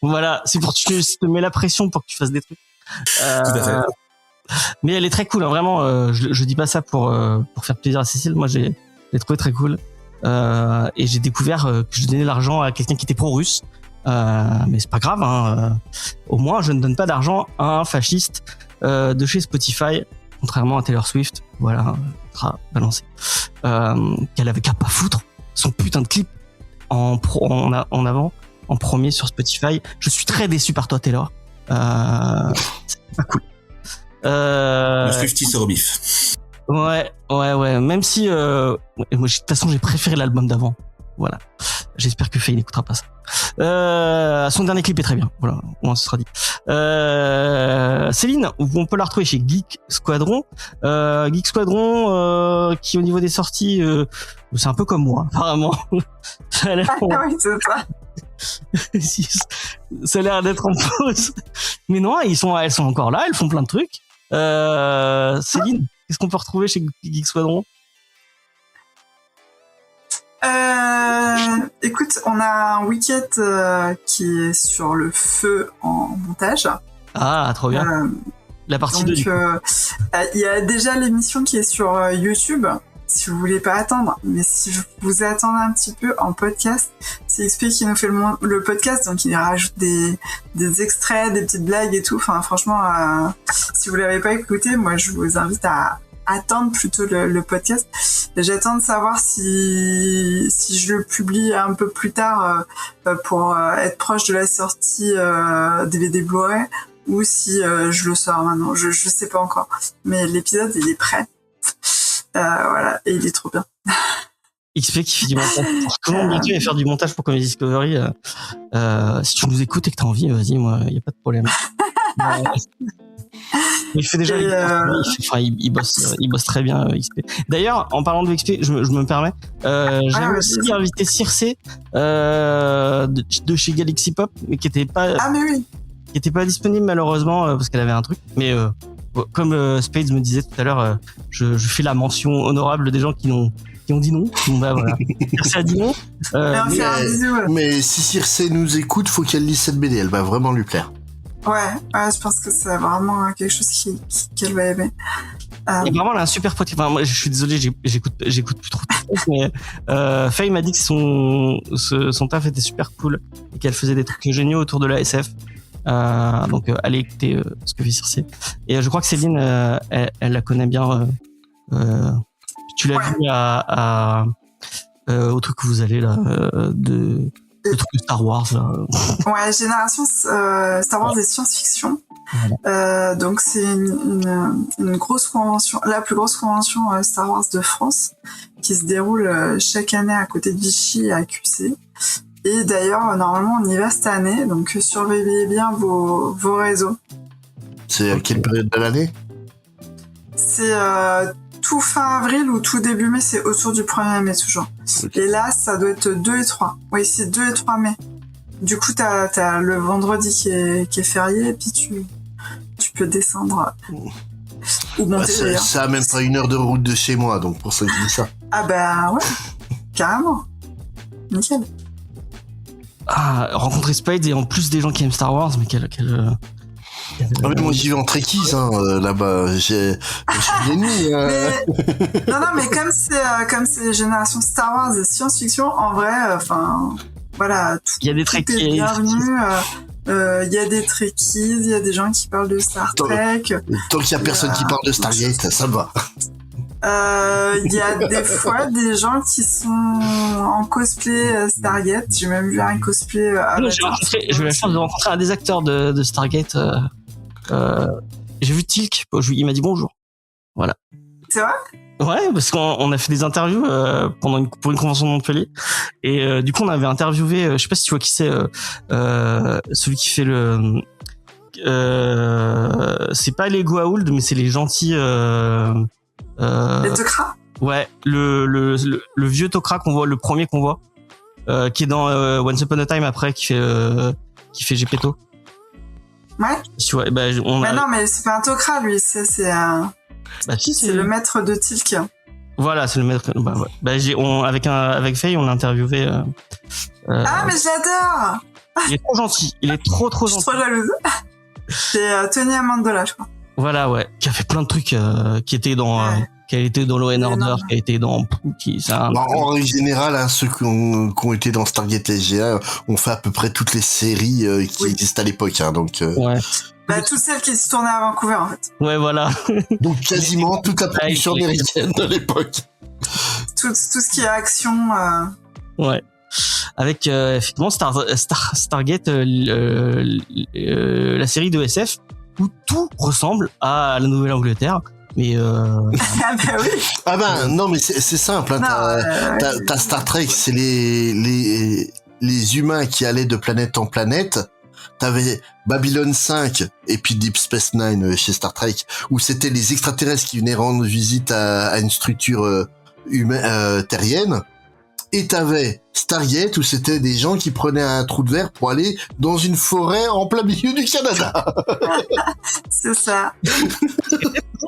Voilà, c'est pour que tu te mets la pression pour que tu fasses des trucs. Tout à fait. Mais elle est très cool, hein, vraiment. Je dis pas ça pour faire plaisir à Cécile. Moi, je l'ai trouvé très cool. Et j'ai découvert que je donnais l'argent à quelqu'un qui était pro-russe. Mais c'est pas grave. Hein, au moins, je ne donne pas d'argent à un fasciste de chez Spotify. Contrairement à Taylor Swift, voilà, sera balancé. Qu'elle avait qu'à pas foutre son putain de clip en avant, en premier sur Spotify. Je suis très déçu par toi, Taylor. C'est pas cool. Le Swiftie se rebiffe. Ouais. Même si, moi, de toute façon, j'ai préféré l'album d'avant. Voilà. J'espère que Faye n'écoutera pas ça. Son dernier clip est très bien. Voilà, au moins ce sera dit. Céline, on peut la retrouver chez Geek Squadron. Geek Squadron, qui au niveau des sorties, c'est un peu comme moi, apparemment. Ça a l'air oui, c'est ça. Ça a l'air d'être en pause. Mais non, elles sont encore là, elles font plein de trucs. Céline, qu'est-ce qu'on peut retrouver chez Geek Squadron? Écoute, on a un Wicket qui est sur le feu en montage. Ah, trop bien. La partie 2 du coup. Il y a déjà l'émission qui est sur YouTube, si vous voulez pas attendre. Mais si vous attendez un petit peu en podcast, c'est XP qui nous fait le podcast, donc il rajoute des extraits, des petites blagues et tout. Enfin, franchement, si vous l'avez pas écouté, moi je vous invite à attendre plutôt le podcast. J'attends de savoir si je le publie un peu plus tard pour être proche de la sortie DVD Blu-ray ou si je le sors maintenant. Je sais pas encore. Mais l'épisode, il est prêt. Voilà, et il est trop bien. XP qui fait du montage. Comment bientôt il va faire du montage pour Comedy Discovery. Si tu nous écoutes et que t'as envie, vas-y, moi, y a pas de problème. Il fait déjà, il bosse très bien XP. D'ailleurs, en parlant de XP, je me permets, j'avais aussi invité Circe de chez Galaxy Pop, mais qui était pas, qui était pas disponible malheureusement parce qu'elle avait un truc. Mais comme Spades me disait tout à l'heure, je fais la mention honorable des gens qui qui ont dit non. Bon, bah voilà. Circe a dit non. Mais on fait un bisou. Mais si Circe nous écoute, faut qu'elle lise cette BD, elle va vraiment lui plaire. Ouais, je pense que c'est vraiment quelque chose qu'elle va aimer. Et vraiment, elle a un super podcast. Enfin, moi, je suis désolé, j'écoute plus trop de podcasts, mais Faye m'a dit que son taf était super cool et qu'elle faisait des trucs géniaux autour de la SF. Donc, allez écouter ce que fait Circe. Et je crois que Céline, elle la connaît bien. Tu l'as vu au truc que vous allez là, le truc de Star Wars là. Ouais, Génération Star Wars et science-fiction. Voilà. Donc c'est une grosse convention, la plus grosse convention Star Wars de France, qui se déroule chaque année à côté de Vichy à QC. Et d'ailleurs, normalement, on y va cette année, donc surveillez bien vos réseaux. C'est à quelle période de l'année? C'est tout fin avril ou tout début mai, c'est autour du 1er mai toujours. Okay. Et là, ça doit être 2 et 3. Oui, c'est 2 et 3 mai. Du coup, t'as le vendredi qui est férié, et puis tu peux descendre ou monter d'ailleurs. Ça a même pas 1 heure de route de chez moi, donc pour ça que je dis ça. Ah bah ouais, carrément. Nickel. Ah, rencontrer Spade et en plus des gens qui aiment Star Wars, mais quel Ah, mais moi j'y vais en trekkies là-bas, j'ai l'ennemi. Non, mais comme c'est Génération Star Wars et science-fiction, en vrai, voilà, il y a des trekkies. Bienvenue. Il y a des trekkies, il y a des gens qui parlent de Star Trek. Tant qu'il y a personne qui parle de Stargate, ça va. Il y a des fois des gens qui sont en cosplay Stargate. J'ai même vu un cosplay j'ai eu la chance de rencontrer un des acteurs de Stargate. J'ai vu Tilk, il m'a dit bonjour. Voilà. C'est vrai? Ouais, parce qu'on a fait des interviews pour une convention de Montpellier. Et du coup, on avait interviewé, je sais pas si tu vois qui c'est, celui qui fait le... c'est pas les Goa'uld, mais c'est les gentils... les Tok'ra? Ouais, le vieux Tok'ra qu'on voit, le premier qu'on voit, qui est dans Once Upon a Time après, qui fait Gepetto. Ouais. Tu vois, non, mais c'est pas un Tok'ra, lui, c'est un... Bah si, c'est le maître de Tilk. Voilà, c'est le maître. Avec Faye, on l'a interviewé. Ah, mais je l'adore! Il est trop gentil. Il est trop gentil. Je suis trop jalouse. C'est Tony Amendola, je crois. Voilà, ouais. Qui a fait plein de trucs, qui a été dans Law and Order, qui a été dans... En règle générale, ceux qui ont été dans Stargate SG1 ont fait à peu près toutes les séries qui existent à l'époque. Donc, ouais. Bah, toutes celles qui se tournaient à Vancouver, en fait. Ouais, voilà. Donc, quasiment toute la production américaine de l'époque. Tout ce qui est action. Ouais. Avec, effectivement, Stargate, la série de SF, où tout ressemble à la Nouvelle-Angleterre. Mais Ah bah oui. Ah ben non, mais c'est simple. Hein, t'as Star Trek, c'est les humains qui allaient de planète en planète. T'avais Babylon 5 et puis Deep Space Nine chez Star Trek, où c'était les extraterrestres qui venaient rendre visite à une structure terrienne. Et t'avais Stargate, où c'était des gens qui prenaient un trou de verre pour aller dans une forêt en plein milieu du Canada. C'est ça.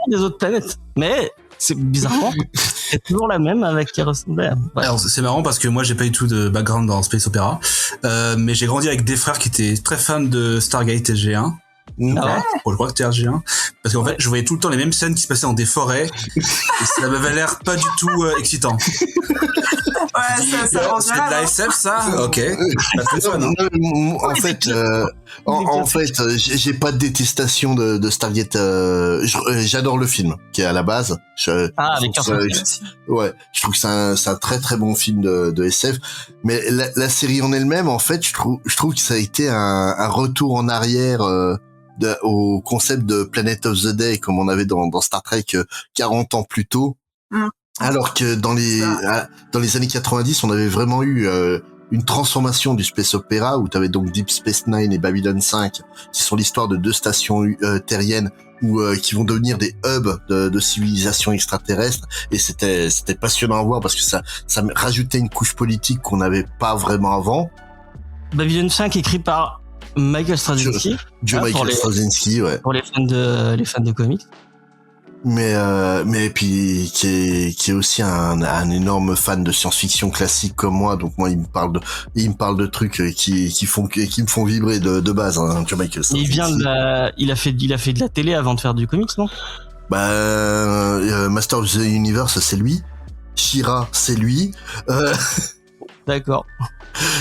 des autres planètes. Mais c'est bizarrement, c'est toujours la même avec qui ressemblait. Ouais. Alors c'est marrant parce que moi j'ai pas du tout de background dans Space Opera, mais j'ai grandi avec des frères qui étaient très fans de Stargate SG1. Ah ouais. Je crois que c'était SG1 parce qu'en fait je voyais tout le temps les mêmes scènes qui se passaient dans des forêts et ça m'avait l'air pas du tout excitant. Ouais, ça rend c'est de la SF ça. Ok. En fait, j'ai pas de détestation de Stargate. J'adore le film qui est à la base. Avec ouais, je trouve que c'est un très très bon film de SF. Mais la série en elle-même, en fait, je trouve que ça a été un retour en arrière au concept de Planet of the Day comme on avait dans Star Trek 40 ans plus tôt. Alors que dans les années 90, on avait vraiment eu une transformation du space opéra où tu avais donc Deep Space Nine et Babylon 5 qui sont l'histoire de 2 stations terriennes qui vont devenir des hubs de civilisation extraterrestre, et c'était passionnant à voir parce que ça rajoutait une couche politique qu'on n'avait pas vraiment avant. Babylon 5 écrit par Michael Straczynski. Michael Straczynski, ouais. Pour les fans de comics. mais puis qui est aussi un énorme fan de science-fiction classique comme moi, donc moi il me parle de trucs qui me font vibrer de base, hein, tu vois, Michael. Il a fait de la télé avant de faire du comics, non? Master of the Universe, c'est lui. She-Ra, c'est lui. D'accord.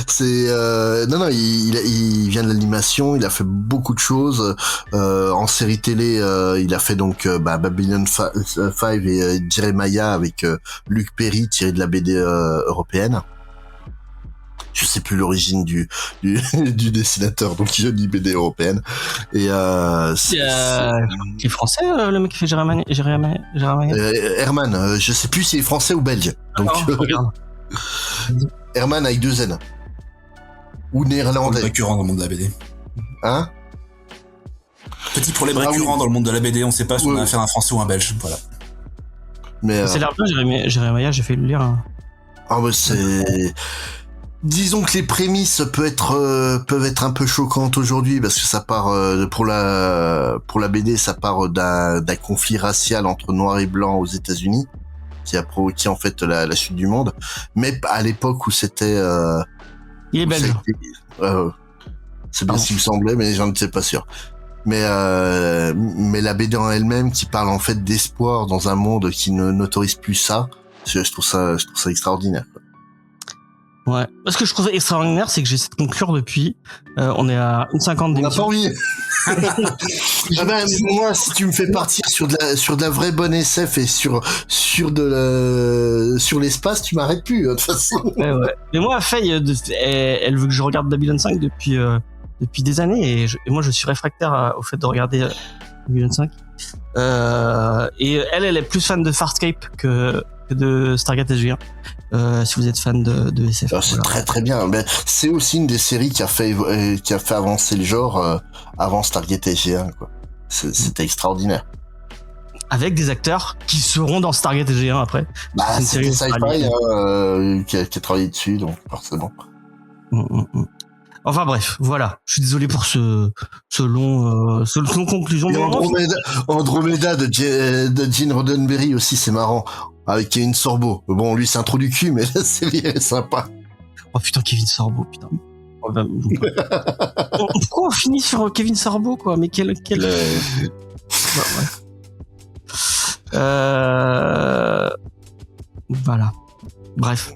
C'est non, il vient de l'animation, il a fait beaucoup de choses en série télé, il a fait donc Babylon 5 et Jeremiah avec Luc Perry tiré de la BD européenne. Je sais plus l'origine du dessinateur, donc il a dit BD européenne. Et c'est français, le mec qui fait Jeremiah. Herman, je sais plus s'il est français ou belge. Donc Herman avec 2 N. Ou néerlandais. Récurrent dans le monde de la BD. Hein? Petit problème récurrent dans le monde de la BD, on sait pas si on a affaire à un français ou un belge, voilà. Mais c'est l'air bien, Jeremiah, j'ai fait le lire. Hein. Ah bah c'est... Disons que les prémices peuvent être un peu choquantes aujourd'hui parce que ça part pour la BD, ça part d'un conflit racial entre noirs et blancs aux États-Unis qui a provoqué en fait la chute du monde. Mais à l'époque où c'était il est belge. C'est bien ce qui me semblait, mais j'en étais pas sûr. Mais la BD en elle-même qui parle en fait d'espoir dans un monde qui n'autorise plus ça, je trouve ça extraordinaire. Ouais. Ce que je trouve extraordinaire, c'est que j'essaie de conclure depuis. On est à 1h50 d'émission. On n'a pas envie. Moi, si tu me fais partir sur de la vraie bonne SF et sur l'espace, tu m'arrêtes plus, de toute façon. Ouais. Mais moi, Faye, elle veut que je regarde Babylon 5 depuis des années, et moi, je suis réfractaire au fait de regarder Babylon 5. Et elle est plus fan de Farscape que de Stargate SG1. Si vous êtes fan de SF. Alors, c'est très très bien. Mais c'est aussi une des séries qui a fait avancer le genre avant Stargate SG1, quoi. C'était extraordinaire. Avec des acteurs qui seront dans Stargate SG1 après. C'était Sci-Fi qui a travaillé dessus, donc forcément. Enfin bref, voilà. Je suis désolé pour ce long conclusion. Andromeda de Gene Roddenberry aussi, c'est marrant. Avec Kevin Sorbo. Bon, lui, c'est un trou du cul, mais la série est sympa. Oh putain, Kevin Sorbo, putain. Pourquoi on finit sur Kevin Sorbo, quoi? Mais quel... Voilà. Bref.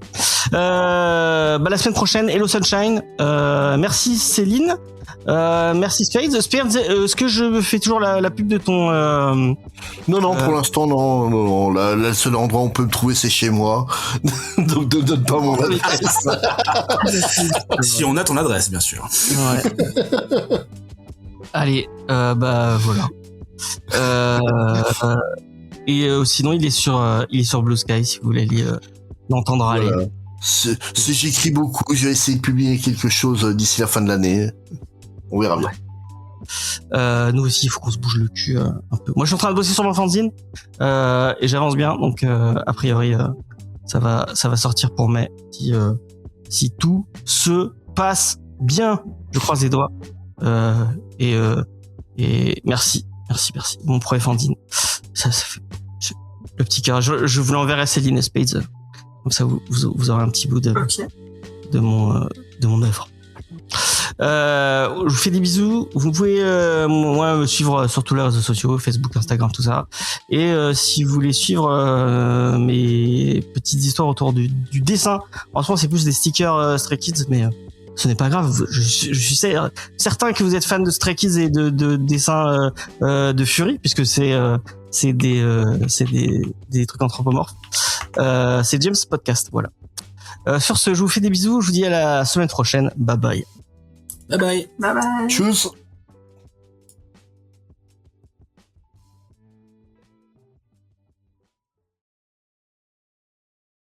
La semaine prochaine, Hello Sunshine. Merci Céline. Merci Spades. Est-ce que je fais toujours la pub de ton... Non, pour l'instant, non. Le seul endroit où on peut me trouver, c'est chez moi. Donc, ne donne pas mon adresse. Si on a ton adresse, bien sûr. Ouais. Allez, voilà. Et sinon, il est sur Blue Sky, si vous voulez l'entendre aller. Voilà. Si j'écris beaucoup, je vais essayer de publier quelque chose d'ici la fin de l'année. On verra bien. Nous aussi, il faut qu'on se bouge le cul un peu. Moi, je suis en train de bosser sur mon fanzine et j'avance bien, donc a priori, ça va sortir pour mai si tout se passe bien. Je croise les doigts et merci. Mon premier fanzine, ça fait le petit cœur. Je vous l'enverrai à Céline et Spades, comme ça vous aurez un petit bout de mon œuvre. Je vous fais des bisous. Vous pouvez moi me suivre sur tous les réseaux sociaux, Facebook, Instagram, tout ça. Et si vous voulez suivre mes petites histoires autour du dessin, en ce moment c'est plus des stickers Stray Kids, mais ce n'est pas grave. Je suis certain que vous êtes fan de Stray Kids et de dessins de Fury, puisque c'est des trucs anthropomorphes. C'est James Podcast, voilà. Sur ce, je vous fais des bisous. Je vous dis à la semaine prochaine. Bye bye. Bye bye. Bye bye. Tchuss.